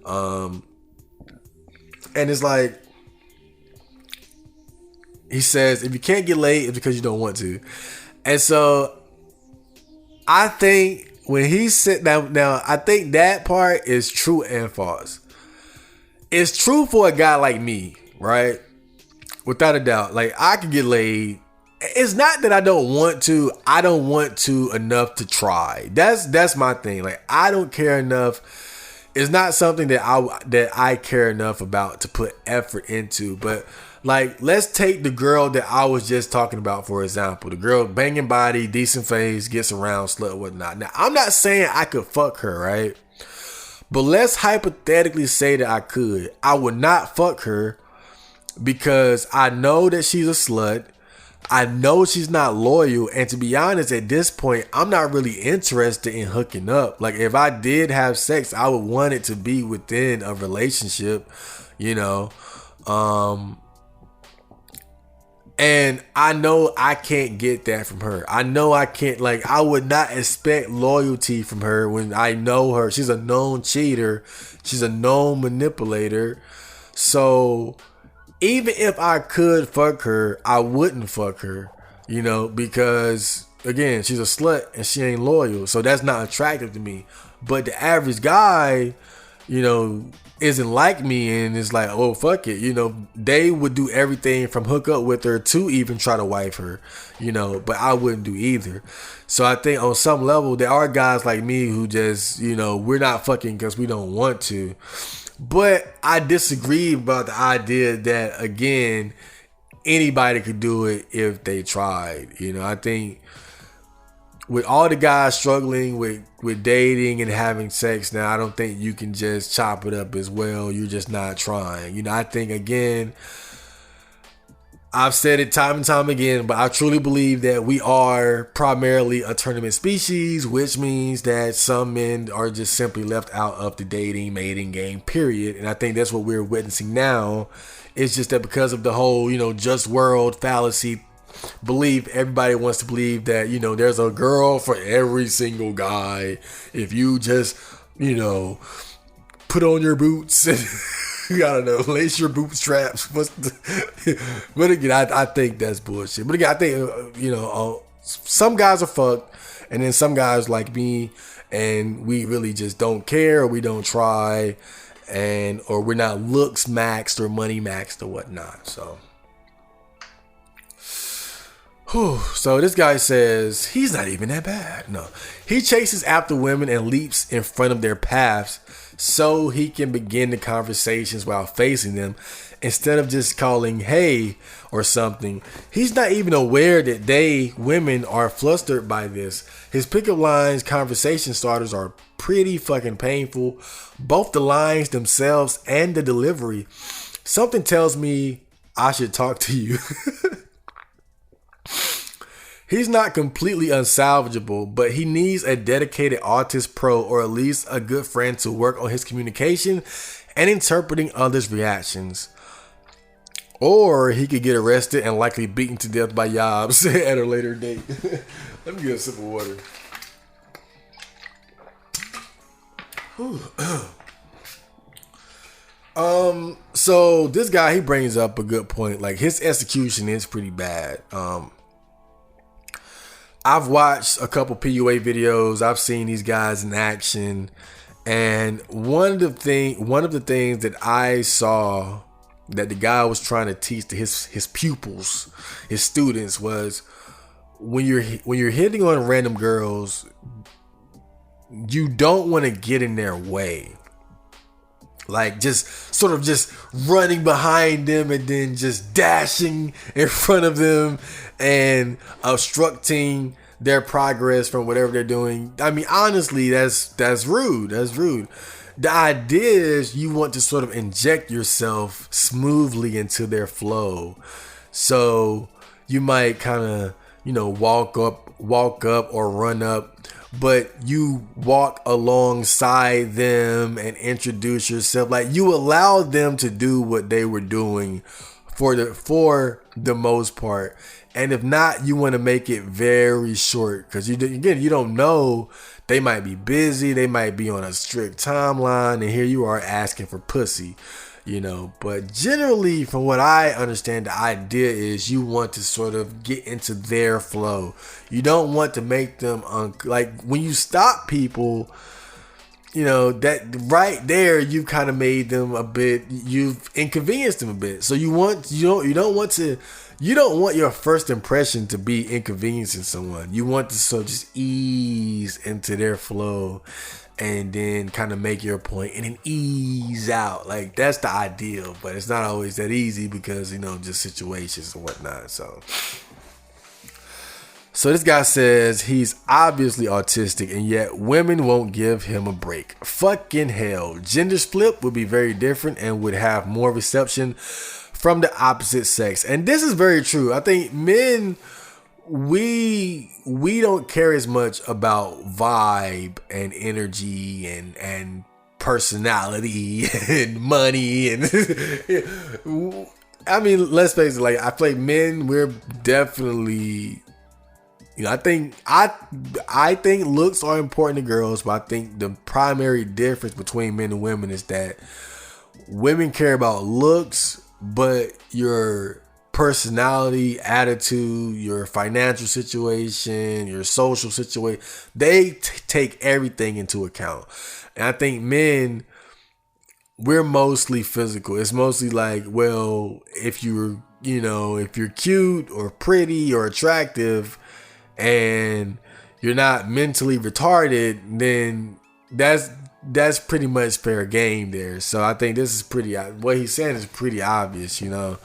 And it's like, he says, if you can't get laid, it's because you don't want to. And so I think when he said now, I think that part is true and false. It's true for a guy like me, right? Without a doubt. Like, I can get laid. It's not that I don't want to. I don't want to enough to try. That's my thing. Like, I don't care enough. It's not something that I care enough about to put effort into. But like, let's take the girl that I was just talking about, for example. The girl, banging body, decent face, gets around, slut, whatnot. Now, I'm not saying I could fuck her, right? But let's hypothetically say that I could. I would not fuck her because I know that she's a slut. I know she's not loyal. And to be honest, at this point, I'm not really interested in hooking up. Like, if I did have sex, I would want it to be within a relationship, And I know I can't get that from her. I know I can't, like, I would not expect loyalty from her when I know her. She's a known cheater. She's a known manipulator. So even if I could fuck her, I wouldn't fuck her, because again, she's a slut and she ain't loyal. So that's not attractive to me. But the average guy, isn't like me and is like, oh, fuck it. They would do everything from hook up with her to even try to wife her, but I wouldn't do either. So I think on some level, there are guys like me who just, we're not fucking because we don't want to. But I disagree about the idea that, again, anybody could do it if they tried. I think with all the guys struggling with dating and having sex now, I don't think you can just chop it up as well. You're just not trying. I think, again, I've said it time and time again, but I truly believe that we are primarily a tournament species, which means that some men are just simply left out of the dating, mating game, period. And I think that's what we're witnessing now. It's just that because of the whole, just world fallacy belief, everybody wants to believe that, there's a girl for every single guy. If you just, put on your boots and I don't know, lace your bootstraps. But again, I think that's bullshit. But again, I think, some guys are fucked, and then some guys like me, and we really just don't care, or we don't try, or we're not looks maxed or money maxed or whatnot. So this guy says he's not even that bad. No, he chases after women and leaps in front of their paths so he can begin the conversations while facing them instead of just calling hey or something. He's not even aware that women are flustered by this. His pickup lines conversation starters are pretty fucking painful. Both the lines themselves and the delivery. Something tells me I should talk to you. He's not completely unsalvageable, but he needs a dedicated artist pro or at least a good friend to work on his communication and interpreting others' reactions. Or he could get arrested and likely beaten to death by Yobs at a later date. Let me get a sip of water. So this guy, he brings up a good point. Like, his execution is pretty bad. I've watched a couple PUA videos. I've seen these guys in action, and one of the things that I saw that the guy was trying to teach to his pupils, his students, was when you're hitting on random girls, you don't want to get in their way. Like, just sort of just running behind them and then just dashing in front of them and obstructing their progress from whatever they're doing. I mean, honestly, that's rude. That's rude. The idea is you want to sort of inject yourself smoothly into their flow. So you might kind of, walk up or run up, but you walk alongside them and introduce yourself. Like, you allow them to do what they were doing for the most part. And if not, you want to make it very short, because you don't know. They might be busy. They might be on a strict timeline, and here you are asking for pussy, But generally, from what I understand, the idea is you want to sort of get into their flow. You don't want to make them like when you stop people. That right there, you kind of made them a bit. You've inconvenienced them a bit. So you don't want your first impression to be inconveniencing someone. You want to sort of just ease into their flow and then kind of make your point and then ease out. Like, that's the ideal, but it's not always that easy because, just situations and whatnot. So this guy says he's obviously autistic and yet women won't give him a break. Fucking hell. Gender split would be very different and would have more reception from the opposite sex. And this is very true. I think men, we don't care as much about vibe and energy and personality and money and I mean, let's face it. Like, I feel like men, we're definitely, I think looks are important to girls, but I think the primary difference between men and women is that women care about looks, but your personality, attitude, your financial situation, your social situation, they take everything into account. And I think men, we're mostly physical. It's mostly like, well, if you're cute or pretty or attractive and you're not mentally retarded, then that's pretty much fair game there. So I think this is what he's saying is pretty obvious, Of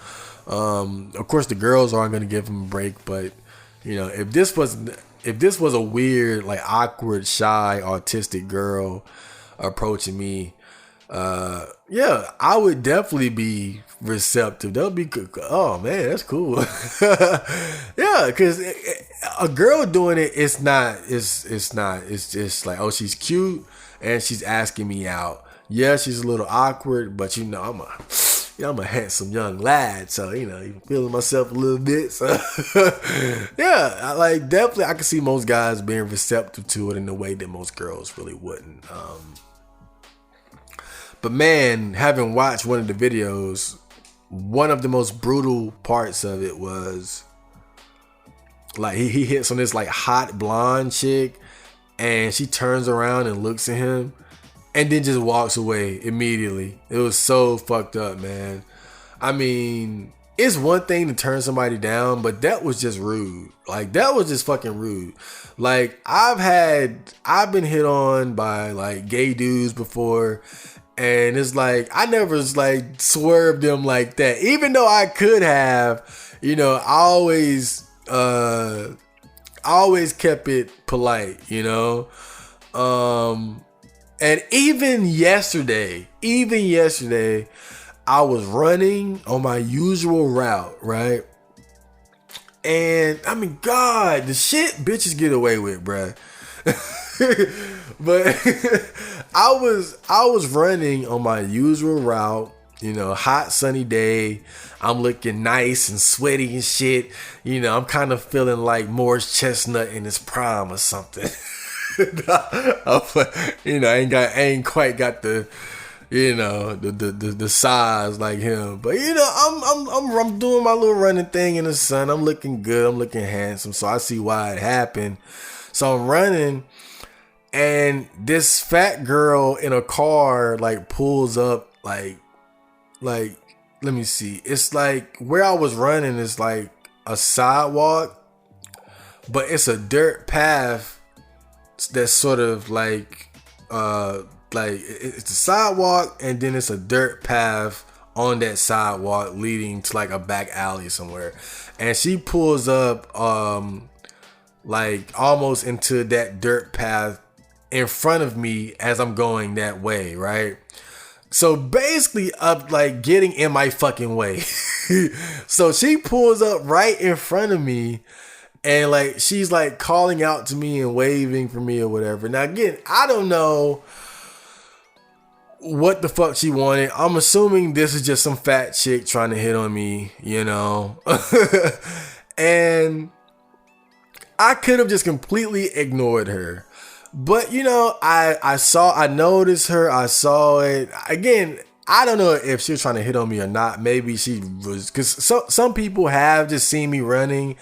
course the girls aren't going to give him a break, but if this was a weird, like, awkward, shy, autistic girl approaching me, I would definitely be receptive. That would be good. Oh man, that's cool. Yeah, because a girl doing it, it's just like, oh, she's cute and she's asking me out. Yeah, she's a little awkward, but I'm a handsome young lad, so feeling myself a little bit. So yeah, definitely I can see most guys being receptive to it in a way that most girls really wouldn't. But man, having watched one of the videos, one of the most brutal parts of it was like he hits on this like hot blonde chick, and she turns around and looks at him and then just walks away immediately. It was so fucked up, man. I mean, it's one thing to turn somebody down, but that was just rude. Like, that was just fucking rude. Like, I've been hit on by like gay dudes before, and it's like, I never like swerved them like that. Even though I could have, I always kept it polite, And even yesterday, I was running on my usual route, right? And I mean, God, the shit bitches get away with, bruh. But I was running on my usual route, hot sunny day. I'm looking nice and sweaty and shit. I'm kind of feeling like Morris Chestnut in his prime or something. I ain't quite got the the size like him, but I'm doing my little running thing in the sun. I'm looking good, I'm looking handsome, so I see why it happened. So I'm running, and this fat girl in a car like pulls up, like let me see, it's like where I was running is like a sidewalk, but it's a dirt path that's sort of like it's a sidewalk, and then it's a dirt path on that sidewalk leading to like a back alley somewhere. And she pulls up like almost into that dirt path in front of me as I'm going that way, right? So basically up like getting in my fucking way. So she pulls up right in front of me, and like she's like calling out to me and waving for me or whatever. Now again, I don't know what the fuck she wanted. I'm assuming this is just some fat chick trying to hit on me, And I could have just completely ignored her. But I noticed her, I saw it. Again, I don't know if she was trying to hit on me or not. Maybe she was, because some people have just seen me running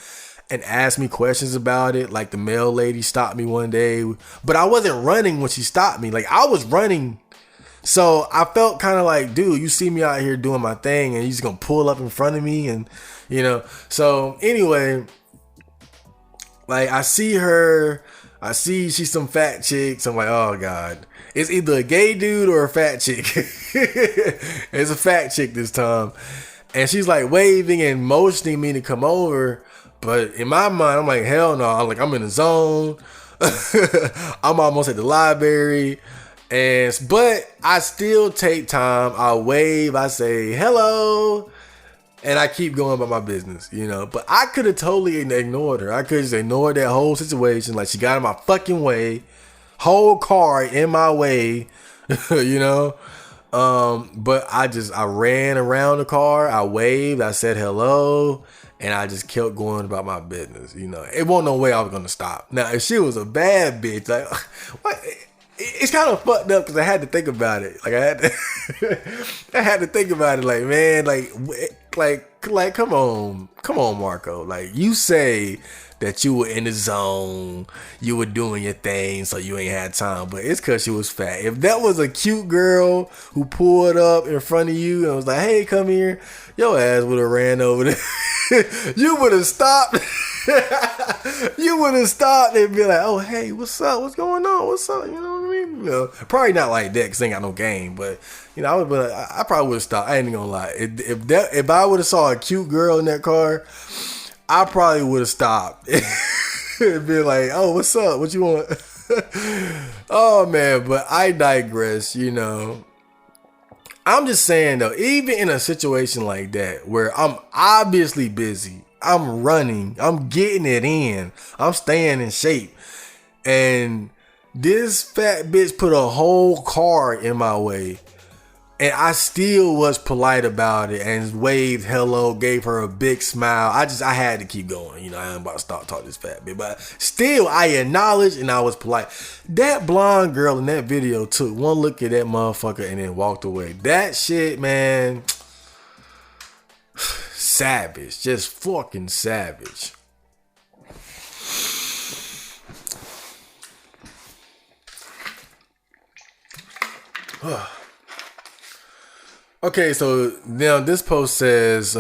and asked me questions about it. Like the mail lady stopped me one day, but I wasn't running when she stopped me. Like I was running. So I felt kind of like, dude, you see me out here doing my thing and you just gonna pull up in front of me, and so anyway, like I see her, she's some fat chick. So I'm like, oh God, it's either a gay dude or a fat chick. It's a fat chick this time. And she's like waving and motioning me to come over. But in my mind, I'm like, hell no. I'm in the zone. I'm almost at the library. But I still take time. I wave, I say hello, and I keep going about my business, But I could have totally ignored her. I could have just ignored that whole situation. Like, she got in my fucking way, whole car in my way, But I ran around the car, I waved, I said hello, and I just kept going about my business. You know, it wasn't no way I was gonna stop. Now, if she was a bad bitch, like, what? It's kind of fucked up because I had to think about it. Like, I had to think about it. Like, man, like, come on, Marco. Like, you say that you were in the zone, you were doing your thing, so you ain't had time. But it's because she was fat. If that was a cute girl who pulled up in front of you and was like, "Hey, come here," your ass would have ran over there. You would have stopped. You would have stopped and be like, "Oh, hey, what's up? What's going on? What's up?" You know what I mean? You know, probably not like that because I ain't got no game. But you know, I probably would have stopped. I ain't even gonna lie. If I would have saw a cute girl in that car, I probably would have stopped and be like, "Oh, what's up? What you want?" Oh man, but I digress. You know, I'm just saying though, even in a situation like that where I'm obviously busy, I'm running, I'm getting it in, I'm staying in shape, and this fat bitch put a whole car in my way, and I still was polite about it and waved hello, gave her a big smile. I had to keep going. You know, I ain't about to stop talking to this fat bitch, but still I acknowledged and I was polite. That blonde girl in that video took one look at that motherfucker and then walked away. That shit, man, savage, just fucking savage. Okay, so now this post says,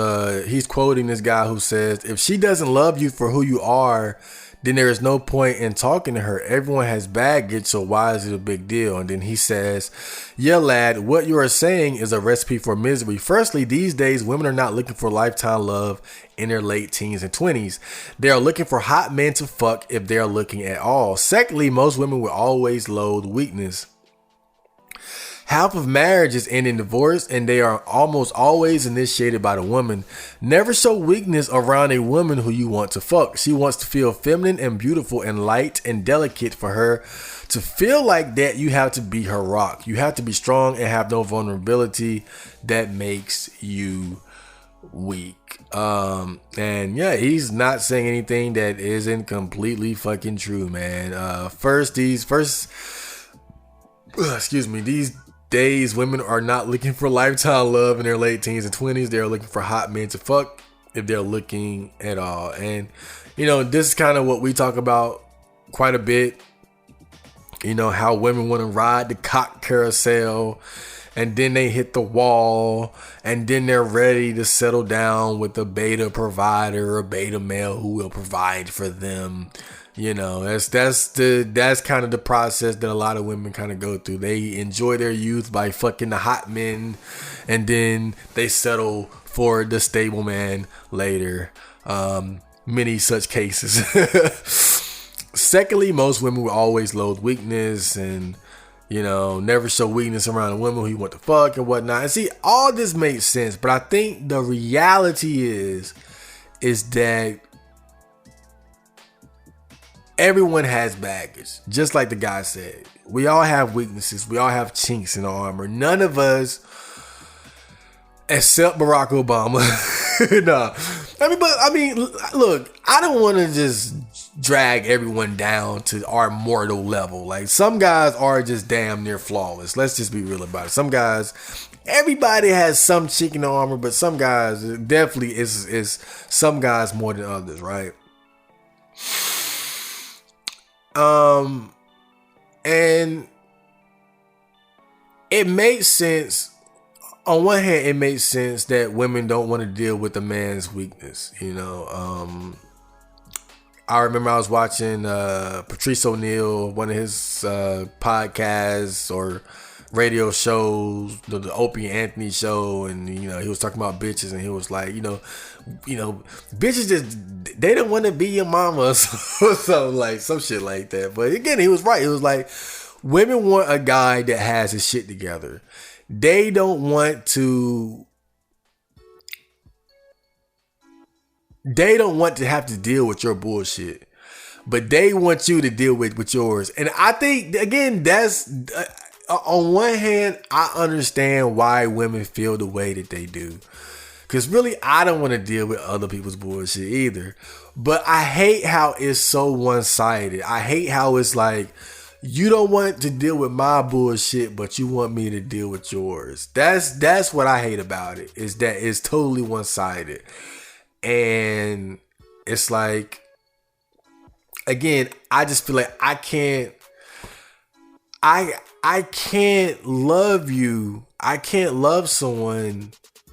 he's quoting this guy who says, "If she doesn't love you for who you are, then there is no point in talking to her. Everyone has baggage, so why is it a big deal?" And then he says, "Yeah, lad, what you are saying is a recipe for misery. Firstly, these days, women are not looking for lifetime love in their late teens and 20s. They are looking for hot men to fuck if they are looking at all. Secondly, most women will always loathe weakness. Half of marriages end in divorce, and they are almost always initiated by the woman. Never show weakness around a woman who you want to fuck. She wants to feel feminine and beautiful and light and delicate. For her to feel like that, you have to be her rock. You have to be strong and have no vulnerability. That makes you weak." And yeah, he's not saying anything that isn't completely fucking true, man. These days, women are not looking for lifetime love in their late teens and 20s. They're looking for hot men to fuck if they're looking at all. And, you know, this is kind of what we talk about quite a bit. You know, how women want to ride the cock carousel and then they hit the wall and then they're ready to settle down with a beta provider or beta male who will provide for them. You know, that's kind of the process that a lot of women kind of go through. They enjoy their youth by fucking the hot men, and then they settle for the stable man later. Many such cases. Secondly, most women will always loathe weakness and, you know, never show weakness around a woman who you want to fuck and whatnot. And see, all this makes sense, but I think the reality is that everyone has baggage. Just like the guy said, we all have weaknesses. We all have chinks in our armor. None of us, except Barack Obama. No, I mean, look, I don't want to just drag everyone down to our mortal level. Like, some guys are just damn near flawless. Let's just be real about it. Some guys, everybody has some chink in the armor, but some guys definitely is some guys more than others, right? And it makes sense. On one hand, it makes sense that women don't want to deal with a man's weakness. You know, I remember I was watching Patrice O'Neal, one of his podcasts or radio shows, the Opie Anthony show, and you know, he was talking about bitches, and he was like, you know, bitches just, they don't want to be your mama or something, like some shit like that. But again, he was right. It was like, women want a guy that has his shit together. They don't want to have to deal with your bullshit, but they want you to deal with yours. And I think, again, that's on one hand, I understand why women feel the way that they do. Because really, I don't want to deal with other people's bullshit either. But I hate how it's so one-sided. I hate how it's like, you don't want to deal with my bullshit, but you want me to deal with yours. That's what I hate about it, is that it's totally one-sided. And it's like, again, I just feel like I can't love you. I can't love someone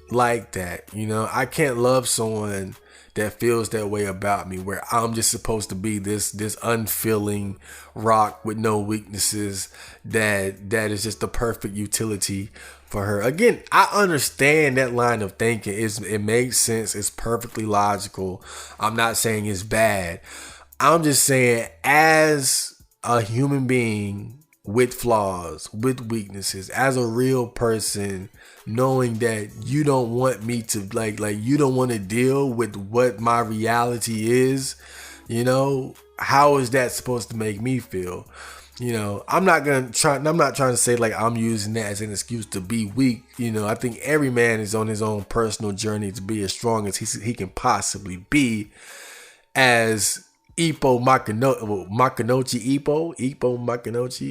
like that. You know, I can't love someone that feels that way about me, where I'm just supposed to be this unfeeling rock with no weaknesses that is just the perfect utility for her. Again, I understand that line of thinking. It makes sense. It's perfectly logical. I'm not saying it's bad. I'm just saying, as a human being with flaws, with weaknesses, as a real person, knowing that you don't want me to like you don't want to deal with what my reality is, you know, how is that supposed to make me feel? You know, I'm not trying to say like I'm using that as an excuse to be weak. You know, I think every man is on his own personal journey to be as strong as he can possibly be. As Ippo Makinochi,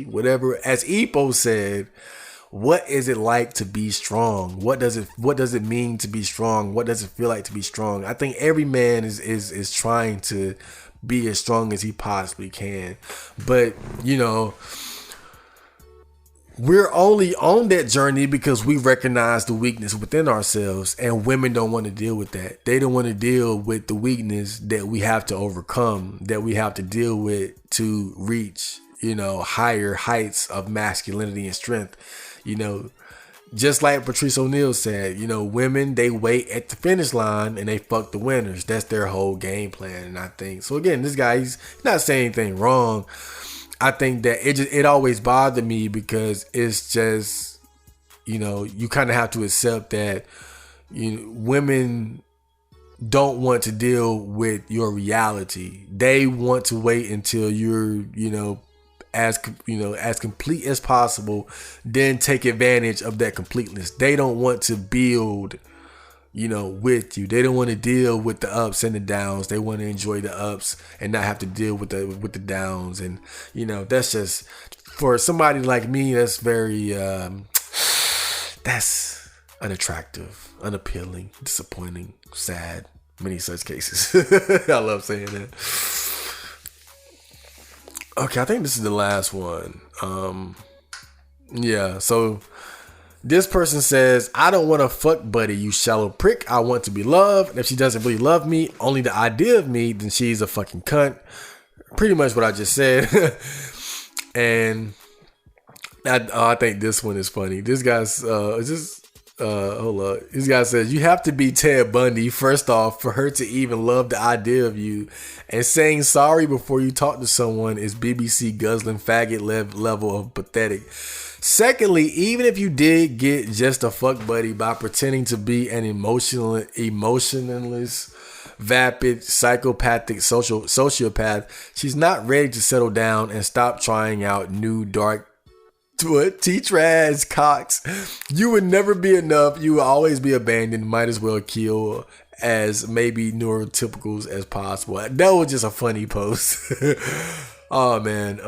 whatever. As Ippo said, what is it like to be strong? What does it mean to be strong? What does it feel like to be strong? I think every man is trying to be as strong as he possibly can. But, you know, we're only on that journey because we recognize the weakness within ourselves, and women don't want to deal with that. They don't want to deal with the weakness that we have to overcome, that we have to deal with to reach, you know, higher heights of masculinity and strength. You know, just like Patrice O'Neal said, you know, women, they wait at the finish line and they fuck the winners. That's their whole game plan. And I think, so again, this guy, he's not saying anything wrong. I think that it always bothered me because it's just, you know, you kind of have to accept that, you know, women don't want to deal with your reality. They want to wait until you're, you know, as complete as possible, then take advantage of that completeness. They don't want to build, you know, with you. They don't want to deal with the ups and the downs. They want to enjoy the ups and not have to deal with the downs. And, you know, that's just, for somebody like me, that's very that's unattractive, unappealing, disappointing, sad, many such cases. I love saying that. Okay, I think this is the last one. Yeah, so this person says, I don't want to fuck buddy, you shallow prick. I want to be loved. And if she doesn't really love me, only the idea of me, then she's a fucking cunt. Pretty much what I just said. And I think this one is funny. This guy's, hold up. This guy says, you have to be Ted Bundy, first off, for her to even love the idea of you. And saying sorry before you talk to someone is BBC guzzling faggot level of pathetic. Secondly, even if you did get just a fuck buddy by pretending to be an emotionless, vapid, psychopathic sociopath, she's not ready to settle down and stop trying out new dark T-Trans cocks. You would never be enough. You will always be abandoned. Might as well kill as maybe neurotypicals as possible. That was just a funny post. Oh man.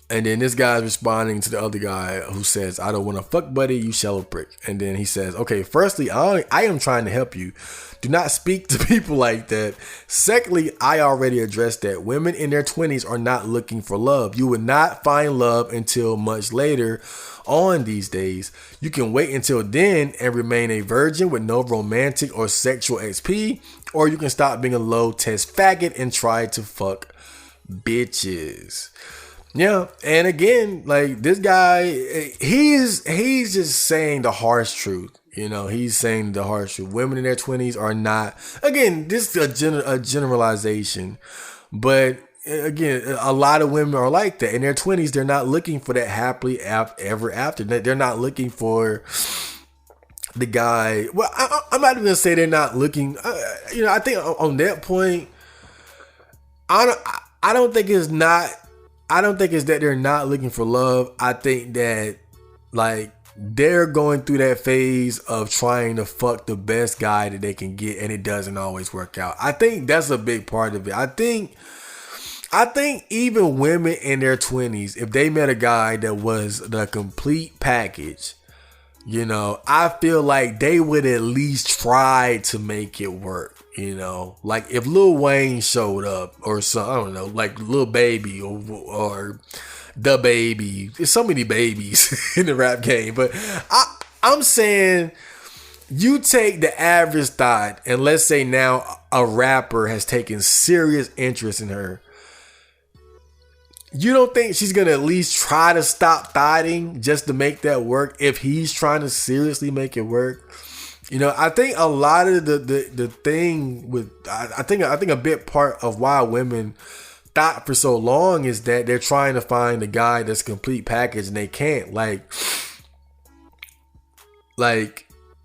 And then this guy's responding to the other guy who says, I don't want to fuck buddy, you shallow prick. And then he says, okay, firstly, I am trying to help you. Do not speak to people like that. Secondly, I already addressed that women in their 20s are not looking for love. You will not find love until much later on these days. You can wait until then and remain a virgin with no romantic or sexual XP, or you can stop being a low test faggot and try to fuck bitches. Yeah, and again, like this guy, he's just saying the harsh truth. You know, he's saying the harsh truth. Women in their 20s are not. Again, this is a generalization, but again, a lot of women are like that. In their 20s, they're not looking for that happily ever after. They're not looking for the guy. Well, I'm not even gonna say they're not looking. You know, I think on that point, I don't think it's not. I don't think it's that they're not looking for love. I think that like they're going through that phase of trying to fuck the best guy that they can get, and it doesn't always work out. I think that's a big part of it. I think even women in their 20s, if they met a guy that was the complete package, you know, I feel like they would at least try to make it work. You know, like if Lil Wayne showed up or something, I don't know, like Lil Baby or the Baby. There's so many babies in the rap game, but I'm saying you take the average thought, and let's say now a rapper has taken serious interest in her. You don't think she's gonna at least try to stop thotting just to make that work if he's trying to seriously make it work? You know, I think a lot of the thing with I think a big part of why women thought for so long is that they're trying to find a guy that's complete package, and they can't. Like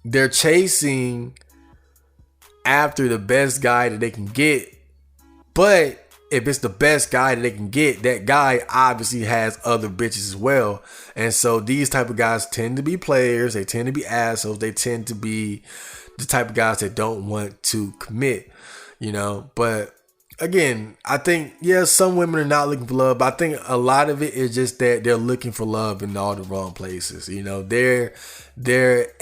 they're chasing after the best guy that they can get, but if it's the best guy that they can get, that guy obviously has other bitches as well. And so these type of guys tend to be players. They tend to be assholes. They tend to be the type of guys that don't want to commit, you know. But again, I think, yeah, some women are not looking for love, but I think a lot of it is just that they're looking for love in all the wrong places. You know, they're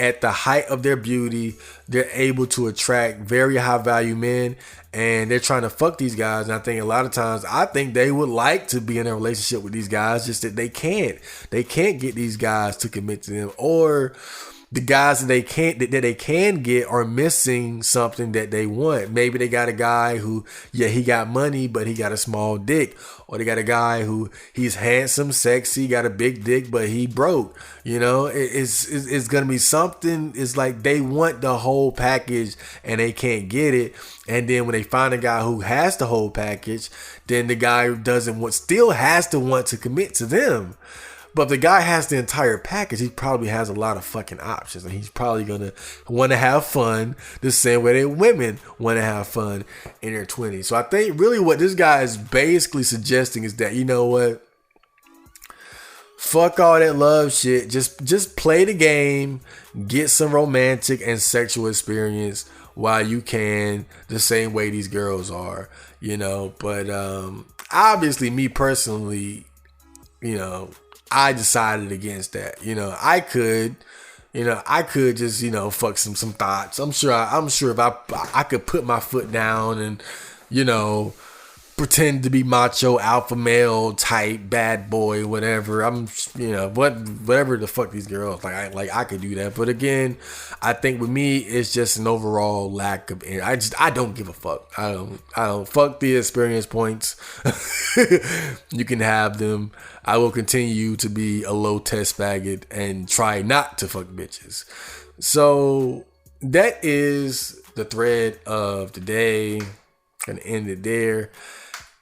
at the height of their beauty. They're able to attract very high value men, and they're trying to fuck these guys. And I think a lot of times, I think they would like to be in a relationship with these guys, just that they can't. They can't get these guys to commit to them, or the guys that they can get are missing something that they want. Maybe they got a guy who, yeah, he got money, but he got a small dick. Or they got a guy who he's handsome, sexy, got a big dick, but he broke. You know, it's gonna be something. It's like they want the whole package and they can't get it. And then when they find a guy who has the whole package, then the guy who still has to want to commit to them. But if the guy has the entire package, he probably has a lot of fucking options. And he's probably going to want to have fun the same way that women want to have fun in their 20s. So I think really what this guy is basically suggesting is that, you know what? Fuck all that love shit. Just play the game. Get some romantic and sexual experience while you can, the same way these girls are, you know. But obviously, me personally, you know, I decided against that. You know, I could just, you know, fuck some thoughts. I'm sure if I could put my foot down and, you know, pretend to be macho, alpha male type, bad boy, whatever. I'm, you know, whatever the fuck these girls I could do that. But again, I think with me, it's just an overall lack of. I don't give a fuck. I don't fuck the experience points. You can have them. I will continue to be a low test faggot and try not to fuck bitches. So that is the thread of today. Gonna end it there.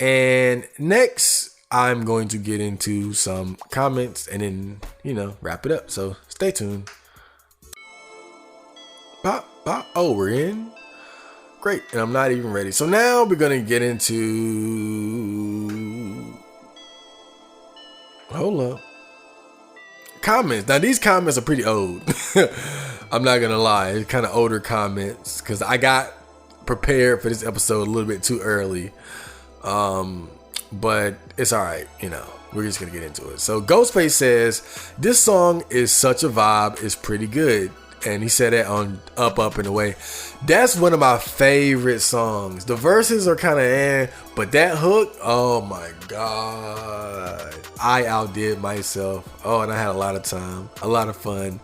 And next, I'm going to get into some comments and then, you know, wrap it up. So stay tuned. Oh, we're in. Great. And I'm not even ready. So now we're going to get into... Hold up. Comments. Now, these comments are pretty old. I'm not going to lie. It's kind of older comments because I got prepared for this episode a little bit too early. But it's all right, you know, we're just gonna get into it. So Ghostface says this song is such a vibe, it's pretty good, and he said that on Up and Away. That's one of my favorite songs. The verses are kind of but that hook, oh my god, I outdid myself. Oh, and I had a lot of time, a lot of fun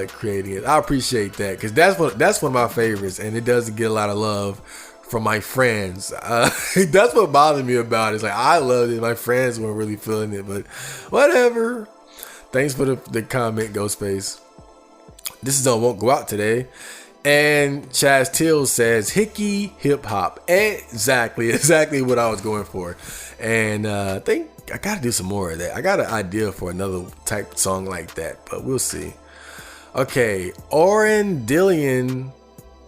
creating it. I appreciate that because that's one of my favorites, and it doesn't get a lot of love from my friends. That's what bothered me about it. It's like, I loved it. My friends weren't really feeling it, but whatever. Thanks for the comment, Ghostface. This is on Won't Go Out Today. And Chaz Till says, hickey hip hop. Exactly what I was going for. And I think I got to do some more of that. I got an idea for another type song like that, but we'll see. Okay, Oren Dillion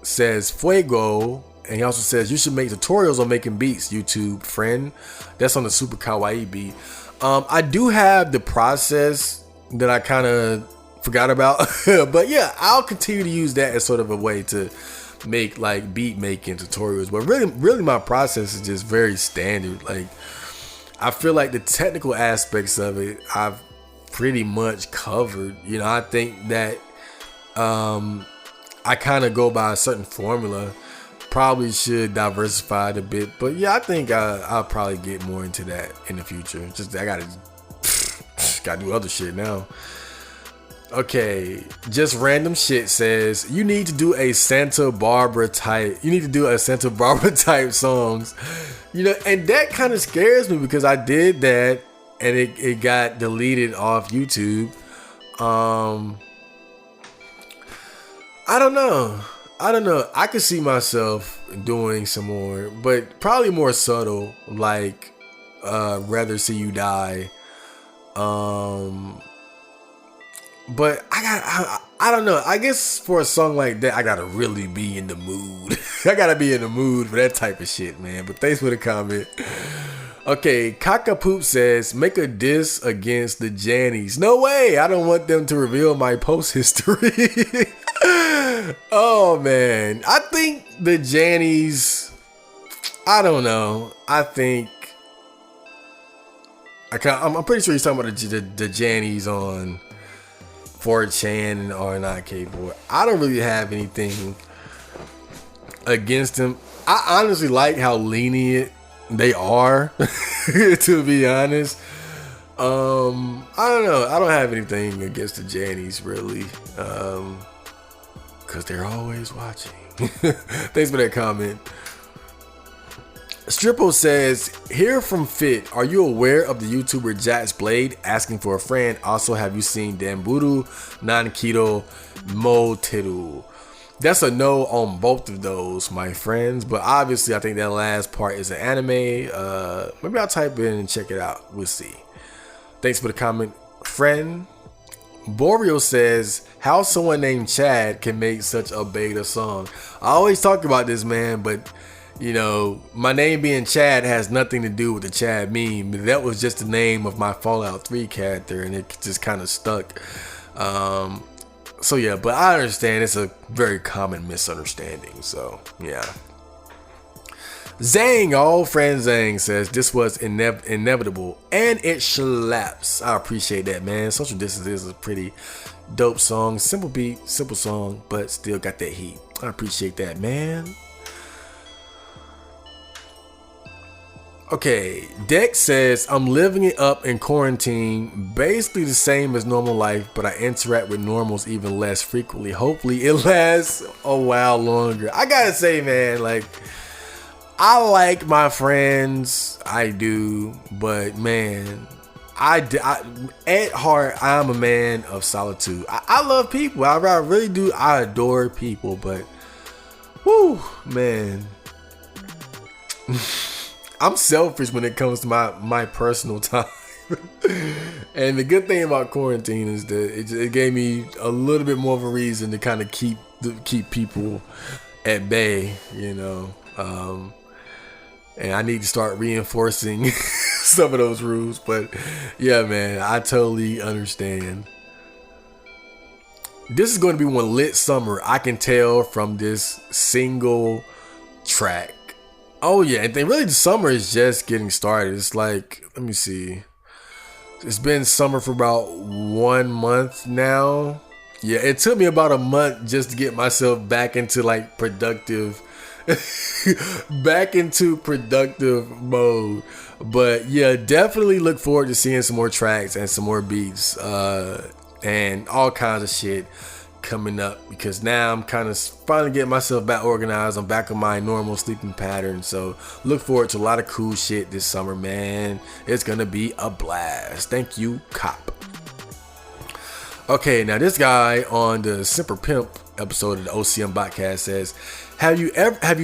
says, Fuego. And he also says, you should make tutorials on making beats, YouTube friend. That's on the Super Kawaii beat. I do have the process that I kind of forgot about. But yeah, I'll continue to use that as sort of a way to make like beat making tutorials. But really my process is just very standard. Like, I feel like the technical aspects of it, I've pretty much covered. You know, I think that I kind of go by a certain formula. Probably should diversify it a bit, but yeah, I think I'll probably get more into that in the future. Just I gotta do other shit now. Okay, just random shit says you need to do a Santa Barbara type. You need to do a Santa Barbara type songs. You know, and that kind of scares me because I did that and it got deleted off YouTube. I don't know. I could see myself doing some more, but probably more subtle, like Rather See You Die. But I don't know. I guess for a song like that, I gotta really be in the mood. I gotta be in the mood for that type of shit, man. But thanks for the comment. Okay, Kakapoop says, make a diss against the Jannies. No way. I don't want them to reveal my post history. Oh, man. I think the Jannies, I don't know. I'm pretty sure he's talking about the Jannies on 4chan and R9K4. I don't really have anything against them. I honestly like how lenient they are, to be honest. I don't know. I don't have anything against the Jannies, really. Because they're always watching. Thanks for that comment. Strippo says, hear from Fit. Are you aware of the YouTuber Jax Blade asking for a friend? Also, have you seen Damburu, Nankido, Moteru? That's a no on both of those, my friends. But obviously, I think that last part is an anime. Maybe I'll type in and check it out. We'll see. Thanks for the comment, friend. Boreal says, how someone named Chad can make such a beta song. I always talk about this, man, but you know, my name being Chad has nothing to do with the Chad meme. That was just the name of my Fallout 3 character, and it just kind of stuck. So yeah, but I understand it's a very common misunderstanding. So yeah. Zang, old friend Zang says, this was inevitable and it slaps. I appreciate that, man. Social Distance is a pretty dope song. Simple beat, simple song, but still got that heat. I appreciate that, man. Okay, Dex says, I'm living it up in quarantine, basically the same as normal life, but I interact with normals even less frequently. Hopefully it lasts a while longer. I gotta say, man, like, I like my friends, I do, but man, I at heart, I'm a man of solitude. I love people, I really do, I adore people, but, whoo, man, I'm selfish when it comes to my personal time. And the good thing about quarantine is that it gave me a little bit more of a reason to kind of keep people at bay, you know. And I need to start reinforcing some of those rules. But yeah, man, I totally understand. This is going to be one lit summer. I can tell from this single track. Oh yeah, and then really the summer is just getting started. It's like, let me see. It's been summer for about 1 month now. Yeah, it took me about a month just to get myself back into like productive mode. But yeah, definitely look forward to seeing some more tracks and some more beats and all kinds of shit coming up, because now I'm kind of finally getting myself back organized. I'm back on my normal sleeping pattern, so look forward to a lot of cool shit this summer, man. It's gonna be a blast. Thank you, Cop. Okay, now this guy on the Simper Pimp episode of the OCM Botcast says, have you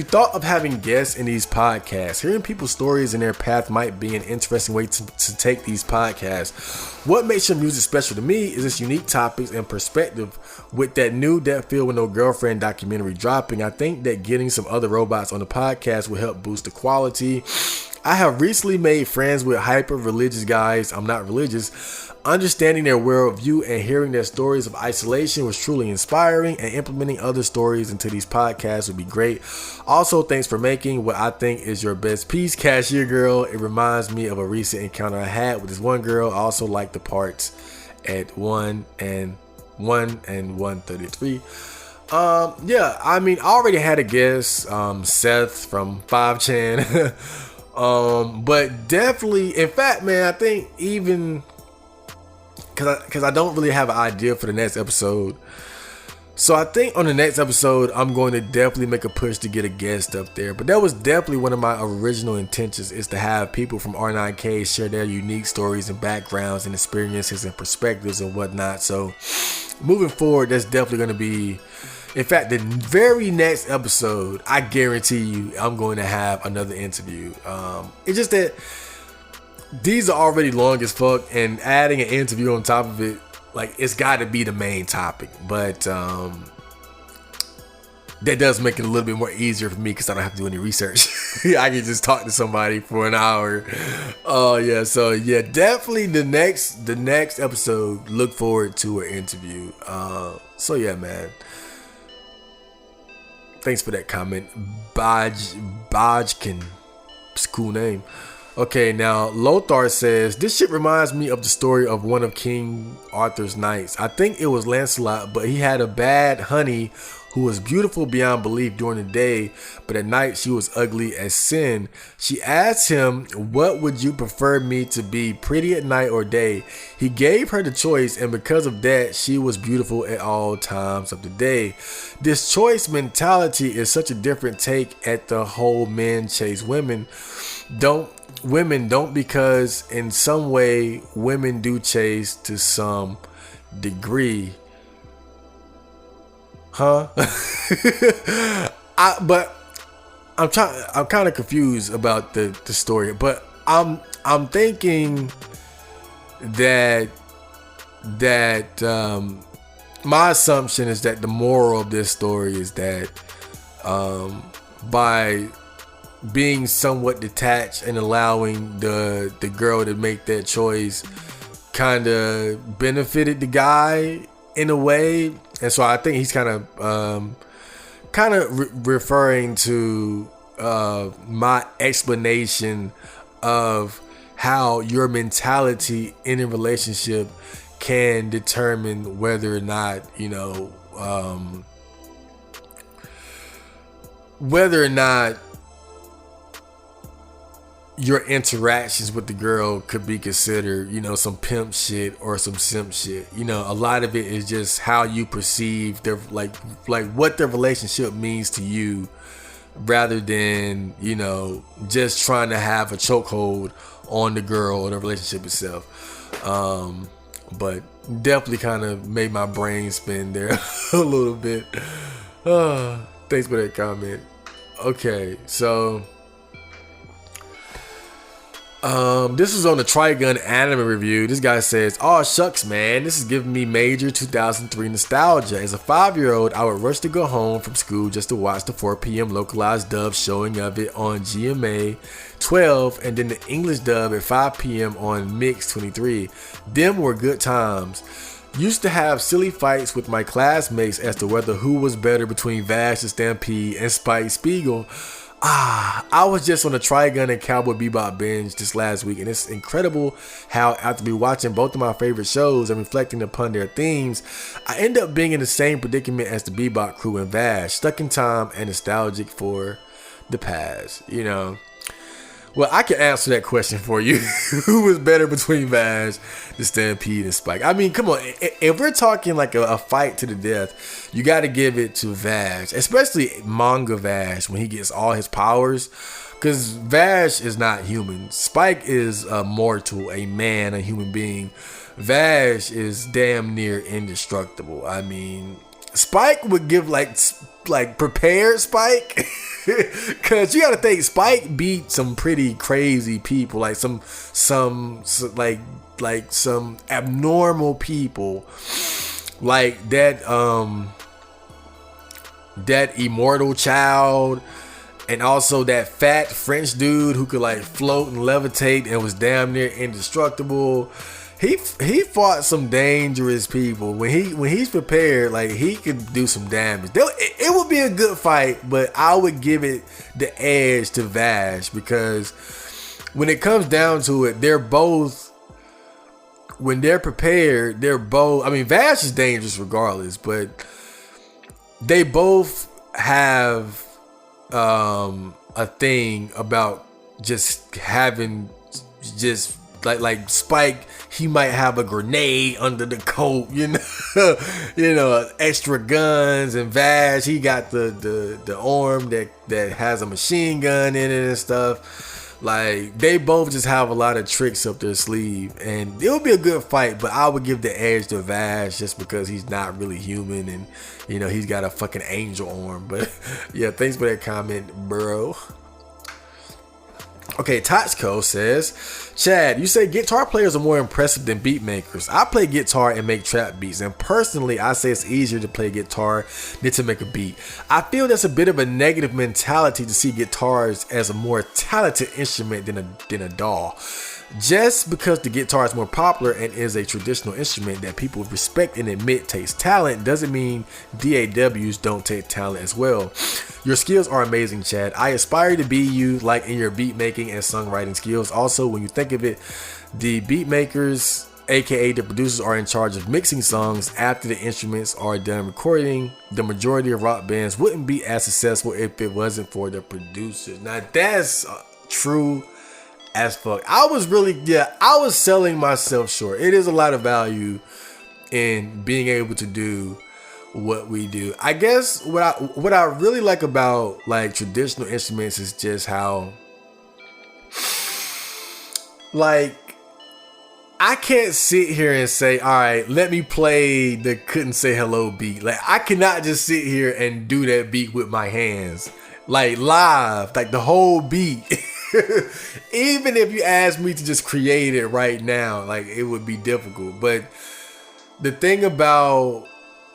thought of having guests in these podcasts? Hearing people's stories and their path might be an interesting way to take these podcasts. What makes your music special to me is its unique topics and perspective. With that new That Feel With No Girlfriend documentary dropping, I think that getting some other robots on the podcast will help boost the quality. I have recently made friends with hyper-religious guys. I'm not religious. Understanding their worldview and hearing their stories of isolation was truly inspiring, and implementing other stories into these podcasts would be great. Also, thanks for making what I think is your best piece, Cashier Girl. It reminds me of a recent encounter I had with this one girl. I also like the parts at 1 and 133. Yeah, I mean, I already had a guest, Seth from 5chan. But definitely, in fact, man, I think even because I don't really have an idea for the next episode. So I think on the next episode, I'm going to definitely make a push to get a guest up there. But that was definitely one of my original intentions, is to have people from R9K share their unique stories and backgrounds and experiences and perspectives and whatnot. So moving forward, that's definitely going to be, in fact, the very next episode, I guarantee you I'm going to have another interview. It's just that these are already long as fuck, and adding an interview on top of it, like, it's got to be the main topic. But that does make it a little bit more easier for me because I don't have to do any research. I can just talk to somebody for an hour. Oh yeah, so yeah, definitely the next episode, look forward to an interview. So yeah, man. Thanks for that comment, Bajkin. It's a cool name. Okay, now Lothar says, this shit reminds me of the story of one of King Arthur's knights. I think it was Lancelot, but he had a bad honey who was beautiful beyond belief during the day, but at night she was ugly as sin. She asked him, what would you prefer me to be, pretty at night or day? He gave her the choice, and because of that, she was beautiful at all times of the day. This choice mentality is such a different take at the whole men chase women. Women don't, because in some way women do chase to some degree. But I'm kind of confused about the story, but I'm thinking that my assumption is that the moral of this story is that by being somewhat detached and allowing the girl to make that choice kind of benefited the guy in a way. And so I think he's kind of referring to my explanation of how your mentality in a relationship can determine whether or not, whether or not your interactions with the girl could be considered, some pimp shit or some simp shit. A lot of it is just how you perceive their like what their relationship means to you, rather than, just trying to have a chokehold on the girl or the relationship itself. But definitely kind of made my brain spin there a little bit. Thanks for that comment. Okay, so this is on the Trigun anime review. This guy says, oh shucks man, this is giving me major 2003 nostalgia. As a 5-year-old, I would rush to go home from school just to watch the 4 p.m. localized dub showing of it on GMA 12, and then the English dub at 5 p.m. on Mix 23. Them were good times. Used to have silly fights with my classmates as to whether who was better between Vash the Stampede and Spike Spiegel. I was just on a Trigun and Cowboy Bebop binge this last week, and it's incredible how after watching both of my favorite shows and reflecting upon their themes, I end up being in the same predicament as the Bebop crew and Vash, stuck in time and nostalgic for the past, Well, I can answer that question for you. Who was better between Vash, the Stampede, and Spike? I mean, come on. If we're talking like a fight to the death, you got to give it to Vash, especially manga Vash when he gets all his powers. Because Vash is not human. Spike is a mortal, a man, a human being. Vash is damn near indestructible. I mean, Spike would give like prepared Spike, because you got to think Spike beat some pretty crazy people, like some like some abnormal people, like that immortal child, and also that fat French dude who could like float and levitate and was damn near indestructible. He fought some dangerous people. When he's prepared, like, he could do some damage. It would be a good fight, but I would give it the edge to Vash, because when it comes down to it, they're both, when they're prepared, they're both, I mean, Vash is dangerous regardless, but they both have a thing about just having just like Spike, he might have a grenade under the coat, extra guns, and Vash, he got the arm that has a machine gun in it and stuff. Like, they both just have a lot of tricks up their sleeve, and it would be a good fight, but I would give the edge to Vash just because he's not really human, and he's got a fucking angel arm. But yeah, thanks for that comment, bro. Okay, Tochco says, Chad, you say guitar players are more impressive than beat makers. I play guitar and make trap beats, and personally, I say it's easier to play guitar than to make a beat. I feel that's a bit of a negative mentality to see guitars as a more talented instrument than a DAW. Just because the guitar is more popular and is a traditional instrument that people respect and admit takes talent doesn't mean DAWs don't take talent as well. Your skills are amazing, Chad. I aspire to be you, like in your beat making and songwriting skills. Also, when you think of it, the beat makers, aka the producers, are in charge of mixing songs after the instruments are done recording. The majority of rock bands wouldn't be as successful if it wasn't for the producers. Now that's true as fuck. I was selling myself short. It is a lot of value in being able to do what we do. I guess what I really like about like traditional instruments is just how, like, I can't sit here and say, all right, let me play the Couldn't Say Hello beat. Like, I cannot just sit here and do that beat with my hands, like live, like the whole beat. Even if you ask me to just create it right now, like, it would be difficult. But the thing about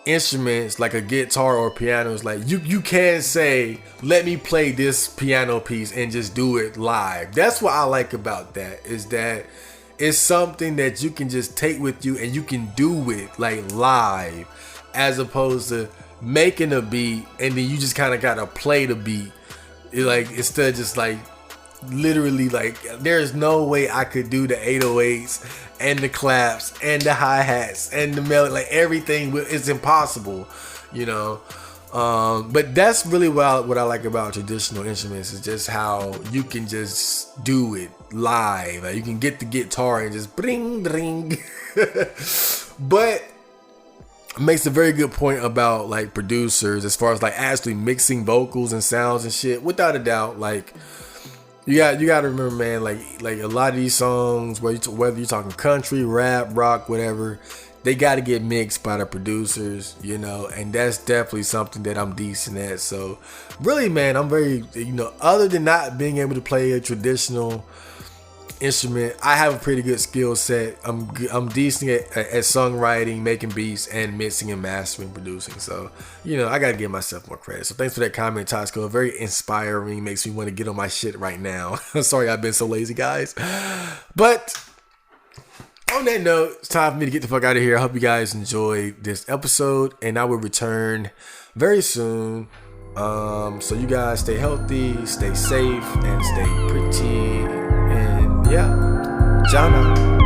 instruments like a guitar or piano is like you can say, let me play this piano piece and just do it live. That's what I like about that, is that it's something that you can just take with you and you can do it like live, as opposed to making a beat and then you just kind of gotta play the beat. Like, instead of just like literally, like, there's no way I could do the 808s and the claps and the hi-hats and the melody, like everything. It's impossible, but that's really what I like about traditional instruments, is just how you can just do it live. Like, you can get the guitar and just bring bring. But makes a very good point about like producers, as far as like actually mixing vocals and sounds and shit. Without a doubt, like, you got to remember, man, like a lot of these songs, whether you're talking country, rap, rock, whatever, they got to get mixed by the producers, and that's definitely something that I'm decent at. So really, man, I'm very, other than not being able to play a traditional instrument, I have a pretty good skill set. I'm decent at songwriting, making beats, and mixing and mastering, producing. So, I gotta give myself more credit. So thanks for that comment, Tosco. Very inspiring. Makes me want to get on my shit right now. Sorry I've been so lazy, guys. But on that note, it's time for me to get the fuck out of here. I hope you guys enjoyed this episode, and I will return very soon. So you guys stay healthy, stay safe, and stay pretty. And yeah, Jana.